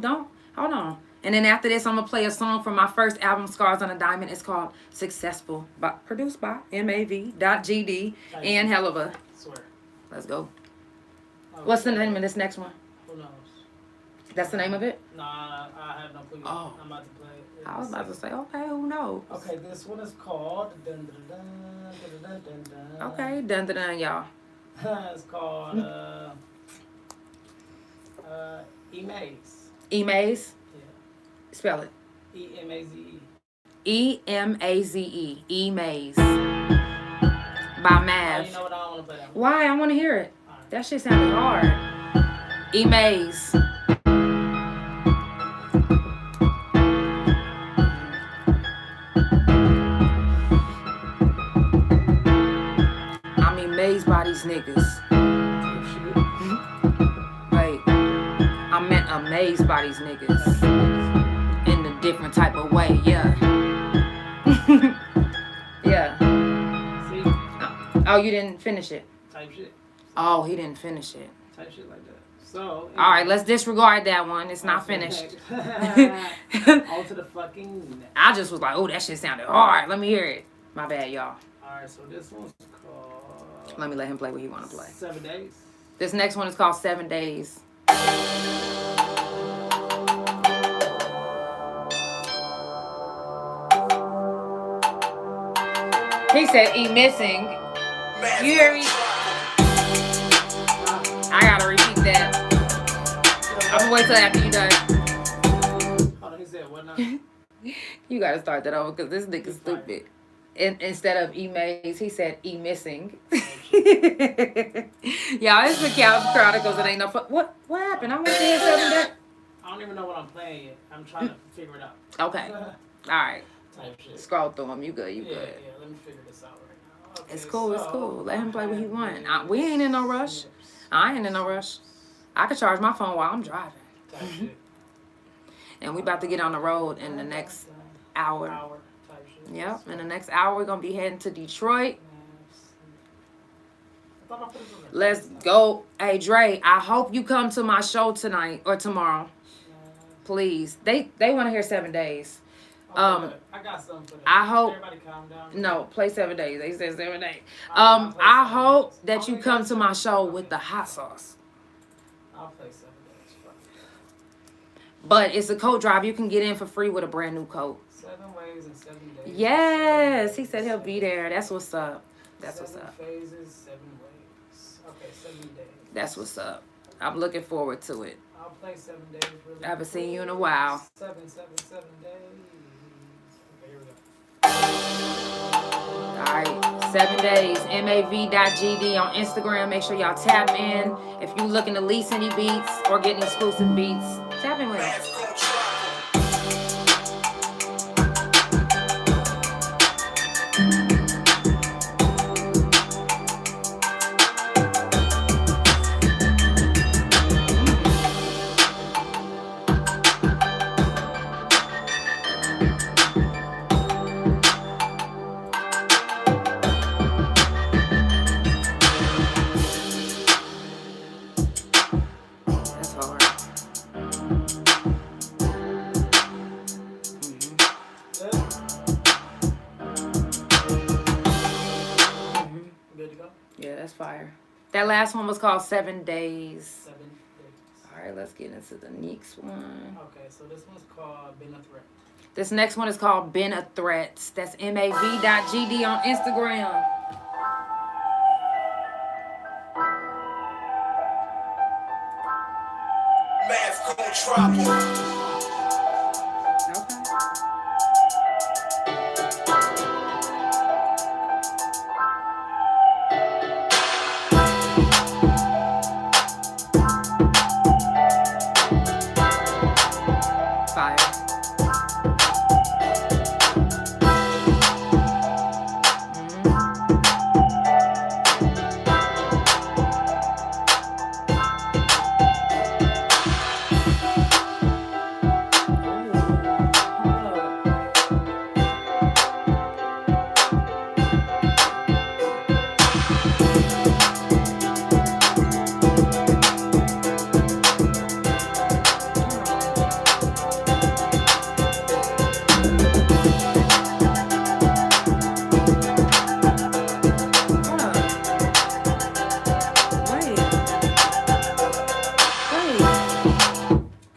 Hold on. And then after this, I'm going to play a song from my first album, Scars on a Diamond. It's called Successful, produced by mav.gd and Helluva. Let's go. What's the name of this next one? Who knows? That's the name of it? Nah, I have no clue. Oh. I'm about to play it. I was about to say, okay, who knows? Okay, this one is called Dun Dun Dun Dun Dun Dun Dun. Okay, dun dun dun, y'all. It's called E-Maze. E-Maze? Yeah. Spell it. E-M-A-Z-E. E-M-A-Z-E. E-Maze. By Mav. You know what? I don't want to play that one. Why? I want to hear it. Alright. That shit sounded hard. E-Maze. I'm amazed by these niggas. Wait. I meant amazed by these niggas. In a different type of way, yeah. Yeah. See? Oh, you didn't finish it. Type shit. Oh, he didn't finish it. Type shit like that. So. All right, let's disregard that one. It's not finished. On to the fucking next. I just was like, oh, that shit sounded hard. Let me hear it. My bad, y'all. Alright, so this one's called. Let me let him play what he want to play. 7 days. This next one is called 7 Days. He said, "E missing." You hear me? I gotta repeat that. I'm gonna wait till after you done. Hold on, he said what now? You gotta start that over because this nigga's stupid. Instead of E Maze, he said E missing. Y'all, it's the Chronicles. It ain't no fun. What happened? I went to hear 7 Days. I don't even know what I'm playing yet. I'm trying to figure it out. Okay. All right. Type shit. Scroll through them. You good. You Yeah, good. yeah, let me figure this out right now. Okay, It's cool. It's so, cool. Let him play what he want. We ain't in no rush. I ain't in no rush. I could charge my phone while I'm driving. Type shit. And we about to get on the road in the next hour. Type shit. Yep. In the next hour, we're going to be heading to Detroit. Let's go. Hey, Dre, I hope you come to my show tonight or tomorrow. Please. They want to hear 7 Days. I got something for that. I hope. Everybody calm down. No, play 7 Days. They said 7 days. I hope that you come to my show with the hot sauce. I'll play 7 days. Fuck it. But it's a coat drive. You can get in for free with a brand new coat. 7 ways in 7 days. Yes, he said he'll be there. That's what's up. That's what's 7 up. phases, 7 ways. Okay, 7 days. That's what's up. I'm looking forward to it. I'll play 7 days. Really I haven't seen you in a while. 7 days. Okay, here we go. All right, 7 Days. MAV.GD on Instagram. Make sure y'all tap in. If you looking to lease any beats or getting exclusive beats, tap in with us. Man's gonna drop 'em. That's hard. Good to go? Yeah, that's fire. That last one was called 7 Days. 7 days. All right, let's get into the next one. Okay, so this one's called Been a Threat. This next one is called Been a Threat. That's MAV.GD on Instagram. Man's gonna drop 'em. Okay. Fire.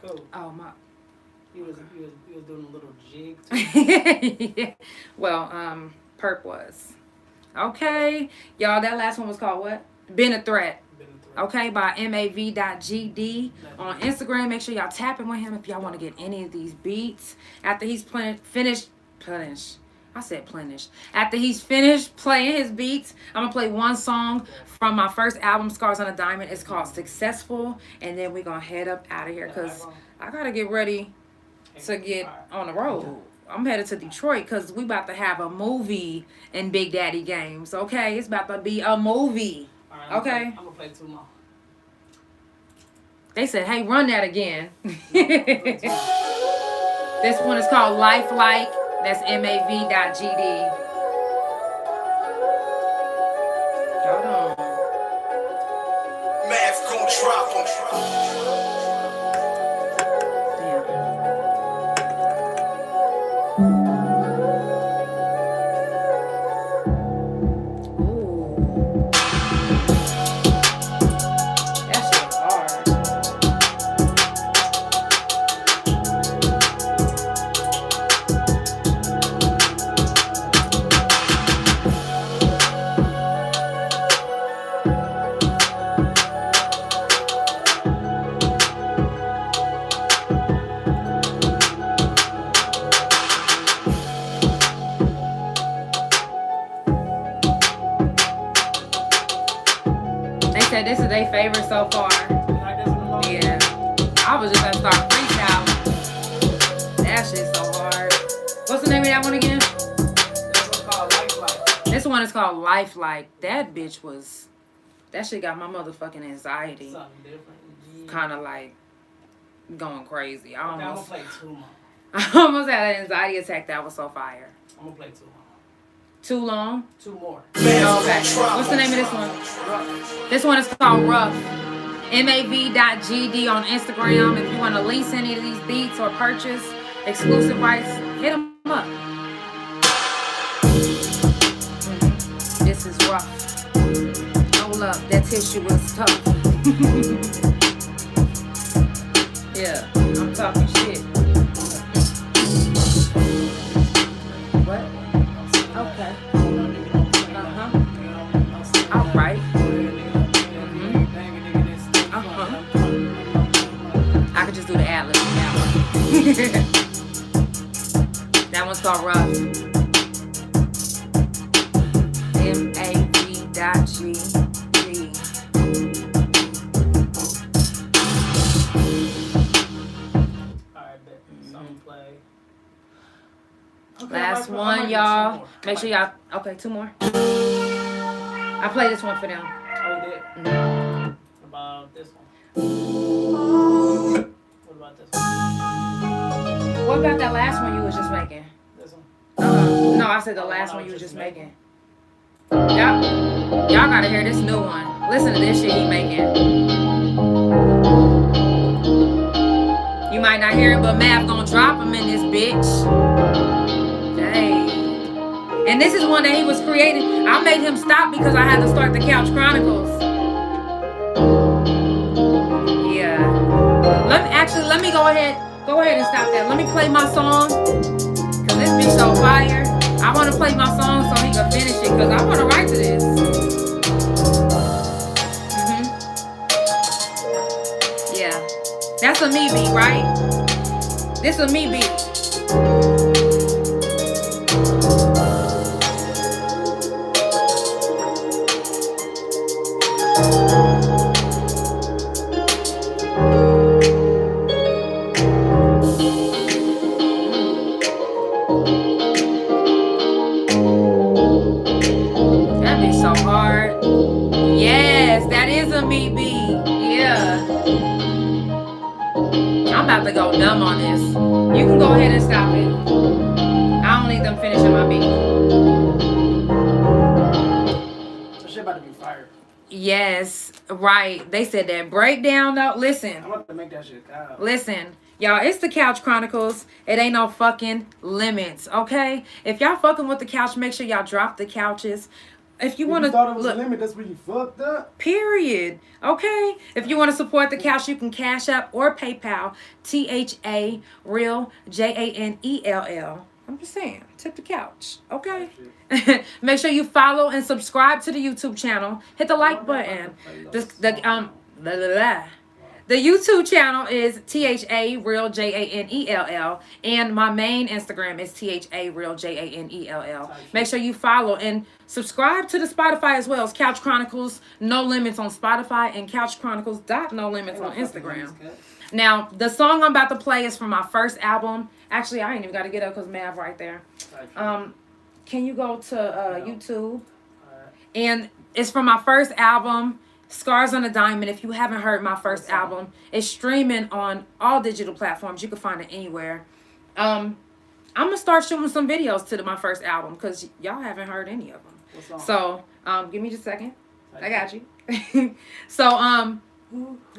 Cool. Oh my. He was doing a little jig. Yeah. Well, Perp was. Okay. Y'all, that last one was called what? Been a Threat. Been a Threat. Okay, by MAV.GD on Instagram. Make sure y'all tapping with him if y'all want to get any of these beats. After he's finished. After he's finished playing his beats, I'm going to play one song from my first album, Scars on a Diamond. It's called Successful. And then we're going to head up out of here because I got to get ready to get on the road. I'm headed to Detroit because we about to have a movie in Big Daddy Games. Okay, it's about to be a movie. All right, Okay. I'm gonna play 2 more. They said, hey, run that again. This one is called Lifelike That's mav.gd. Hold on. Math gon' drop 'em. Damn. Ooh. That shit was hard. They said this is their favorite so far. You like this one the most? Yeah. I was just gonna start freestyling. That shit's so hard. What's the name of that one again? This one's called Lifelike. This one is called Lifelike. That bitch was. That shit got my motherfucking anxiety Something different. Yeah. kind of like going crazy. I Okay, I'm gonna almost, play 2 more. I almost had an anxiety attack. That was so fire. I'm gonna play 2 more. Too long? 2 more. Oh, okay. What's the name of this one? Rough. This one is called Rough. mav.gd on Instagram. If you want to lease any of these beats or purchase exclusive rights, hit them up. This is rough. Hold up, that tissue was tough. Yeah, I'm talking shit. What? Okay. Uh-huh. All right. I could just do the ad-lib on that one. That one's called Rough. mav.gd. Alright, bet. So I'm gonna play. Okay, Last I might one, do 2 y'all. more. Make sure y'all. Okay, 2 more. I play this one for them. Oh, you did? Mhm. What about this one? What about this one? What about that last one you was just making? This one? No, I said the last one you was just making. Y'all gotta hear this new one. Listen to this shit he making. You might not hear it, but Mav gonna drop him in this bitch. Dang. And this is one that he was creating. I made him stop because I had to start the Couch Chronicles. Yeah. Let me go ahead and stop that. Let me play my song. Cause this bitch so fire. I wanna play my song so he can finish it. Cause I wanna write to this. Yeah. That's a me beat, right? This a me beat. That be so hard. Yes, that is a me beat. Yeah. I'm about to go dumb on this. You can go ahead and stop it. I don't need them finishing my beat. This shit about to be fire. Yes, right. They said that breakdown though. Listen. I'm about to make that shit out. Listen, y'all, it's the Couch Chronicles. It ain't no fucking limits, okay? If y'all fucking with the couch, make sure y'all drop the couches. If you want to thought it was look, a limit, that's when you fucked up. period, okay? If you want to support the couch, you can Cash App or PayPal. THA Real JANELL. I'm just saying, tip the couch, okay? Make sure you follow and subscribe to the YouTube channel. Hit the like button. Blah, blah, blah. The YouTube channel is THA Real JANELL, and my main Instagram is THA Real JANELL. Make sure you follow and subscribe to the Spotify as well. It's Couch Chronicles No Limits on Spotify and Couch Chronicles No Limits on Instagram. Now, the song I'm about to play is from my first album. Actually, I ain't even got to get up because Mav right there. Can you go to YouTube? And it's from my first album, Scars on a Diamond. If you haven't heard my first album, it's streaming on all digital platforms. You can find it anywhere. I'm gonna start shooting some videos to my first album because y'all haven't heard any of them. What song? So give me just a second. I got you. So I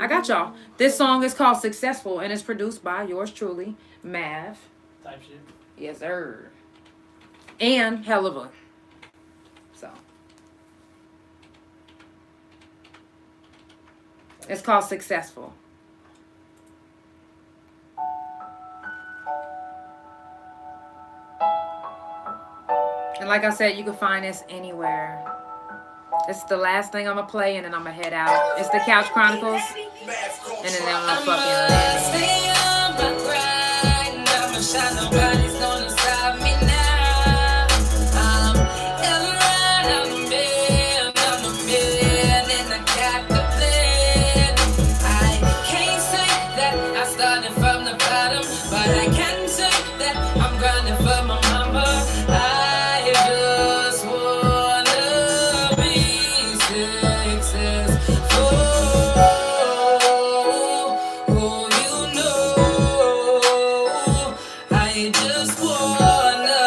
got y'all. This song is called Successful and it's produced by yours truly, Mav. Type shit. Yes, sir. And Helluva. So it's called Successful. And like I said, you can find this anywhere. It's the last thing I'm gonna play, and then I'm gonna head out. It's the Couch Chronicles, and then I'm gonna Stay on my grind. I'ma shine. Nobody's gonna stop me now. I'm I'm a man, and I got the plan. I can't say that I started from the bottom, but I can say that I'm grinding for my mama. I just wanna be successful. Oh, you know, I just wanna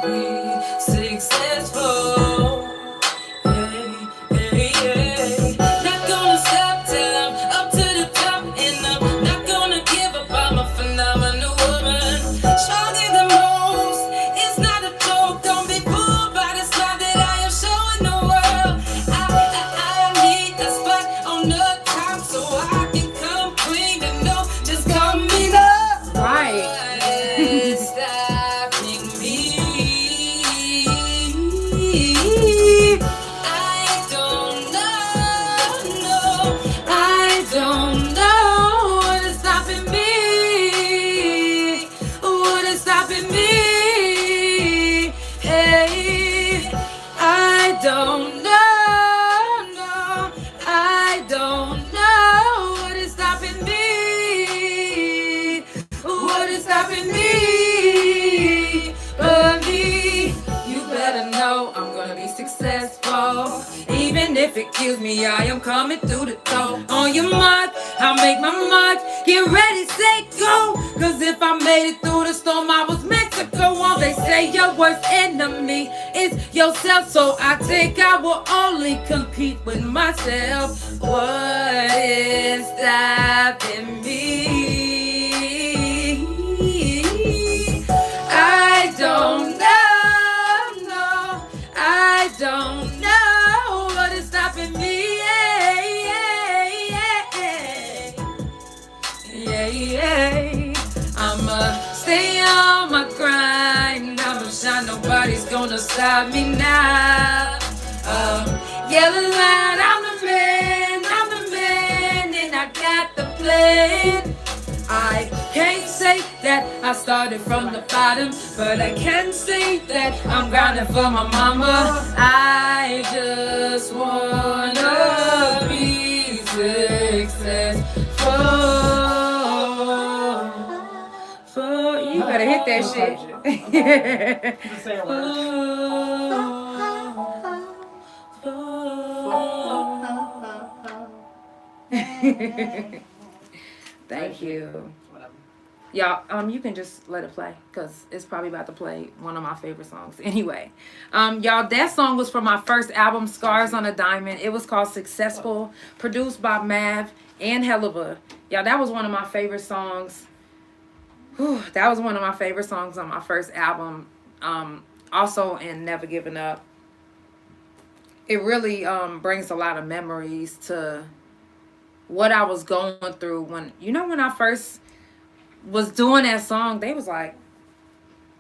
be successful. Hey, not gonna stop till I'm up to the top, and I'm not gonna give up. I'm a phenomenal woman, stronger than most. It's not a joke. Don't be fooled by the smile that I am showing the world. I need a spot on the top so I can come clean and know. Just call me love. Right. What's stopping me? I don't know. No, I don't know what is stopping me. What is stopping me? Hey, I don't know. No, I don't know what is stopping me. What is stopping me? But me, you better know I'm gonna be successful. Even if it kills me, I am coming through the door. On your mark, I'll make my mark. Get ready, say go. Cause if I made it through the storm, I was meant to go on. They say your worst enemy is yourself, so I think I will only compete with myself. What is stopping me? I don't know, no, I don't know what is stopping me. I'ma stay on my grind. I'ma shine. Nobody's gonna stop me now. Yelling loud, I'm the man, and I got the plan. I can't say that I started from the bottom, but I can say that I'm grinding for my mama. I just wanna be successful. You better hit that shit. Just say a word. Thank you. Whatever. Y'all, you can just let it play because it's probably about to play one of my favorite songs. Anyway, y'all, that song was from my first album, Scars on a Diamond. It was called Successful, produced by Mav and Helluva. Y'all, that was one of my favorite songs. Whew, that was one of my favorite songs on my first album. Also in Never Giving Up. It really brings a lot of memories to what I was going through when I first was doing that song. They was like,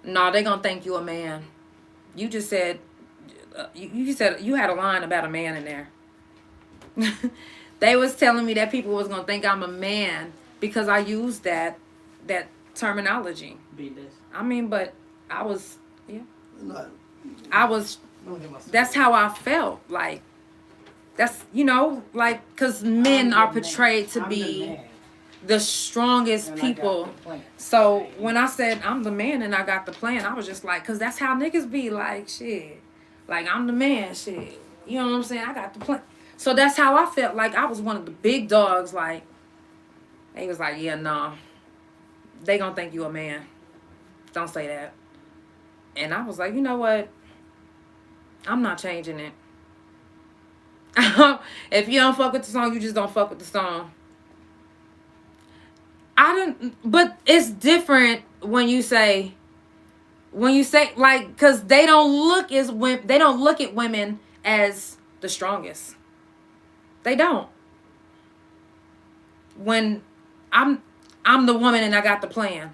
"No, they gonna think you a man." You just said, you said you had a line about a man in there. They was telling me that people was gonna think I'm a man because I used that terminology. Beat this. I mean, but I was, No. that's how I felt. Like, that's, like, because men are portrayed to be the strongest people. So when I said I'm the man and I got the plan, I was just like, because that's how niggas be like, shit. Like, I'm the man, shit. You know what I'm saying? I got the plan. So that's how I felt. Like, I was one of the big dogs. Like, they was like, yeah, no. They gonna think you a man. Don't say that. And I was like, you know what? I'm not changing it. If you don't fuck with the song, you just don't fuck with the song. But it's different when you say like, because they don't look at women as the strongest. They don't. When I'm the woman and I got the plan.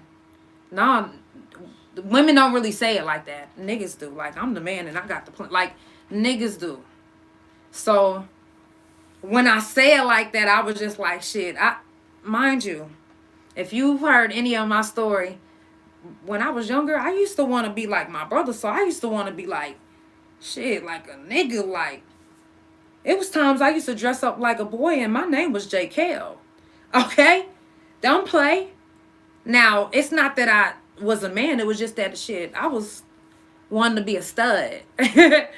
No, women don't really say it like that. Niggas do. Like, I'm the man and I got the plan. Like, niggas do. So when I say it like that, I was just like, shit. Mind you, if you've heard any of my story, when I was younger, I used to want to be like my brother. So I used to want to be like, shit, like a nigga. Like, it was times I used to dress up like a boy and my name was J. Kell. Okay? Don't play. Now, it's not that I was a man. It was just that shit. I was wanting to be a stud. I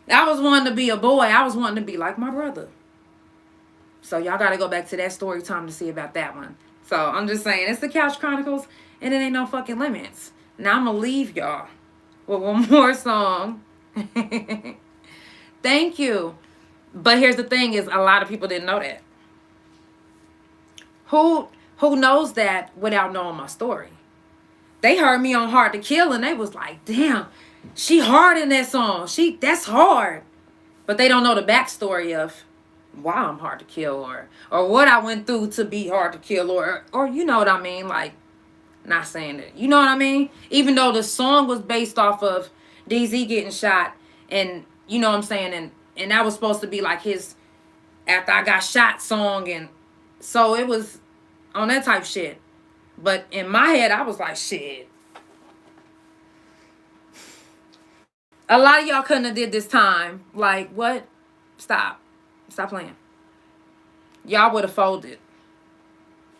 was wanting to be a boy. I was wanting to be like my brother. So y'all got to go back to that story time to see about that one. So I'm just saying, it's the Couch Chronicles, and it ain't no fucking limits. Now I'm going to leave y'all with one more song. Thank you. But here's the thing is, a lot of people didn't know that. Who knows that without knowing my story? They heard me on Hard to Kill, and they was like, damn, she hard in that song. That's hard. But they don't know the backstory of why I'm hard to kill, or what I went through to be hard to kill, or you know what I mean? Like, not saying it. You know what I mean? Even though the song was based off of DZ getting shot, and you know what I'm saying, and that was supposed to be like his after I got shot song, and so it was on that type shit. But in my head, I was like, shit. A lot of y'all couldn't have did this time. Like, what? Stop playing. Y'all would have folded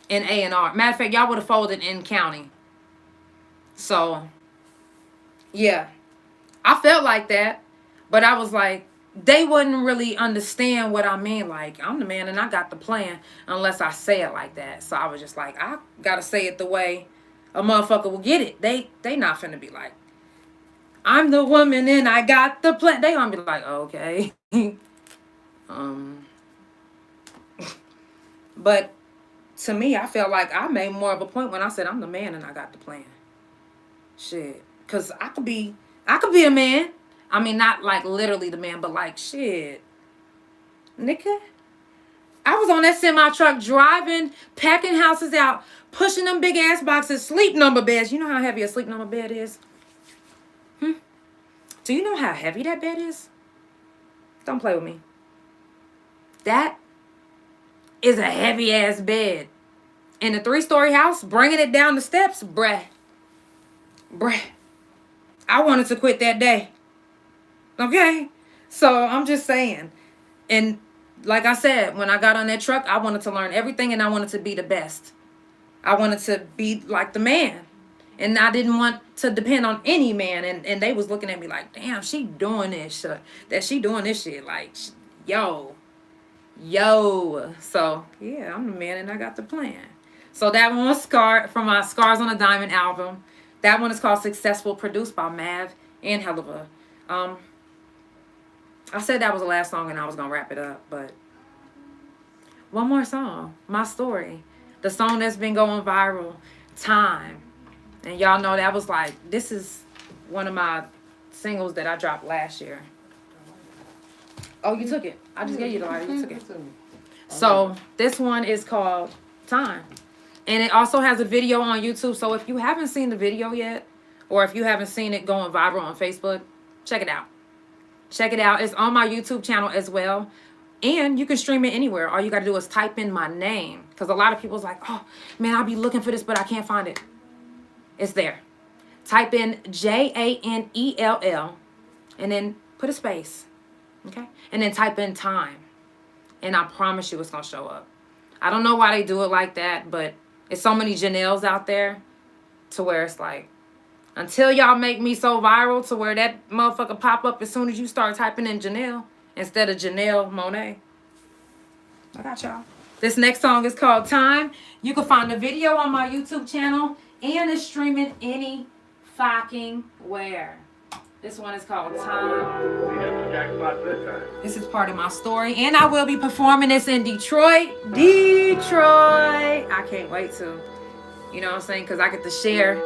in A&R. Matter of fact, y'all would have folded in county. So, yeah. I felt like that. But I was like, they wouldn't really understand what I mean. Like, I'm the man and I got the plan unless I say it like that. So I was just like, I gotta say it the way a motherfucker will get it. They not finna be like, I'm the woman and I got the plan. They gonna be like, okay. But to me, I felt like I made more of a point when I said I'm the man and I got the plan. Shit. Cause I could be a man. I mean, not like literally the man, but like, shit. Nigga. I was on that semi-truck driving, packing houses out, pushing them big ass boxes, sleep number beds. You know how heavy a sleep number bed is? Do you know how heavy that bed is? Don't play with me. That is a heavy ass bed. In a 3-story house, bringing it down the steps, bruh. I wanted to quit that day. Okay? So I'm just saying. And like I said, when I got on that truck, I wanted to learn everything and I wanted to be the best. I wanted to be like the man. And I didn't want to depend on any man. And they was looking at me like, damn, she doing this shit. That she doing this shit. Like, yo. So, yeah, I'm the man and I got the plan. So that one was from my Scars on a Diamond album. That one is called Successful, produced by Mav and Helluva. I said that was the last song and I was going to wrap it up. But one more song. My Story. The song that's been going viral. Time. And y'all know that was like, this is one of my singles that I dropped last year. Oh, you took it. I just gave you the lighter. You took it. So this one is called Time. And it also has a video on YouTube. So if you haven't seen the video yet, or if you haven't seen it going viral on Facebook, check it out. Check it out. It's on my YouTube channel as well. And you can stream it anywhere. All you got to do is type in my name. Because a lot of people's like, oh, man, I'll be looking for this, but I can't find it. It's there. Type in JANELL and then put a space. Okay? And then type in Time. And I promise you it's going to show up. I don't know why they do it like that, but it's so many Janelles out there to where it's like, until y'all make me so viral to where that motherfucker pop up as soon as you start typing in Janelle instead of Janelle Monet. I got y'all. This next song is called Time. You can find the video on my YouTube channel and it's streaming any fucking where. This one is called Time. This is part of my story. And I will be performing this in Detroit. I can't wait to. You know what I'm saying? Because I get to share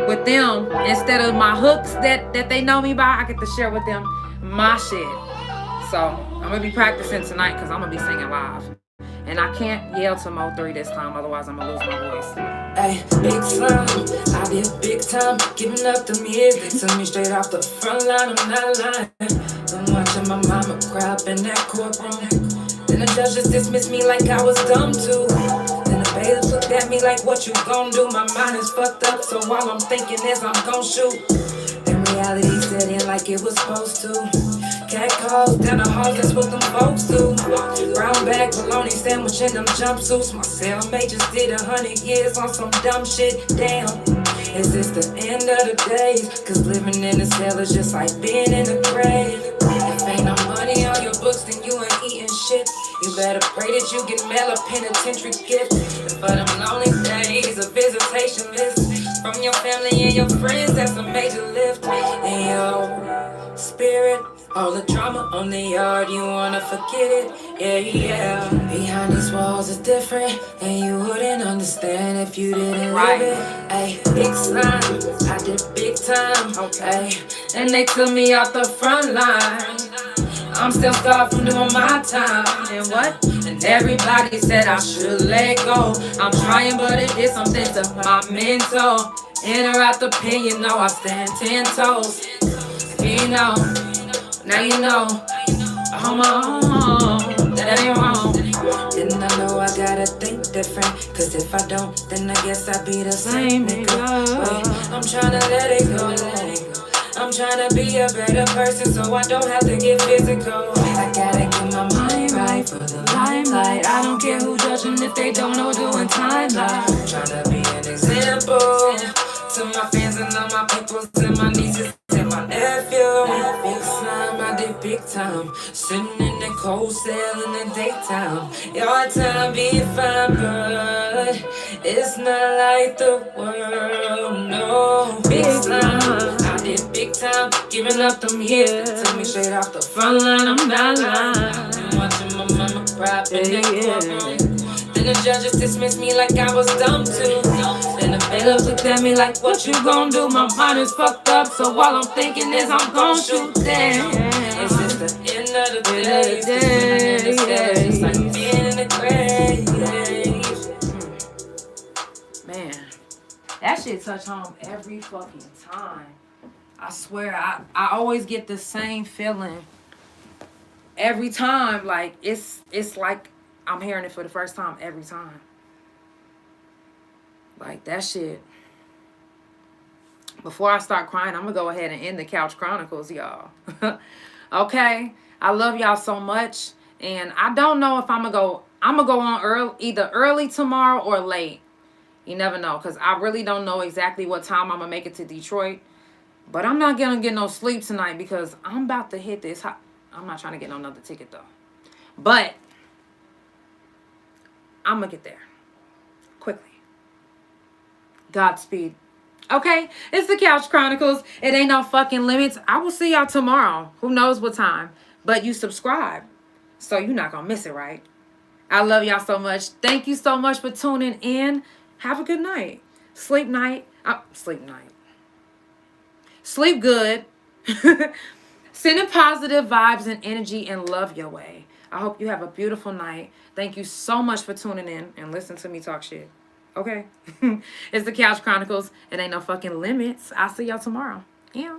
with them. Instead of my hooks that they know me by, I get to share with them my shit. So I'm going to be practicing tonight because I'm going to be singing live. And I can't yell to Mo 3 this time. Otherwise, I'm going to lose my voice. Hey, big time, I did big time, giving up the music. Took me straight off the front line, I'm not lying. I'm watching my mama cry up in that courtroom. Then the judge just dismissed me like I was dumb too. Then the bailiff looked at me like, what you gon' do? My mind is fucked up, so all I'm thinking is I'm gon' shoot. Then reality set in like it was supposed to. Cat calls down the hall, that's what them folks do. Brown bag, bologna sandwich in them jumpsuits. My cellmate just did 100 years on some dumb shit. Damn, is this the end of the days? Cause living in a cell is just like being in a grave. If ain't no money on your books, then you ain't eating shit. You better pray that you get mail a penitentiary gift. And for them lonely days, a visitation list from your family and your friends, that's a major lift. And your spirit, all the drama on the yard, you wanna forget it, yeah. Behind these walls is different, and you wouldn't understand if you didn't live it. Ay, big slime, I did big time, okay. And they took me off the front line. I'm still scarred from doing my time. And what? And everybody said I should let go. I'm trying, but it did something to my mental. In or out the pen, you know I stand 10 toes. You know. Now you know, I'm on, that ain't wrong. Didn't I know I gotta think different? Cause if I don't, then I guess I'd be the same nigga. Wait, I'm tryna let it go. I'm tryna be a better person so I don't have to get physical. I gotta get my mind right for the limelight. I don't care who judging if they don't know doing timeline. Tryna be an example to my fans and all my peoples and my nieces and my nephew. Big slime, I did big time. Sitting in the cold cell in the daytime. Your time be fine, but it's not like the world, no. Big slime, I did big time, giving up them years. Took me straight off the front line, I'm not lying. I'm watching my mama cry in that courtroom. Then the judge just dismissed me like I was dumb too. Then the bailiff looked at me like, what you gon' do? My mind is fucked up, so all I'm thinking is I'm gon' shoot them. It's just the end of the day. It's like being in the grave. Man, that shit touch home every fucking time. I swear, I always get the same feeling every time. Like, it's like I'm hearing it for the first time every time. Like, that shit. Before I start crying, I'm going to go ahead and end the Couch Chronicles, y'all. Okay? I love y'all so much. And I don't know if I'm going to go on either early tomorrow or late. You never know. Because I really don't know exactly what time I'm going to make it to Detroit. But I'm not going to get no sleep tonight because I'm about to hit this. I'm not trying to get no another ticket, though. But I'm going to get there quickly. Godspeed. Okay, it's the Couch Chronicles. It ain't no fucking limits. I will see y'all tomorrow. Who knows what time. But you subscribe. So you're not going to miss it, right? I love y'all so much. Thank you so much for tuning in. Have a good night. Sleep night. Sleep night. Sleep good. Sending positive vibes and energy and love your way. I hope you have a beautiful night. Thank you so much for tuning in and listen to me talk shit. Okay? It's the Couch Chronicles. It ain't no fucking limits. I'll see y'all tomorrow. Yeah.